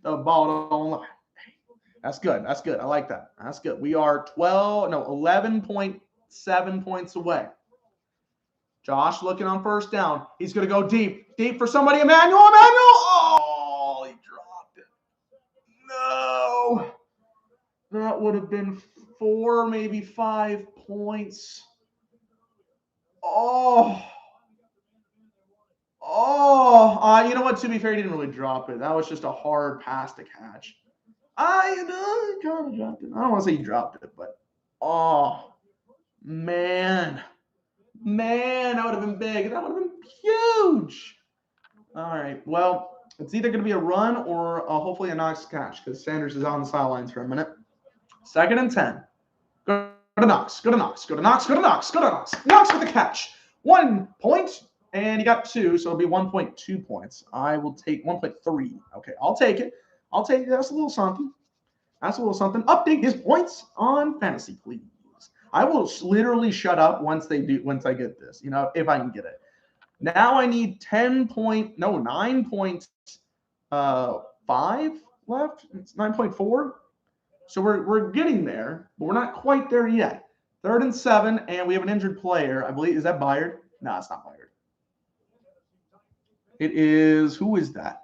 The ball don't lie. That's good. I like that. That's good. We are 11.7 points away. Josh looking on first down. He's going to go deep for somebody. Emmanuel. Oh, he dropped it. No. That would have been 4, maybe 5 points. You know what? To be fair, he didn't really drop it. That was just a hard pass to catch. I kind of dropped it. I don't want to say he dropped it, but man, that would have been big. That would have been huge. All right. Well, it's either going to be a run or hopefully a Knox catch because Sanders is on the sidelines for a minute. 2nd and 10. Go to Knox. Knox with the catch. 1 point, and he got 2, so it'll be 1.2 points. I will take 1.3. Okay, I'll take it. That's a little something. Update his points on fantasy, please. I will literally shut up once I get this, if I can get it. Now I need 9.5 left. It's 9.4. So we're getting there, but we're not quite there yet. 3rd and 7, and we have an injured player. I believe, is that Byard? No, it's not Byard. It is, who is that?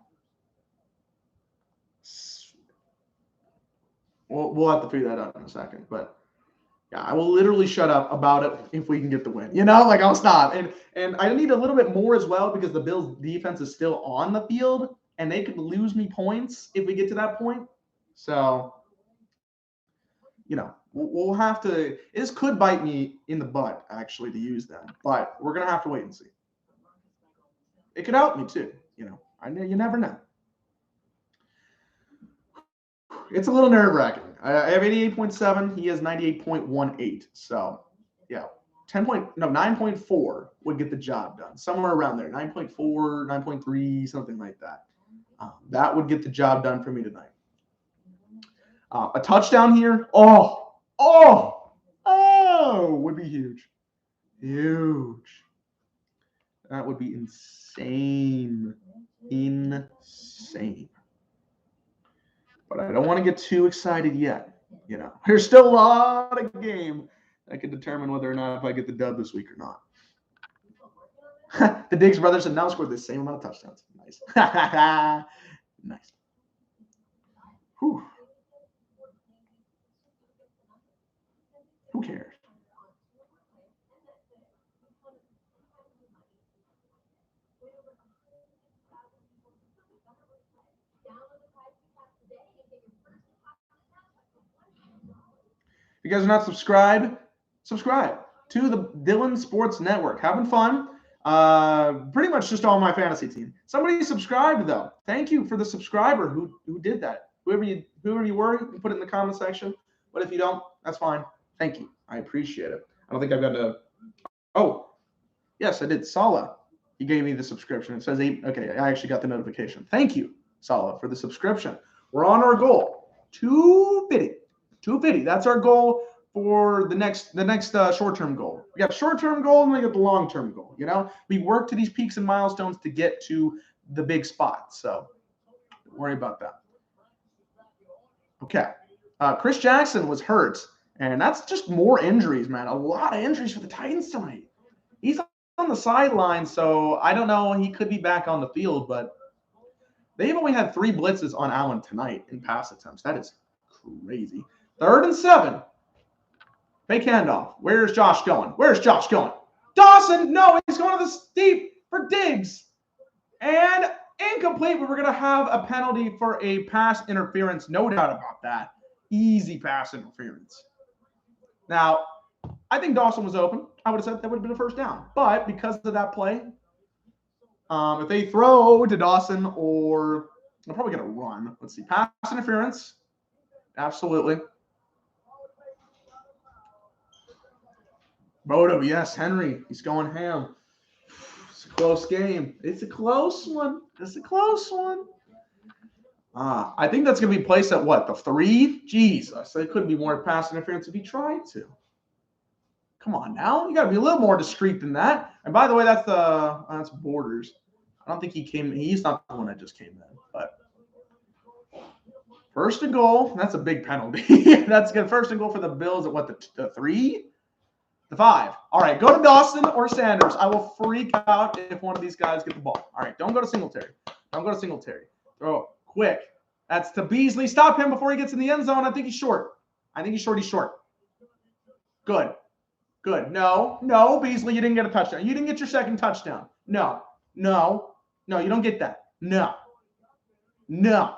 We'll have to figure that out in a second, but yeah, I will literally shut up about it if we can get the win. I'll stop. And I need a little bit more as well because the Bills' defense is still on the field, and they could lose me points if we get to that point. So, we'll have to – this could bite me in the butt, actually, to use that. But we're going to have to wait and see. It could help me, too. You never know. It's a little nerve-wracking. I have 88.7. He has 98.18. So, yeah, 9.4 would get the job done. Somewhere around there. 9.4, 9.3, something like that. That would get the job done for me tonight. A touchdown here. Would be huge. Huge. That would be insane. But I don't want to get too excited yet. There's still a lot of game that could determine whether or not if I get the dub this week or not. The Diggs brothers have now scored the same amount of touchdowns. Nice. Nice. Whew. Who cares? If you guys are not subscribed, subscribe to the Dylan Sports Network. Having fun. Pretty much just all my fantasy team. Somebody subscribed though. Thank you for the subscriber who did that. Whoever you were, you can put it in the comment section. But if you don't, that's fine. Thank you. I appreciate it. I don't think I've got to. Oh, yes, I did. Sala, he gave me the subscription. It says 8. Okay, I actually got the notification. Thank you, Sala, for the subscription. We're on our goal. 250. 250. That's our goal for the next short-term goal. We got short-term goal and we got the long-term goal. You know, we work to these peaks and milestones to get to the big spot. So don't worry about that. Okay. Chris Jackson was hurt, and that's just more injuries, man. A lot of injuries for the Titans tonight. He's on the sideline, so I don't know. He could be back on the field, but they've only had 3 blitzes on Allen tonight in pass attempts. That is crazy. 3rd and 7. Fake handoff. Where's Josh going? Where's Josh going? Dawson! No, he's going to the steep for Diggs. And incomplete, but we're going to have a penalty for a pass interference. No doubt about that. Easy pass interference. Now, I think Dawson was open. I would have said that would have been a first down. But because of that play, if they throw to Dawson or they're probably going to run. Let's see. Pass interference. Absolutely. Bodo, yes. Henry, he's going ham. It's a close game. It's a close one. It's a close one. I think that's going to be placed at what? The 3? Jesus. It couldn't be more pass interference if he tried to. Come on now. You got to be a little more discreet than that. And by the way, that's Borders. I don't think he came. He's not the one that just came in. But 1st and goal. That's a big penalty. That's good. 1st and goal for the Bills at what? The 3? The 5. All right. Go to Dawson or Sanders. I will freak out if one of these guys get the ball. All right. Don't go to Singletary. Don't go to Singletary. Throw it quick. That's to Beasley. Stop him before he gets in the end zone. I think he's short. He's short. Good. Good. No, Beasley, you didn't get a touchdown. You didn't get your 2nd touchdown. No, you don't get that. No. You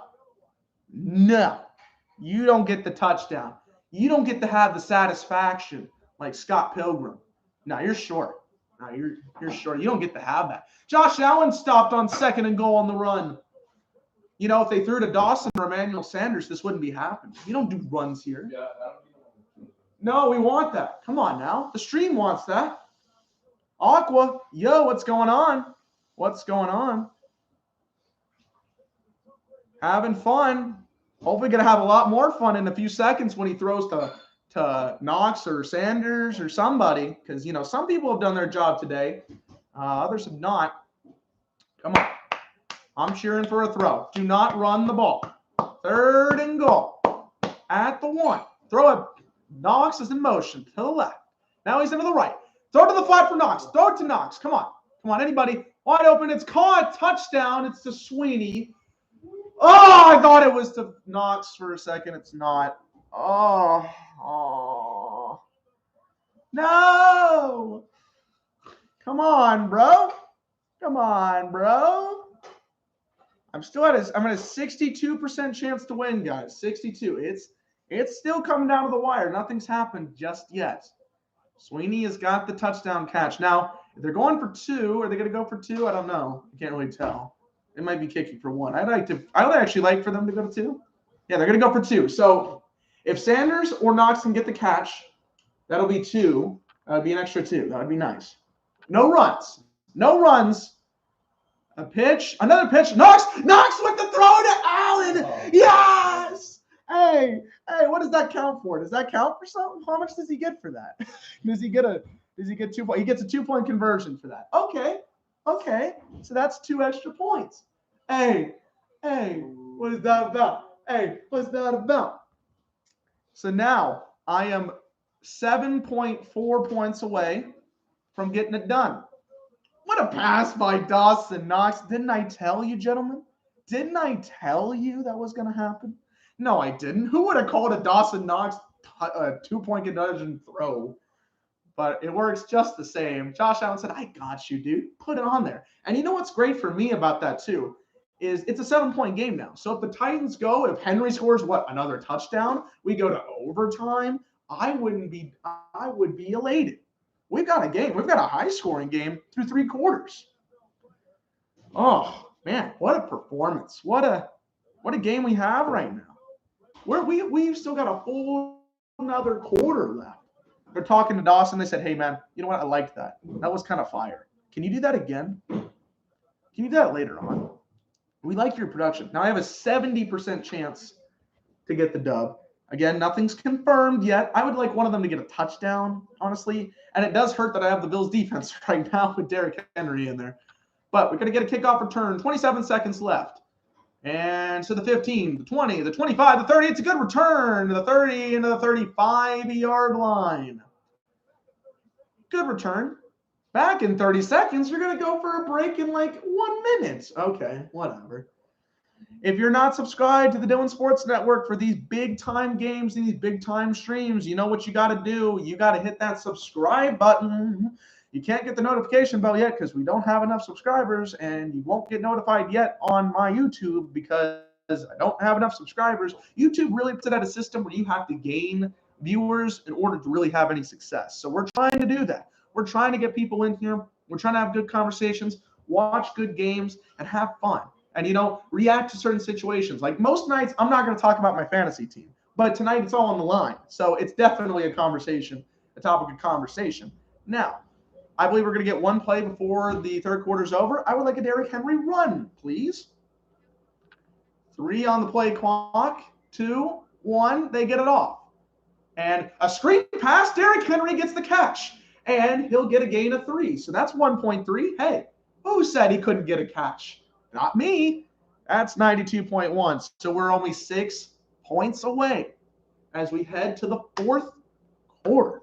don't get the touchdown. You don't get to have the satisfaction like Scott Pilgrim. No, you're short. No, you're short. You don't get to have that. Josh Allen stopped on 2nd and goal on the run. You know, if they threw to Dawson or Emmanuel Sanders, this wouldn't be happening. You don't do runs here. Yeah, no, we want that. Come on now. The stream wants that. Aqua, yo, what's going on? What's going on? Having fun. Hopefully going to have a lot more fun in a few seconds when he throws to Knox or Sanders or somebody. Because, you know, some people have done their job today. Others have not. Come on. I'm cheering for a throw. Do not run the ball. 3rd and goal. At the 1. Throw it. Knox is in motion to the left. Now he's into the right. Throw to the flat for Knox. Throw it to Knox. Come on, anybody. Wide open. It's caught. Touchdown. It's to Sweeney. Oh, I thought it was to Knox for a second. It's not. Oh. No. Come on, bro. I'm at a 62% chance to win, guys. 62. It's still coming down to the wire. Nothing's happened just yet. Sweeney has got the touchdown catch. Now, if they're going for 2, are they going to go for 2? I don't know. I can't really tell. It might be kicking for 1. I would actually like for them to go to 2. Yeah, they're going to go for 2. So if Sanders or Knox can get the catch, that'll be 2. That would be an extra 2. That would be nice. No runs. A pitch. Another pitch. Knox with the throw to Allen. Oh. Yes. Hey, what does that count for? Does that count for something? How much does he get for that? Does he get 2 points? He gets a 2-point conversion for that. Okay. So that's 2 extra points. Hey, what is that about? So now I am 7.4 points away from getting it done. What a pass by Dawson Knox. Didn't I tell you, gentlemen? Didn't I tell you that was going to happen? No, I didn't. Who would have called a Dawson Knox 2-point conversion throw? But it works just the same. Josh Allen said, I got you, dude. Put it on there. And you know what's great for me about that, too, is it's a 7-point game now. So if the Titans if Henry scores, another touchdown, we go to overtime. I would be elated. We've got a game. We've got a high-scoring game through 3 quarters. Oh man, what a performance! What a game we have right now. We've still got a full another quarter left. They're talking to Dawson. They said, "Hey man, you know what? I liked that. That was kind of fire. Can you do that again? Can you do that later on? We like your production." Now I have a 70% chance to get the dub. Again, nothing's confirmed yet. I would like one of them to get a touchdown, honestly. And it does hurt that I have the Bills defense right now with Derrick Henry in there. But we're going to get a kickoff return. 27 seconds left. And so the 15, the 20, the 25, the 30. It's a good return to the 30 into the 35-yard line. Good return. Back in 30 seconds, you're going to go for a break in like 1 minute. Okay, whatever. If you're not subscribed to the Dylan Sports Network for these big-time games and these big-time streams, you know what you got to do. You got to hit that subscribe button. You can't get the notification bell yet because we don't have enough subscribers, and you won't get notified yet on my YouTube because I don't have enough subscribers. YouTube really puts it at a system where you have to gain viewers in order to really have any success. So we're trying to do that. We're trying to get people in here. We're trying to have good conversations, watch good games, and have fun. And, react to certain situations. Like most nights, I'm not going to talk about my fantasy team. But tonight, it's all on the line. So it's definitely a topic of conversation. Now, I believe we're going to get one play before the third quarter's over. I would like a Derrick Henry run, please. 3 on the play clock. 2, 1, they get it off. And a screen pass, Derrick Henry gets the catch. And he'll get a gain of 3. So that's 1.3. Hey, who said he couldn't get a catch? Not me. That's 92.1. So we're only 6 points away as we head to the fourth quarter.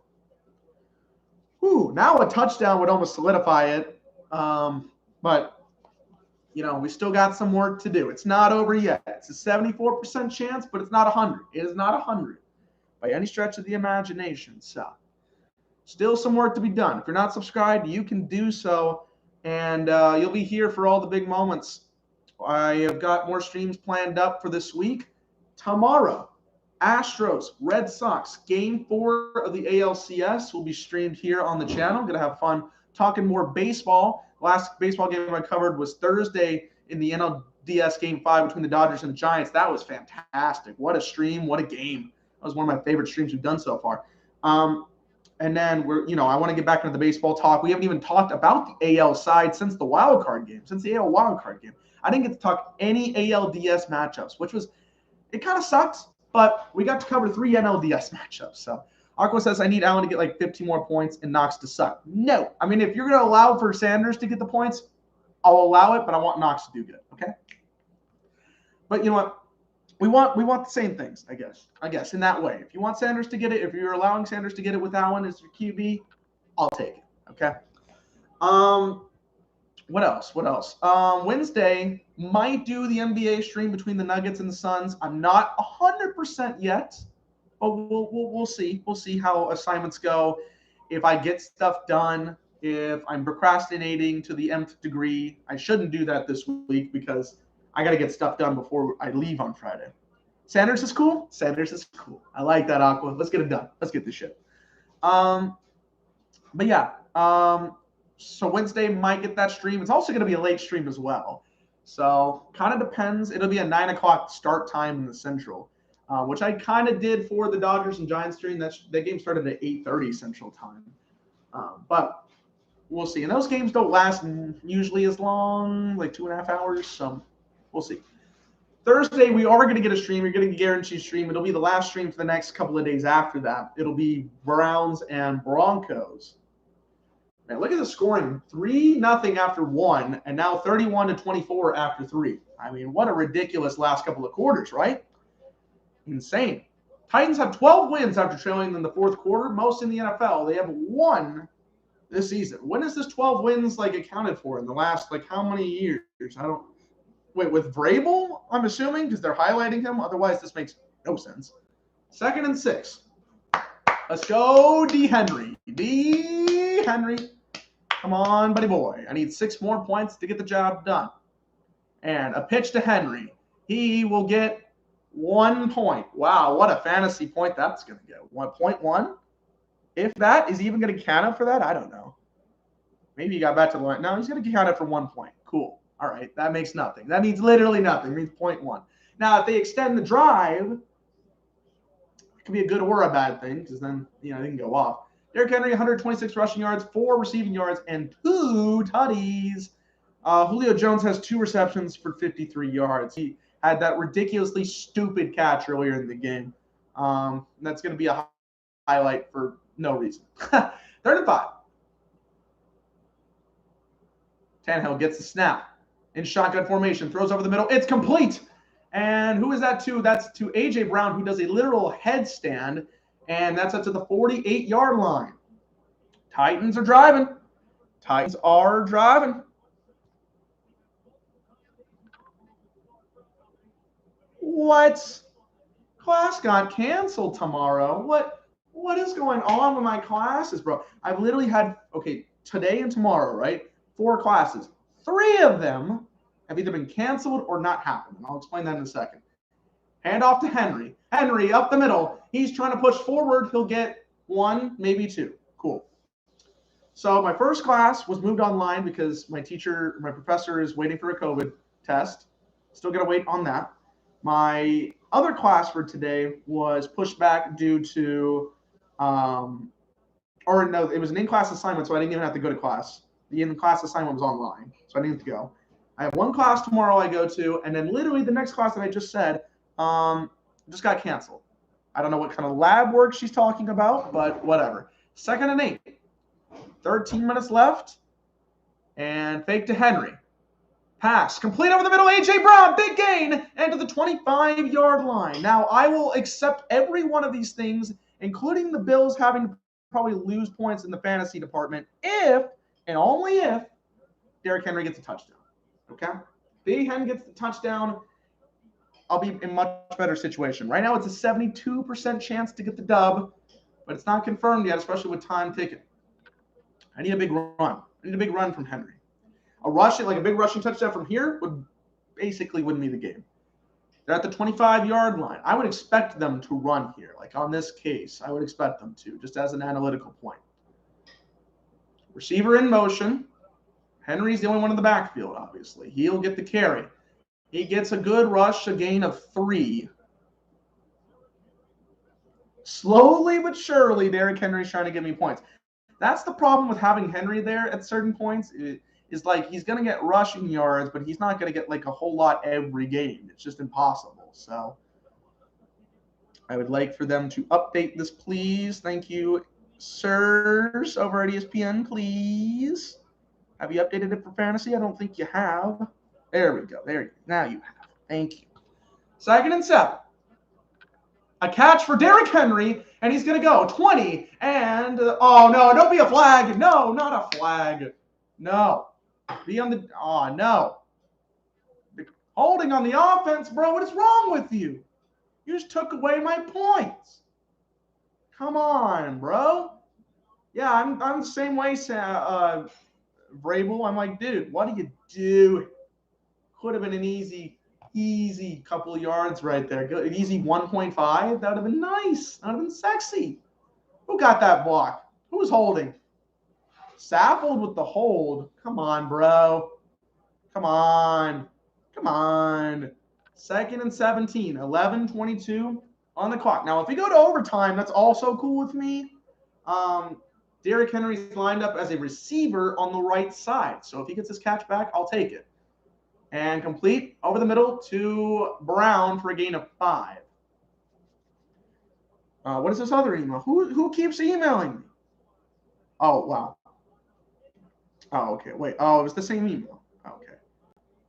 Now a touchdown would almost solidify it. But, we still got some work to do. It's not over yet. It's a 74% chance, but it's not 100. It is not 100 by any stretch of the imagination. So still some work to be done. If you're not subscribed, you can do so. And you'll be here for all the big moments. I have got more streams planned up for this week. Tomorrow, Astros, Red Sox, Game 4 of the ALCS will be streamed here on the channel. Going to have fun talking more baseball. Last baseball game I covered was Thursday in the NLDS Game 5 between the Dodgers and the Giants. That was fantastic. What a stream. What a game. That was one of my favorite streams we've done so far. And then I want to get back into the baseball talk. We haven't even talked about the AL side since the wild card game, since the AL wild card game. I didn't get to talk any ALDS matchups, it kind of sucks, but we got to cover 3 NLDS matchups. So Aqua says, I need Allen to get like 15 more points and Knox to suck. No. I mean, if you're going to allow for Sanders to get the points, I'll allow it, but I want Knox to do good, okay? But you know what? We want the same things, I guess, in that way. If you want Sanders to get it, if you're allowing Sanders to get it with Allen as your QB, I'll take it, okay? What else? Wednesday might do the NBA stream between the Nuggets and the Suns. I'm not 100% yet, but we'll see. We'll see how assignments go. If I get stuff done, if I'm procrastinating to the nth degree, I shouldn't do that this week because I got to get stuff done before I leave on Friday. Sanders is cool. I like that, Aqua. Let's get it done. Let's get this shit. But yeah. So Wednesday might get that stream. It's also going to be a late stream as well. So kind of depends. It'll be a 9 o'clock start time in the Central, which I kind of did for the Dodgers and Giants stream. That game started at 8:30 Central time. But we'll see. And those games don't last usually as long, like 2.5 hours. So we'll see. Thursday, we are going to get a stream. You're getting a guaranteed stream. It'll be the last stream for the next couple of days after that. It'll be Browns and Broncos. Man, look at the scoring. 3-0 after 1, and now 31-24 after 3. I mean, what a ridiculous last couple of quarters, right? Insane. Titans have 12 wins after trailing in the fourth quarter, most in the NFL. They have 1 this season. When is this 12 wins accounted for in the last how many years? Wait, with Vrabel, I'm assuming, because they're highlighting him. Otherwise, this makes no sense. 2nd and 6. Let's go, D. Henry. D. Henry. Come on, buddy boy. I need 6 more points to get the job done. And a pitch to Henry. He will get 1 point. Wow, what a fantasy point that's going to get. 1.1? If that is even going to count up for that, I don't know. Maybe he got back to the line. No, he's going to count up for 1 point. Cool. All right, that makes nothing. That means literally nothing. It means 0.1. Now, if they extend the drive, it could be a good or a bad thing because then, they can go off. Derrick Henry, 126 rushing yards, 4 receiving yards, and 2 tutties. Julio Jones has 2 receptions for 53 yards. He had that ridiculously stupid catch earlier in the game. That's going to be a highlight for no reason. 3rd and 5. Tannehill gets the snap in shotgun formation, throws over the middle. It's complete. And who is that to? That's to A.J. Brown, who does a literal headstand, and that's up to the 48-yard line. Titans are driving. What? Class got canceled tomorrow. What is going on with my classes, bro? I've literally had, today and tomorrow, right? 4 classes. 3 of them have either been canceled or not happened. And I'll explain that in a second. Hand off to Henry. Henry up the middle. He's trying to push forward. He'll get 1, maybe 2. Cool. So my first class was moved online because my professor is waiting for a COVID test. Still got to wait on that. My other class for today was pushed back due to, it was an in-class assignment, so I didn't even have to go to class. The in-class assignment was online, so I didn't have to go. I have 1 class tomorrow I go to, and then literally the next class that I just said just got canceled. I don't know what kind of lab work she's talking about, but whatever. 2nd and 8. 13 minutes left, and fake to Henry. Pass, complete over the middle, A.J. Brown, big gain, and to the 25-yard line. Now, I will accept every one of these things, including the Bills having to probably lose points in the fantasy department if, and only if, Derrick Henry gets a touchdown. Okay? Big Hen gets the touchdown, I'll be in a much better situation. Right now, it's a 72% chance to get the dub, but it's not confirmed yet, especially with time ticking. I need a big run. I need a big run from Henry. A big rushing touchdown from here wouldn't be the game. They're at the 25-yard line. I would expect them to run here. Like on this case, I would expect them to, just as an analytical point. Receiver in motion. Henry's the only one in the backfield, obviously. He'll get the carry. He gets a good rush, a gain of 3. Slowly but surely, Derrick Henry's trying to give me points. That's the problem with having Henry there at certain points. Is like he's going to get rushing yards, but he's not going to get like a whole lot every game. It's just impossible. So I would like for them to update this, please. Thank you, sirs, over at ESPN, please. Have you updated it for fantasy? I don't think you have. There we go. There you go. Now you have. Thank you. 2nd and 7. A catch for Derrick Henry, and he's going to go 20. And, oh, no, don't be a flag. No, not a flag. No. Be on the – oh, no. Holding on the offense, bro. What is wrong with you? You just took away my points. Come on, bro. Yeah, I'm the same way, Vrabel. I'm like, dude, what do you do? Could have been an easy couple of yards right there. An easy 1.5. That would have been nice. That would have been sexy. Who got that block? Who was holding? Saffold with the hold. Come on, bro. Come on. 2nd and 17. 11:22 on the clock. Now, if we go to overtime, that's also cool with me. Derrick Henry's lined up as a receiver on the right side. So if he gets his catch back, I'll take it. And complete over the middle to Brown for a gain of 5. What is this other email? Who keeps emailing me? Oh, wow. Oh, okay. Wait. Oh, it was the same email. Okay.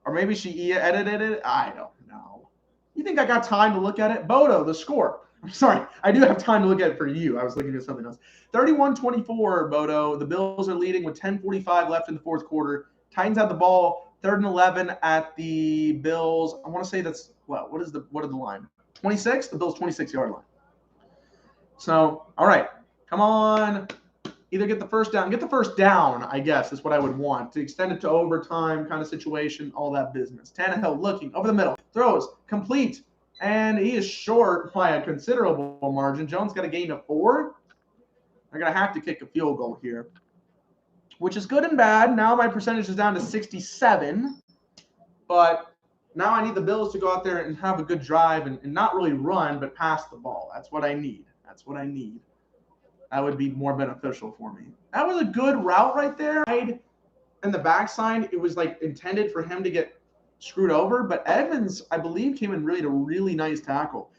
Or maybe she edited it. I don't know. You think I got time to look at it? Bodo, the score. I'm sorry. I do have time to look at it for you. I was looking at something else. 31-24, Bodo. The Bills are leading with 10:45 left in the 4th quarter. Titans have the ball. 3rd and 11 at the Bills. I want to say that's what are the line? 26? The Bills' 26-yard line. So, all right. Come on. Either get the first down. Get the first down, I guess, is what I would want. To extend it to overtime kind of situation, all that business. Tannehill looking over the middle. Throws. Complete. And he is short by a considerable margin. Jones got a gain of 4. They're going to have to kick a field goal here, which is good and bad. Now my percentage is down to 67. But now I need the Bills to go out there and have a good drive and not really run, but pass the ball. That's what I need. That's what I need. That would be more beneficial for me. That was a good route right there. And the backside, it was like intended for him to get screwed over, but Edmonds, I believe, came in really a really nice tackle.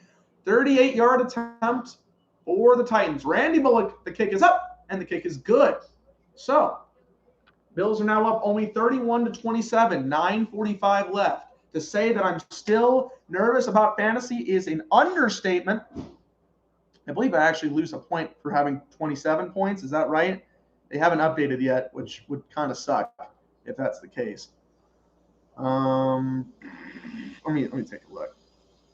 38-yard attempt for the Titans. Randy Bullock, the kick is up, and the kick is good. So, Bills are now up only 31-27, 9:45 left. To say that I'm still nervous about fantasy is an understatement. I believe I actually lose a point for having 27 points. Is that right? They haven't updated yet, which would kind of suck if that's the case. Let me take a look.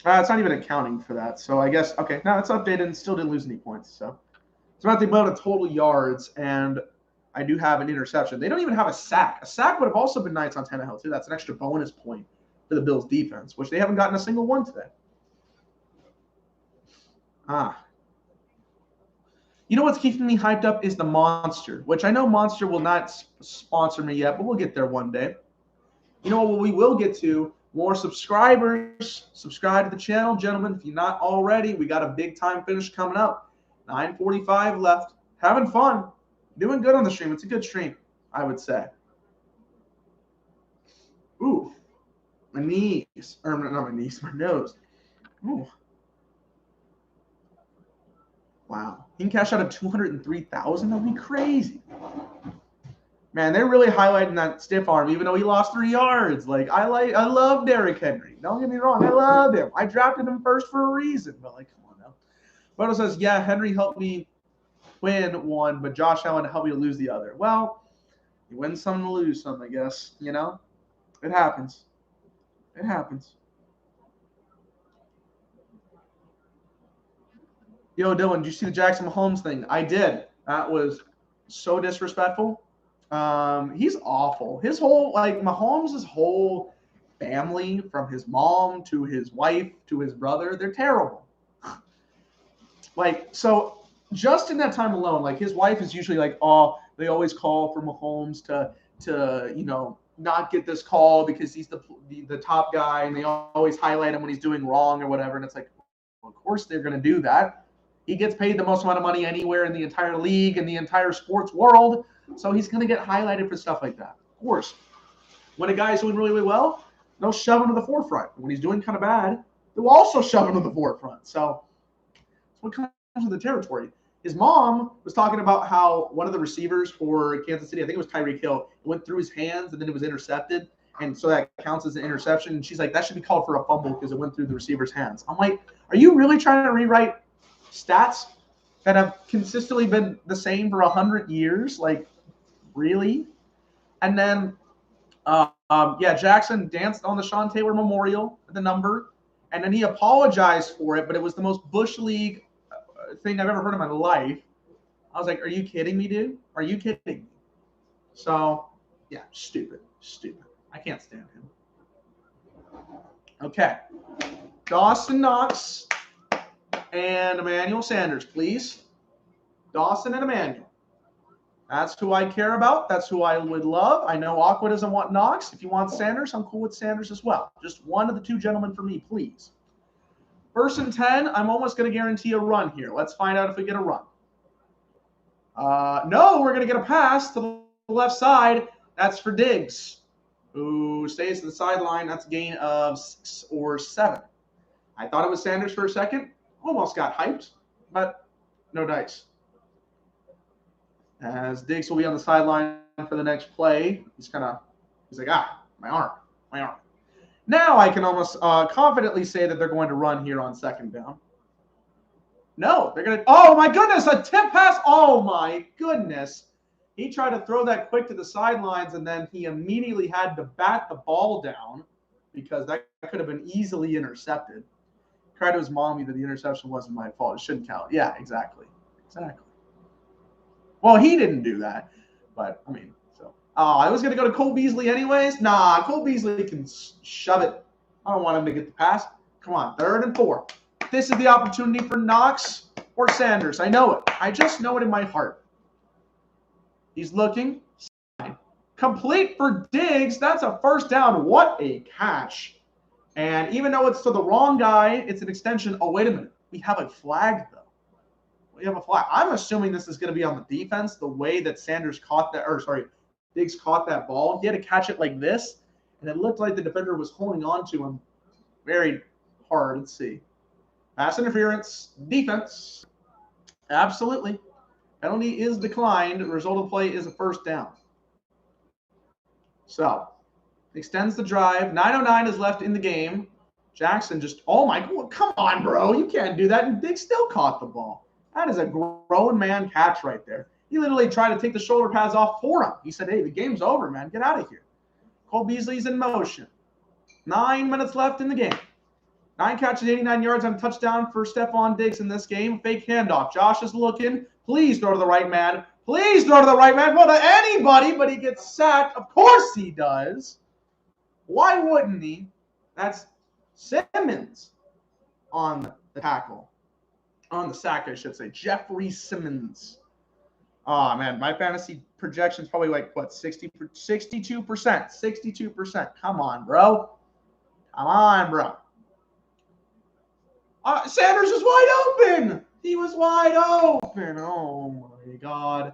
It's not even accounting for that. So I guess, okay, no, it's updated and still didn't lose any points. So it's about the amount of total yards, and I do have an interception. They don't even have a sack. A sack would have also been nice on Tannehill, too. That's an extra bonus point for the Bills' defense, which they haven't gotten a single one today. You know what's keeping me hyped up is the Monster, which I know Monster will not sponsor me yet, but we'll get there one day. You know what we will get to? More subscribers. Subscribe to the channel, gentlemen. If you're not already, we got a big-time finish coming up. 9:45 left. Having fun. Doing good on the stream. It's a good stream, I would say. Ooh. My knees. Or not my knees, my nose. Ooh. Wow. He can cash out at 203,000? That would be crazy. Man, they're really highlighting that stiff arm, even though he lost 3 yards. Like, I love Derrick Henry. Don't get me wrong, I love him. I drafted him first for a reason. But like, come on now. Bodo says, yeah, Henry helped me win one, but Josh Allen helped me to lose the other. Well, you win some to lose some, I guess. You know, it happens. It happens. Yo, Dylan, did you see the Jackson Mahomes thing? I did. That was so disrespectful. He's awful. His whole, like, Mahomes' whole family, from his mom to his wife to his brother, they're terrible. Like, so just in that time alone, like, his wife is usually like, oh, they always call for Mahomes to you know, not get this call because he's the top guy, and they always highlight him when he's doing wrong or whatever. And it's like, well, of course they're going to do that. He gets paid the most amount of money anywhere in the entire league and the entire sports world. So he's going to get highlighted for stuff like that. Of course. When a guy's doing really, really well, they'll shove him to the forefront. When he's doing kind of bad, they'll also shove him to the forefront. So that's what comes with the territory. His mom was talking about how one of the receivers for Kansas City, I think it was Tyreek Hill, went through his hands and then it was intercepted. And so that counts as an interception. And she's like, that should be called for a fumble because it went through the receiver's hands. I'm like, are you really trying to rewrite stats that have consistently been the same for 100 years? Like, really? And then, Jackson danced on the Sean Taylor Memorial, the number, and then he apologized for it, but it was the most Bush League thing I've ever heard in my life. I was like, are you kidding me, dude? Are you kidding me? So, yeah, stupid. I can't stand him. Okay. Dawson Knox and Emmanuel Sanders, please. Dawson and Emmanuel. That's who I care about. That's who I would love. I know Aqua doesn't want Knox. If you want Sanders, I'm cool with Sanders as well. Just one of the two gentlemen for me, please. 1st and 10, I'm almost going to guarantee a run here. Let's find out if we get a run. No, we're going to get a pass to the left side. That's for Diggs, who stays to the sideline. That's a gain of 6 or 7. I thought it was Sanders for a second. Almost got hyped, but no dice. As Diggs will be on the sideline for the next play. He's like, my arm. Now I can almost confidently say that they're going to run here on 2nd down. No, they're going to, oh my goodness, a tip pass. Oh my goodness. He tried to throw that quick to the sidelines, and then he immediately had to bat the ball down because that could have been easily intercepted. Cried to his mommy that the interception wasn't my fault. It shouldn't count. Yeah, exactly. Well, he didn't do that, but I mean, so. Oh, I was going to go to Cole Beasley anyways. Nah, Cole Beasley can shove it. I don't want him to get the pass. Come on, 3rd and 4. This is the opportunity for Knox or Sanders. I know it. I just know it in my heart. He's looking. Complete for Diggs. That's a first down. What a catch. And even though it's to the wrong guy, it's an extension. Oh, wait a minute. We have a flag, though. We have a flag. I'm assuming this is going to be on the defense, the way that Sanders caught that, or sorry, Diggs caught that ball. He had to catch it like this, and it looked like the defender was holding on to him very hard. Let's see. Pass interference, defense. Absolutely. Penalty is declined. The result of the play is a first down. So, extends the drive. 9:09 is left in the game. Jackson just, oh my, come on, bro. You can't do that. And Diggs still caught the ball. That is a grown man catch right there. He literally tried to take the shoulder pads off for him. He said, hey, the game's over, man. Get out of here. Cole Beasley's in motion. 9 minutes left in the game. 9 catches, 89 yards on a touchdown for Stephon Diggs in this game. Fake handoff. Josh is looking. Please throw to the right man. Please throw to the right man. Throw to anybody, but he gets sacked. Of course he does. Why wouldn't he? That's Simmons on the tackle. On the sack, I should say. Jeffrey Simmons. Oh, man. My fantasy projection is probably like, what, 62%? 62%. Come on, bro. Come on, bro. Sanders was wide open. He was wide open. Oh, my God.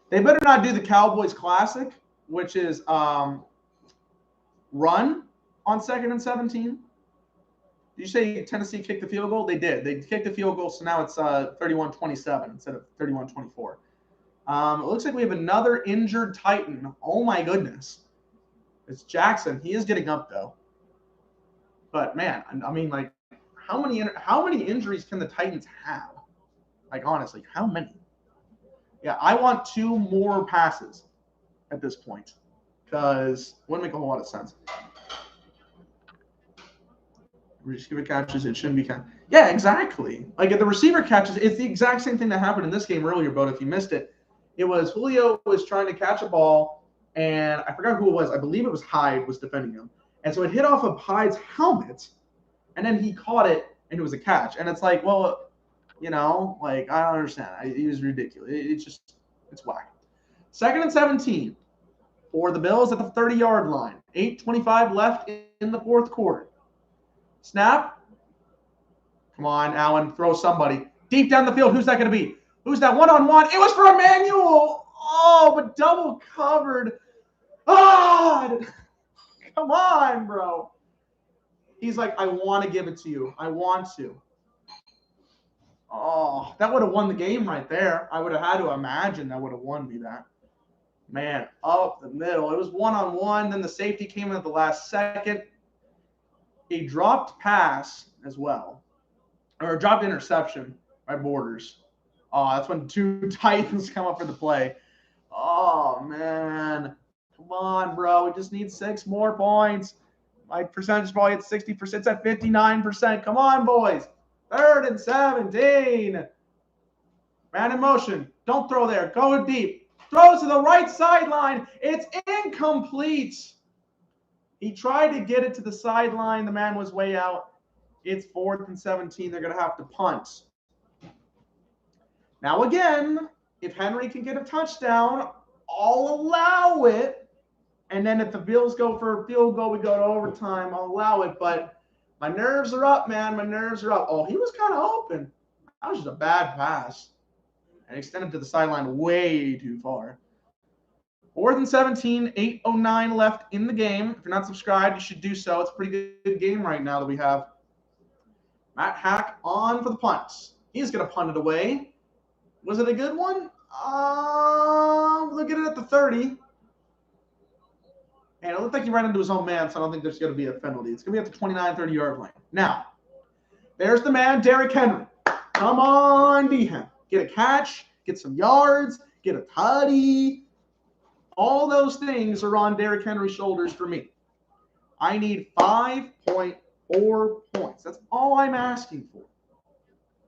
They better not do the Cowboys Classic, which is run on 2nd and 17. Did you say Tennessee kicked the field goal? They did. They kicked the field goal, so now it's 31-27 instead of 31-24. It looks like we have another injured Titan. Oh, my goodness. It's Jackson. He is getting up, though. But, man, I mean, like, how many injuries can the Titans have? Like, honestly, how many? Yeah, I want 2 more passes at this point because it wouldn't make a whole lot of sense. Receiver catches, it shouldn't be catch. Yeah, exactly. Like, if the receiver catches, it's the exact same thing that happened in this game earlier, but if you missed it, it was Julio was trying to catch a ball, and I forgot who it was. I believe it was Hyde was defending him. And so it hit off of Hyde's helmet, and then he caught it, and it was a catch. And it's like, well, you know, like, I don't understand. He was ridiculous. It's whack. 2nd and 17 for the Bills at the 30-yard line. 8:25 left in the 4th quarter. Snap. Come on, Allen. Throw somebody. Deep down the field. Who's that going to be? Who's that one-on-one? It was for Emmanuel. Oh, but double covered. Oh, come on, bro. He's like, I want to give it to you. I want to. Oh, that would have won the game right there. I would have had to imagine that would have won me that. Man, up the middle. It was one-on-one. Then the safety came in at the last second. A dropped pass as well. Or a dropped interception by Borders. Oh, that's when 2 Titans come up for the play. Oh, man. Come on, bro. We just need 6 more points. My percentage is probably at 60%. It's at 59%. Come on, boys. 3rd and 17. Man in motion. Don't throw there. Go deep. Throws to the right sideline. It's incomplete. He tried to get it to the sideline. The man was way out. It's 4th and 17. They're going to have to punt. Now, again, if Henry can get a touchdown, I'll allow it. And then if the Bills go for a field goal, we go to overtime, I'll allow it. But my nerves are up, man. My nerves are up. Oh, he was kind of open. That was just a bad pass. And extended to the sideline way too far. 4th and 17, 8:09 left in the game. If you're not subscribed, you should do so. It's a pretty good game right now that we have. Matt Hack on for the punt. He's going to punt it away. Was it a good one? Look at it at the 30. And it looked like he ran into his own man, so I don't think there's going to be a penalty. It's going to be at the 29, 30-yard line. Now, there's the man, Derrick Henry. Come on, D-Hen. Get a catch, get some yards, get a tutty. All those things are on Derrick Henry's shoulders for me. I need 5.4 points. That's all I'm asking for.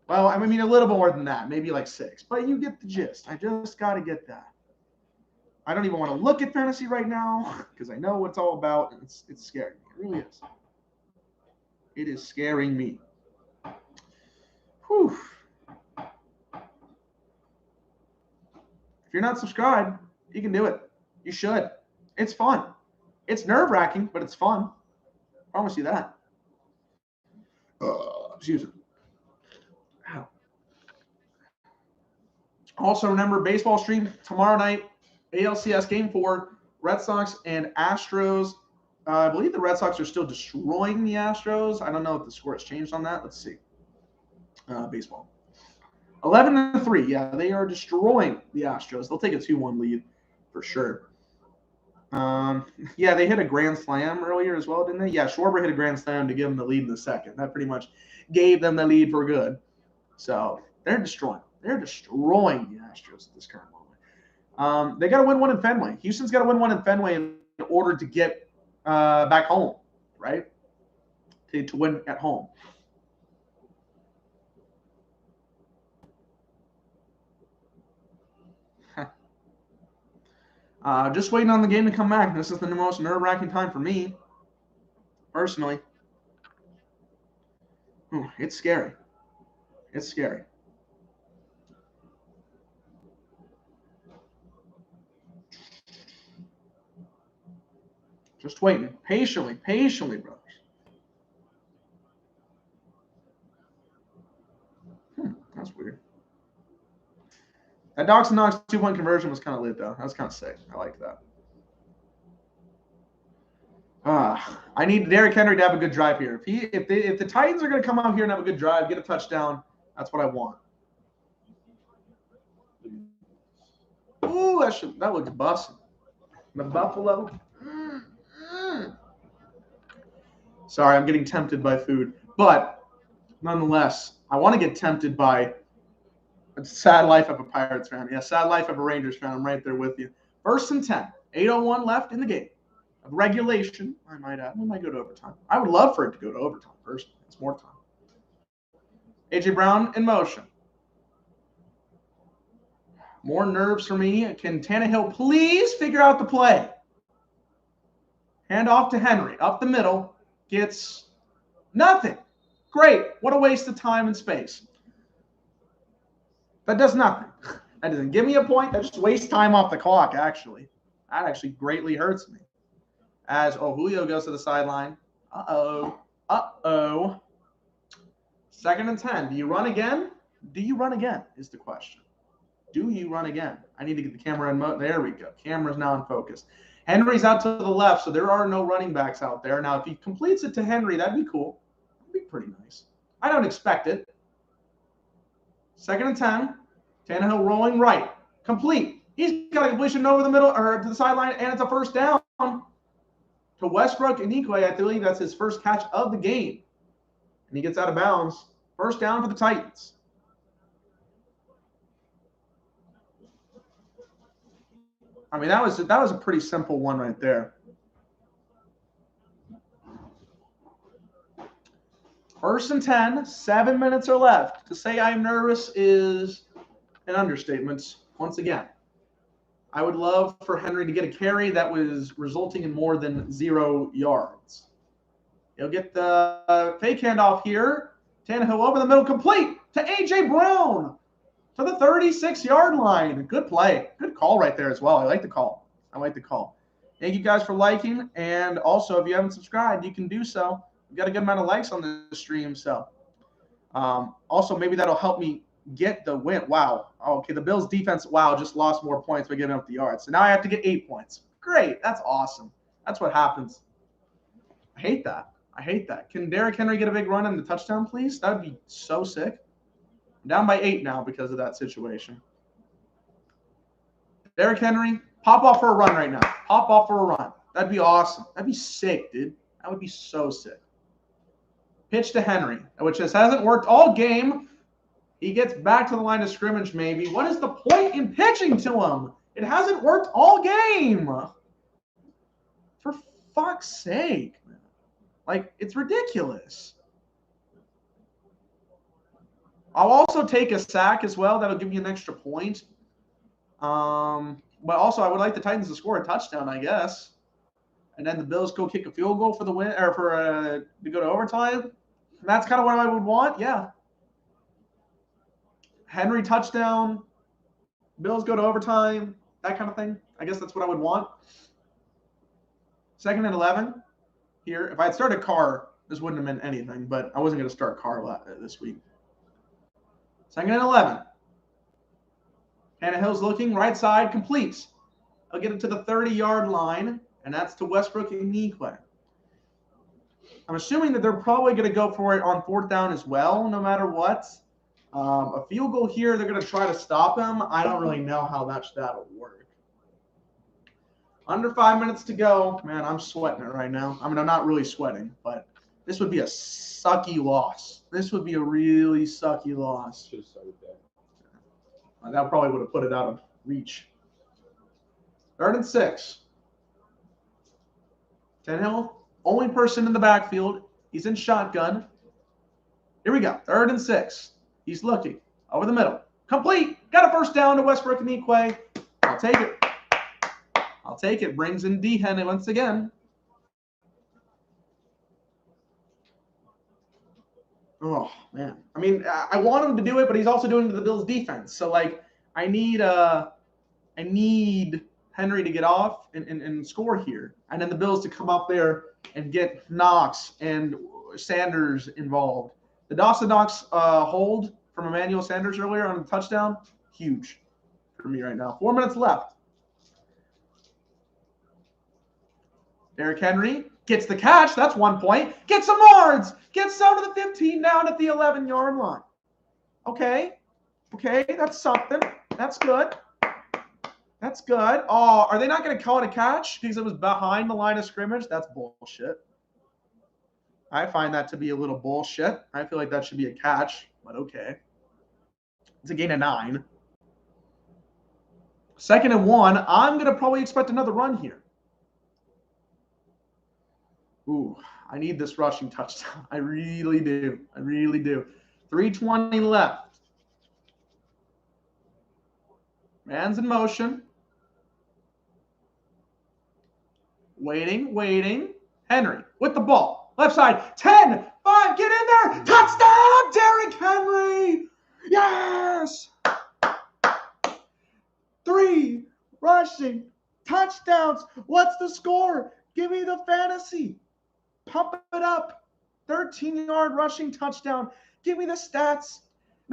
Well, I mean, a little more than that, maybe like 6. But you get the gist. I just got to get that. I don't even want to look at fantasy right now because I know what it's all about, and it's scary. It really is. It is scaring me. Whew. If you're not subscribed, you can do it. You should. It's fun. It's nerve-wracking, but it's fun. I promise you that. Excuse me. Ow. Also, remember, baseball stream tomorrow night, ALCS Game 4, Red Sox and Astros. I believe the Red Sox are still destroying the Astros. I don't know if the score has changed on that. Let's see. Baseball. 11-3. Yeah, they are destroying the Astros. They'll take a 2-1 lead for sure. Yeah, they hit a grand slam earlier as well, didn't they? Yeah, Schwarber hit a grand slam to give them the lead in the second. That pretty much gave them the lead for good. So they're destroying. They're destroying the Astros at this current moment. They got to win one in Fenway. Houston's got to win one in Fenway in order to get back home, right? To win at home. Just waiting on the game to come back. This is the most nerve-wracking time for me, personally. Ooh, it's scary. It's scary. Just waiting. Patiently, brothers. That's weird. That Dox and Knox 2-point conversion was kind of lit, though. That was kind of sick. I like that. I need Derrick Henry to have a good drive here. If the Titans are going to come out here and have a good drive, get a touchdown, that's what I want. Ooh, that looks busting. The Buffalo. Sorry, I'm getting tempted by food. But nonetheless, I want to get tempted by a sad life of a Pirates fan. Yeah, sad life of a Rangers fan. I'm right there with you. 1st and 10. 8:01 left in the game. Of regulation, I might add. We might go to overtime. I would love for it to go to overtime first. It's more time. A.J. Brown in motion. More nerves for me. Can Tannehill please figure out the play? Hand off to Henry. Up the middle. Gets nothing. Great. What a waste of time and space. That does nothing. That doesn't give me a point. That just wastes time off the clock, actually. That actually greatly hurts me. As Julio goes to the sideline. Uh-oh. 2nd and 10. Do you run again? Do you run again is the question. Do you run again? I need to get the camera in mode. There we go. Camera's now in focus. Henry's out to the left, so there are no running backs out there. Now, if he completes it to Henry, that'd be cool. That'd be pretty nice. I don't expect it. 2nd and 10. Tannehill rolling right. Complete. He's got a completion over the middle or to the sideline, and it's a 1st down to Westbrook Inikwe. I believe that's his first catch of the game. And he gets out of bounds. 1st down for the Titans. I mean, that was a pretty simple one right there. 1st and 10, 7 minutes are left. To say I'm nervous is an understatement. Once again, I would love for Henry to get a carry that was resulting in more than 0 yards. He'll get the fake handoff here. Tannehill over the middle, complete to A.J. Brown to the 36-yard line. Good play. Good call right there as well. I like the call. Thank you guys for liking. And also, if you haven't subscribed, you can do so. We've got a good amount of likes on this stream. So also, maybe that'll help me get the win. Wow. Okay, the Bills defense, just lost more points by giving up the yards. So now I have to get 8 points. Great. That's awesome. That's what happens. I hate that. Can Derrick Henry get a big run and the touchdown, please? That would be so sick. I'm down by 8 now because of that situation. Derrick Henry, pop off for a run right now. That'd be awesome. That'd be sick, dude. That would be so sick. Pitch to Henry, which just hasn't worked all game. He gets back to the line of scrimmage, maybe. What is the point in pitching to him? It hasn't worked all game. For fuck's sake, man. Like, it's ridiculous. I'll also take a sack as well. That'll give me an extra point. But also, I would like the Titans to score a touchdown, I guess. And then the Bills go kick a field goal for the win, or to go to overtime. That's kind of what I would want, yeah. Henry touchdown, Bills go to overtime, that kind of thing. I guess that's what I would want. 2nd and 11 here. If I had started Carr, this wouldn't have meant anything, but I wasn't going to start Carr this week. 2nd and 11. Tannehill's looking, right side, completes. I'll get it to the 30-yard line, and that's to Westbrook and Nikwe. I'm assuming that they're probably going to go for it on 4th down as well, no matter what. A field goal here, they're going to try to stop him. I don't really know how much that'll work. Under 5 minutes to go. Man, I'm sweating it right now. I mean, I'm not really sweating, but this would be a sucky loss. This would be a really sucky loss. Should have started there. That probably would have put it out of reach. 3rd and 6. Tannehill, only person in the backfield. He's in shotgun. Here we go. 3rd and 6. He's looking over the middle. Complete. Got a first down to Westbrook and Nikwe. I'll take it. I'll take it. Brings in D-Hen once again. Oh, man. I mean, I want him to do it, but he's also doing it to the Bills' defense. So, like, I need Henry to get off and score here. And then the Bills to come up there and get Knox and Sanders involved. The Dawson Knox hold from Emmanuel Sanders earlier on the touchdown, huge for me right now. 4 minutes left. Derrick Henry gets the catch. That's 1 point. Gets some yards. Gets down to the 15, down at the 11-yard line. Okay, that's something. That's good. That's good. Oh, are they not going to call it a catch because it was behind the line of scrimmage? That's bullshit. I find that to be a little bullshit. I feel like that should be a catch, but okay. It's a gain of 9. 2nd and 1. I'm going to probably expect another run here. Ooh, I need this rushing touchdown. I really do. 3:20 left. Man's in motion. Waiting. Henry with the ball. Left side. 10, 5, get in there. Touchdown, Derrick Henry. Yes. 3 rushing touchdowns. What's the score? Give me the fantasy. Pump it up. 13-yard rushing touchdown. Give me the stats.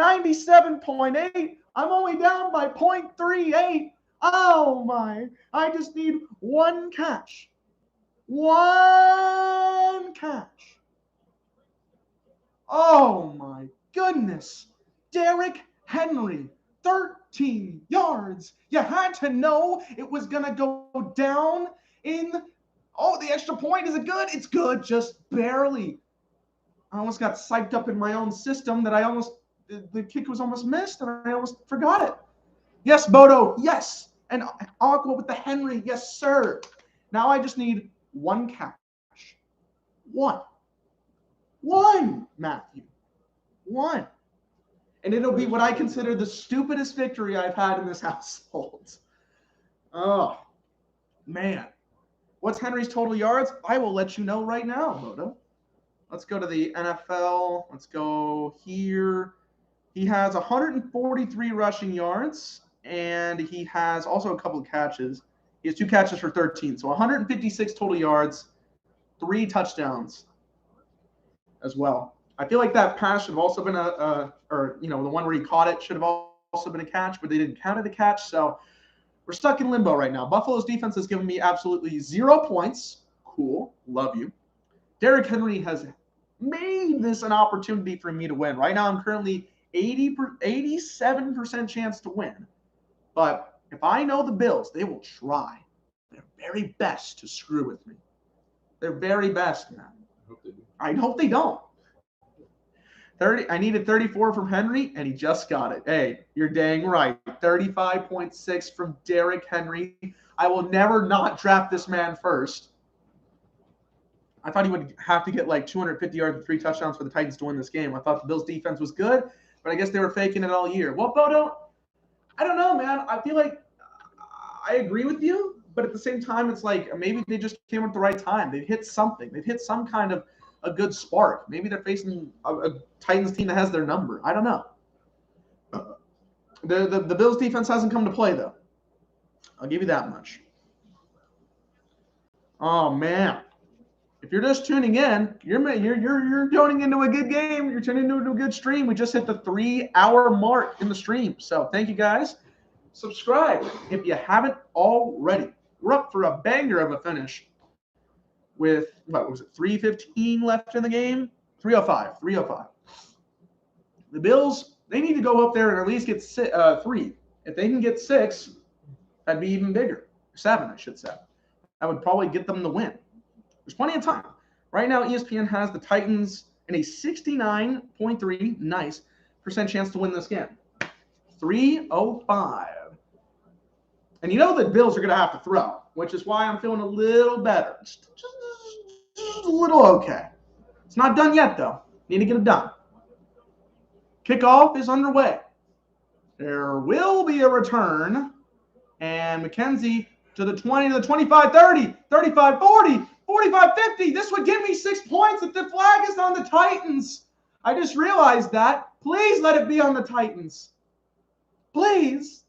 97.8. I'm only down by 0.38. Oh, my. I just need 1 catch. 1 catch. Oh, my goodness. Derrick Henry, 13 yards. You had to know it was going to go down in – oh, the extra point. Is it good? It's good, just barely. I almost got psyched up in my own system that the kick was almost missed, and I almost forgot it. Yes, Bodo, yes. And Aqua with the Henry, yes, sir. Now I just need 1 catch. 1, Matthew. 1. And it'll be what I consider the stupidest victory I've had in this household. Oh, man. What's Henry's total yards? I will let you know right now, Bodo. Let's go to the NFL. Let's go here. He has 143 rushing yards, and he has also a couple of catches. He has 2 catches for 13. So 156 total yards, 3 touchdowns as well. I feel like that pass should have also been the one where he caught it should have also been a catch, but they didn't count it a catch. So we're stuck in limbo right now. Buffalo's defense has given me absolutely 0 points. Cool. Love you. Derrick Henry has made this an opportunity for me to win. Right now, I'm currently 87% chance to win. But if I know the Bills, they will try their very best to screw with me. Their very best, man. I hope they don't. I needed 34 from Henry, and he just got it. Hey, you're dang right. 35.6 from Derrick Henry. I will never not draft this man first. I thought he would have to get like 250 yards and 3 touchdowns for the Titans to win this game. I thought the Bills' defense was good, but I guess they were faking it all year. Well, Bodo, I don't know, man. I feel like I agree with you, but at the same time, it's like maybe they just came at the right time. They've hit something. They've hit some kind of a good spark. Maybe they're facing a Titans team that has their number. I don't know. The Bills defense hasn't come to play, though. I'll give you that much. Oh, man. If you're just tuning in, you're tuning into a good game. You're tuning into a good stream. We just hit the 3-hour mark in the stream. So thank you, guys. Subscribe if you haven't already. We're up for a banger of a finish with, what was it, 3:15 left in the game? 3:05. The Bills, they need to go up there and at least get 3. If they can get 6, that'd be even bigger. 7, I should say. That would probably get them the win. There's plenty of time. Right now, ESPN has the Titans in a 69.3% chance to win this game. 3:05. And you know the Bills are going to have to throw, which is why I'm feeling a little better. Just a little okay. It's not done yet, though. Need to get it done. Kickoff is underway. There will be a return. And McKenzie to the 20, to the 25, 30, 35, 40, 45, 50. This would give me 6 points if the flag is on the Titans. I just realized that. Please let it be on the Titans. Please.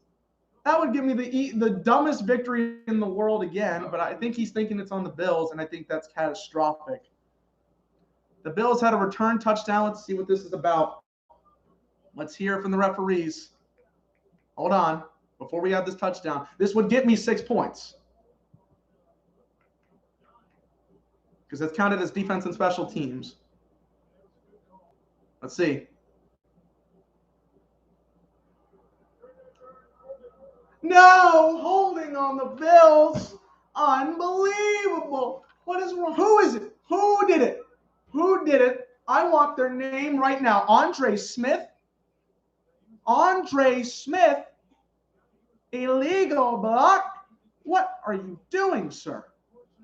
That would give me the dumbest victory in the world again, but I think he's thinking it's on the Bills, and I think that's catastrophic. The Bills had a return touchdown. Let's see what this is about. Let's hear from the referees. Hold on. Before we have this touchdown, this would get me 6 points. Because that's counted as defense and special teams. Let's see. No, holding on the Bills. Unbelievable. What is wrong? Who is it? Who did it? Who did it? I want their name right now. Andre Smith. Andre Smith. Illegal block. What are you doing, sir?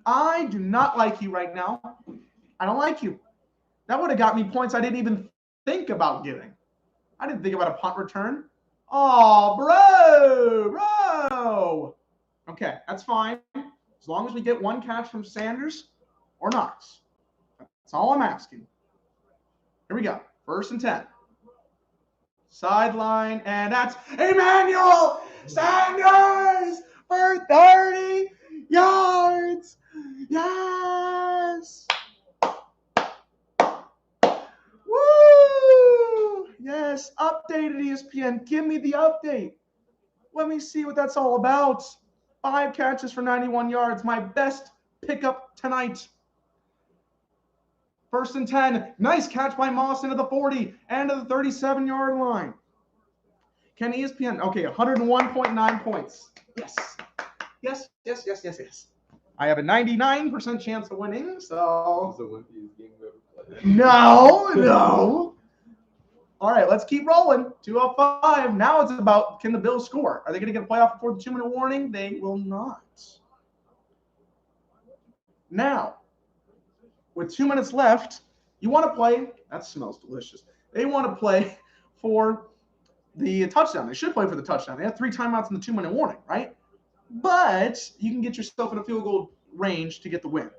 I do not like you right now. I don't like you. That would have got me points I didn't even think about getting. I didn't think about a punt return. Oh, bro. Okay, that's fine. As long as we get 1 catch from Sanders or Knox. That's all I'm asking. Here we go. 1st and 10. Sideline, and that's Emmanuel Sanders for 30 yards. Yes. Woo! Yes, updated ESPN. Give me the update. Let me see what that's all about. 5 catches for 91 yards. My best pickup tonight. 1st and 10. Nice catch by Moss into the 40 and to the 37-yard line. Can ESPN? Okay, 101.9 points. Yes. I have a 99% chance of winning, so. No. All right, let's keep rolling. 2:05. Now it's about, can the Bills score? Are they going to get a playoff before the 2-minute warning? They will not. Now, with 2 minutes left, you want to play. That smells delicious. They want to play for the touchdown. They should play for the touchdown. They have 3 timeouts in the 2-minute warning, right? But you can get yourself in a field goal range to get the win.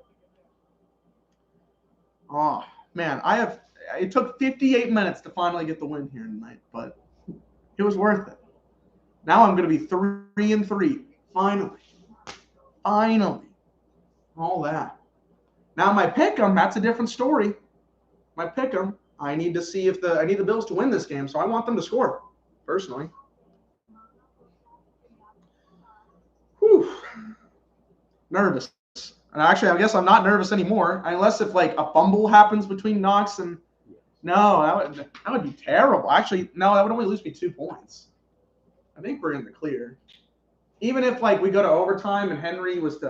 Oh, man. It took 58 minutes to finally get the win here tonight, but it was worth it. Now I'm going to be 3-3. Finally. All that. Now my pick'em, that's a different story. My pick'em, I need to see if I need the Bills to win this game, so I want them to score, personally. Whew. Nervous. And actually, I guess I'm not nervous anymore, unless if like a fumble happens between Knox and that would be terrible. Actually, no, that would only lose me 2 points. I think we're in the clear. Even if like we go to overtime and Henry was they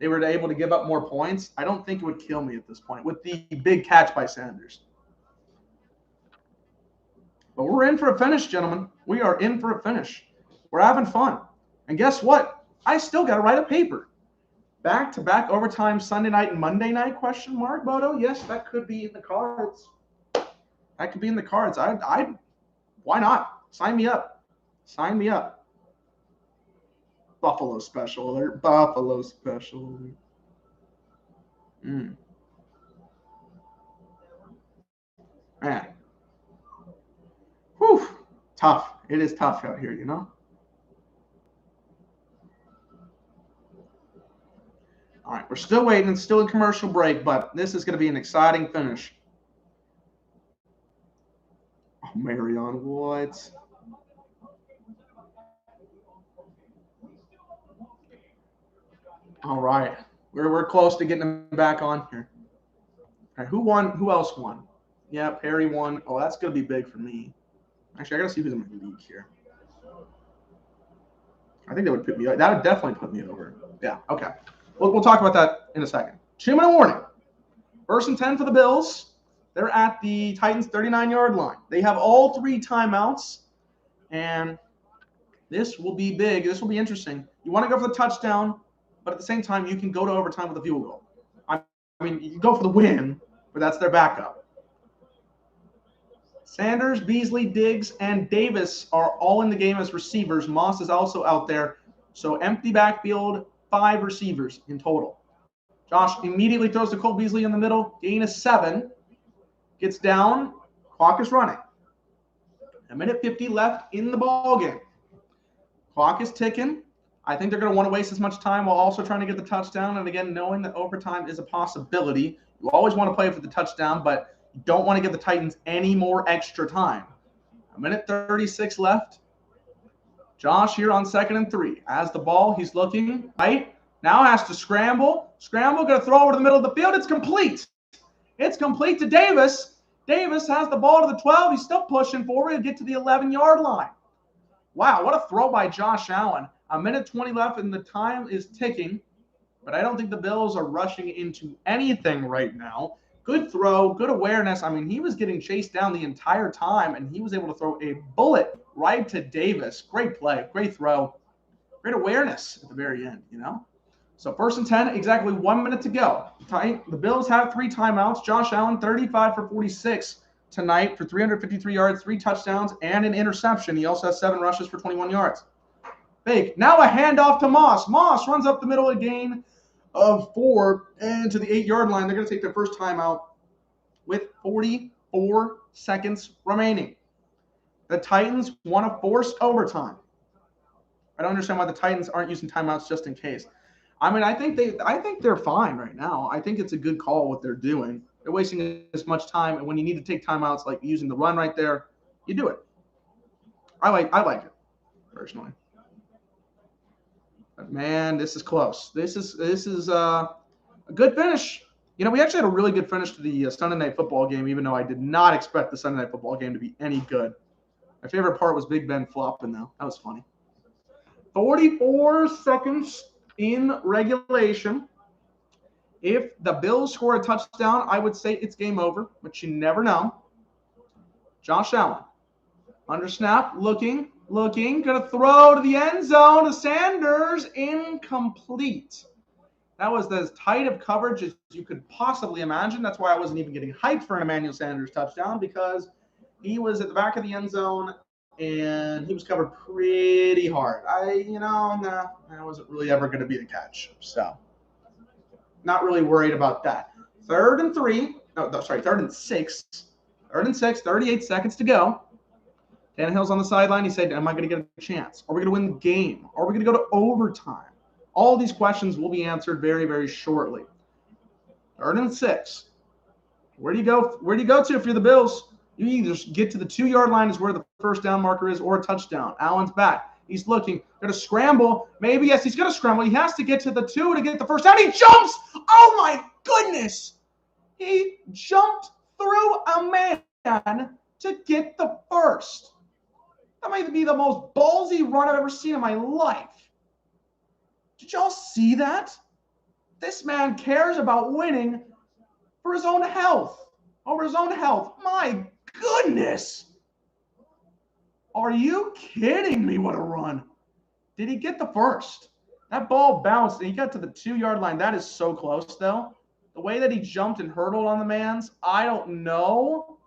were able to give up more points, I don't think it would kill me at this point with the big catch by Sanders. But we're in for a finish, gentlemen. We are in for a finish. We're having fun. And guess what? I still got to write a paper. Back-to-back overtime Sunday night and Monday night, question mark, Bodo? Yes, that could be in the cards. That could be in the cards. Why not? Sign me up. Buffalo special alert. Man. Whew. Tough. It is tough out here, you know? All right, we're still waiting. It's still a commercial break, but this is going to be an exciting finish. Oh, Marion, what? All right. We're close to getting him back on here. All right, who won? Who else won? Yeah, Perry won. Oh, that's going to be big for me. Actually, I got to see who's in my league here. I think that would put me. That would definitely put me over. Yeah. Okay. We'll talk about that in a second. 2-minute warning. 1st and 10 for the Bills. They're at the Titans' 39-yard line. They have all 3 timeouts, and this will be big. This will be interesting. You want to go for the touchdown, but at the same time, you can go to overtime with a field goal. I mean, you can go for the win, but that's their backup. Sanders, Beasley, Diggs, and Davis are all in the game as receivers. Moss is also out there. So empty backfield, 5 receivers in total. Josh immediately throws to Cole Beasley in the middle. Gain is 7. Gets down. Clock is running. 1:50 left in the ball game. Clock is ticking. I think they're going to want to waste as much time while also trying to get the touchdown. And again, knowing that overtime is a possibility. You always want to play for the touchdown, but you don't want to give the Titans any more extra time. 1:36 left. Josh here on 2nd and 3. As the ball, he's looking right. Now has to scramble. Scramble, going to throw over the middle of the field. It's complete. It's complete to Davis. Davis has the ball to the 12. He's still pushing forward to get to the 11-yard line. Wow, what a throw by Josh Allen. 1:20 left and the time is ticking. But I don't think the Bills are rushing into anything right now. Good throw, good awareness. I mean, he was getting chased down the entire time, and he was able to throw a bullet right to Davis. Great play, great throw, great awareness at the very end, you know? So 1st and 10, exactly 1 minute to go. The Bills have 3 timeouts. Josh Allen, 35 for 46 tonight for 353 yards, 3 touchdowns, and an interception. He also has 7 rushes for 21 yards. Fake. Now a handoff to Moss. Moss runs up the middle, a gain of 4 and to the 8-yard line. They're going to take their first timeout with 44 seconds remaining. The Titans want to force overtime. I don't understand why the Titans aren't using timeouts just in case. I mean, I think they're fine right now. I think it's a good call what they're doing. They're wasting as much time, and when you need to take timeouts, like using the run right there, you do it. I like it personally. But man, this is close. This is a good finish. You know, we actually had a really good finish to the Sunday Night Football game, even though I did not expect the Sunday Night Football game to be any good. My favorite part was Big Ben flopping, though. That was funny. 44 seconds in regulation. If the Bills score a touchdown, I would say it's game over, but you never know. Josh Allen, under snap, looking, going to throw to the end zone to Sanders, incomplete. That was as tight of coverage as you could possibly imagine. That's why I wasn't even getting hyped for an Emmanuel Sanders touchdown, because he was at the back of the end zone and he was covered pretty hard. That wasn't really ever going to be the catch. So, not really worried about that. 3rd and 6. 3rd and 6, 38 seconds to go. Tannehill's on the sideline. He said, am I going to get a chance? Are we going to win the game? Are we going to go to overtime? All these questions will be answered very, very shortly. 3rd and 6. Where do you go? Where do you go to if you're the Bills? You either get to the 2-yard line is where the first down marker is, or a touchdown. Allen's back. He's looking. Going to scramble. Maybe, yes, he's going to scramble. He has to get to the 2 to get the first down. He jumps! Oh, my goodness! He jumped through a man to get the first. That might be the most ballsy run I've ever seen in my life. Did y'all see that? This man cares about winning for his own health, over his own health. My goodness. Are you kidding me? What a run. Did he get the first? That ball bounced and he got to the 2-yard line. That is so close, though. The way that he jumped and hurdled on the man's, I don't know.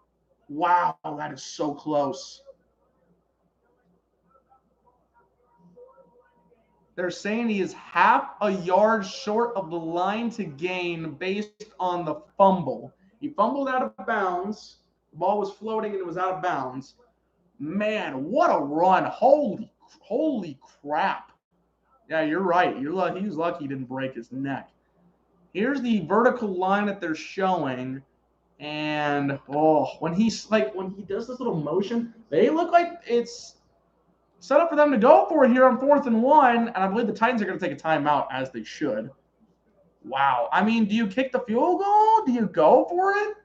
Wow, that is so close. They're saying he is half a yard short of the line to gain based on the fumble. He fumbled out of bounds. The ball was floating and it was out of bounds. Man, what a run. Holy crap. Yeah, you're right. He was lucky he didn't break his neck. Here's the vertical line that they're showing. And, when he does this little motion, they look like it's set up for them to go for it here on 4th and 1. And I believe the Titans are going to take a timeout, as they should. Wow. I mean, do you kick the field goal? Do you go for it?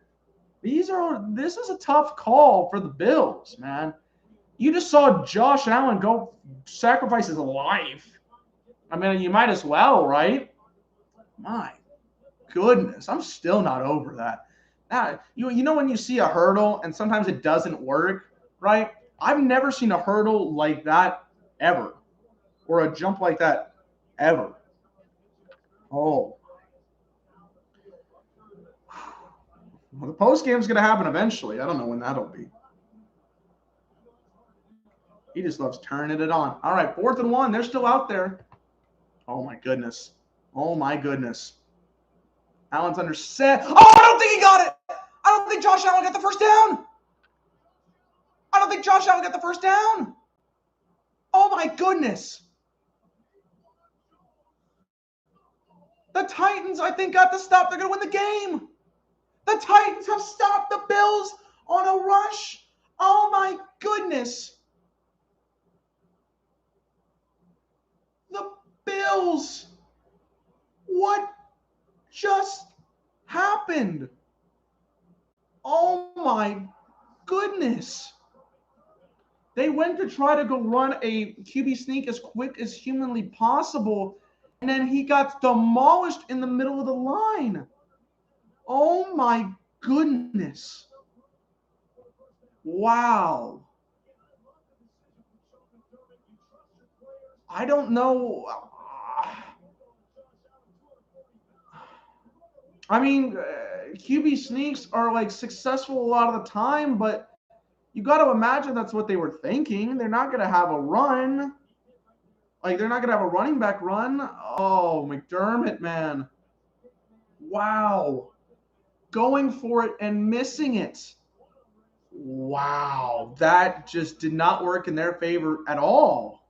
This is a tough call for the Bills, man. You just saw Josh Allen go sacrifice his life. I mean, you might as well, right? My goodness, I'm still not over that. Now, you know when you see a hurdle and sometimes it doesn't work, right? I've never seen a hurdle like that ever, or a jump like that ever. Oh. Well, the post game is going to happen eventually. I don't know when that'll be. He just loves turning it on. All right, 4th and 1. They're still out there. Oh, my goodness. Oh, my goodness. Allen's under set. Oh, I don't think he got it. I don't think Josh Allen got the first down. Oh, my goodness. The Titans, I think, got the stop. They're going to win the game. The Titans have stopped the Bills on a rush. Oh, my goodness. The Bills. What just happened? Oh, my goodness. They went to try to go run a QB sneak as quick as humanly possible, and then he got demolished in the middle of the line. Oh, my goodness. Wow. I don't know. I mean, QB sneaks are like successful a lot of the time, but you got to imagine that's what they were thinking. They're not going to have a run. Like, they're not going to have a running back run. Oh, McDermott, man. Wow. Going for it and missing it. Wow. That just did not work in their favor at all.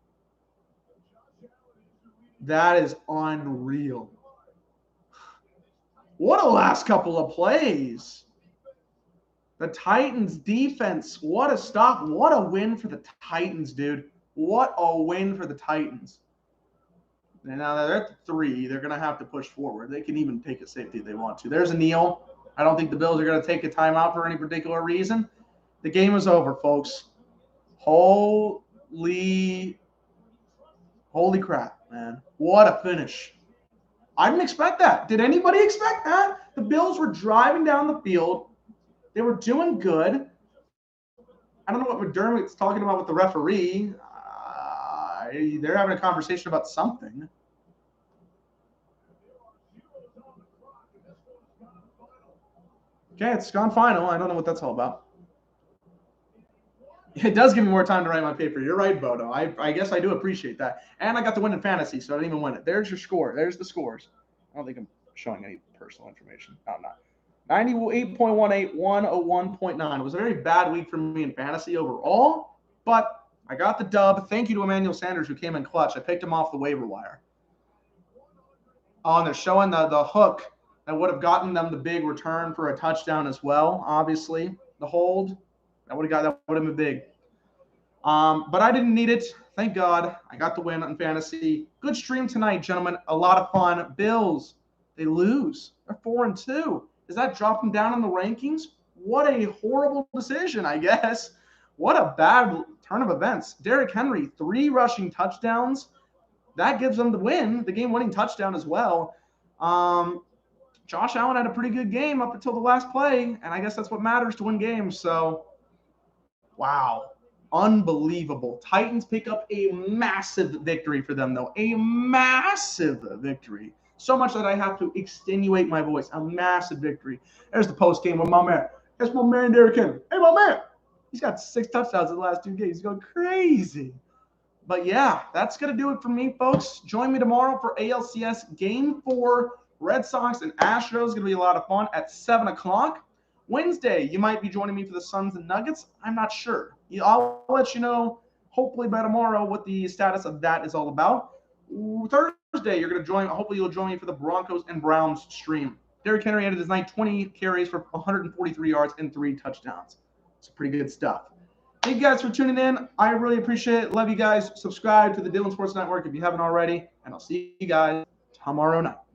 That is unreal. What a last couple of plays. The Titans defense, what a stop. What a win for the Titans, dude. What a win for the Titans. And now they're at 3. They're going to have to push forward. They can even take a safety if they want to. There's a kneel. I don't think the Bills are going to take a timeout for any particular reason. The game is over, folks. Holy crap, man. What a finish. I didn't expect that. Did anybody expect that? The Bills were driving down the field. They were doing good. I don't know what McDermott's talking about with the referee. They're having a conversation about something. Okay, it's gone final. I don't know what that's all about. It does give me more time to write my paper. You're right, Bodo. I guess I do appreciate that. And I got the win in fantasy, so I didn't even win it. There's your score. There's the scores. I don't think I'm showing any personal information. No, I'm not. 98.18, 101.9. It was a very bad week for me in fantasy overall, but I got the dub. Thank you to Emmanuel Sanders, who came in clutch. I picked him off the waiver wire. Oh, and they're showing the hook that would have gotten them the big return for a touchdown as well, obviously. The hold. That would have been big. But I didn't need it. Thank God. I got the win on fantasy. Good stream tonight, gentlemen. A lot of fun. Bills, they lose. They're 4-2. Does that drop them down in the rankings? What a horrible decision, I guess. What a bad turn of events. Derrick Henry, 3 rushing touchdowns. That gives them the win, the game-winning touchdown as well. Josh Allen had a pretty good game up until the last play, and I guess that's what matters to win games. So, wow. Unbelievable. Titans pick up a massive victory for them, though. A massive victory. So much that I have to extenuate my voice. A massive victory. There's the post game with my man. That's my man, Derrick Henry. Hey, my man. He's got 6 touchdowns in the last 2 games. He's going crazy. But, yeah, that's going to do it for me, folks. Join me tomorrow for ALCS Game 4. Red Sox and Astros. Going to be a lot of fun at 7 o'clock. Wednesday, you might be joining me for the Suns and Nuggets. I'm not sure. I'll let you know, hopefully by tomorrow, what the status of that is all about. Thursday, you're going to join. Hopefully, you'll join me for the Broncos and Browns stream. Derrick Henry ended his night 20 carries for 143 yards and 3 touchdowns. It's pretty good stuff. Thank you guys for tuning in. I really appreciate it. Love you guys. Subscribe to the Dylan Sports Network if you haven't already. And I'll see you guys tomorrow night.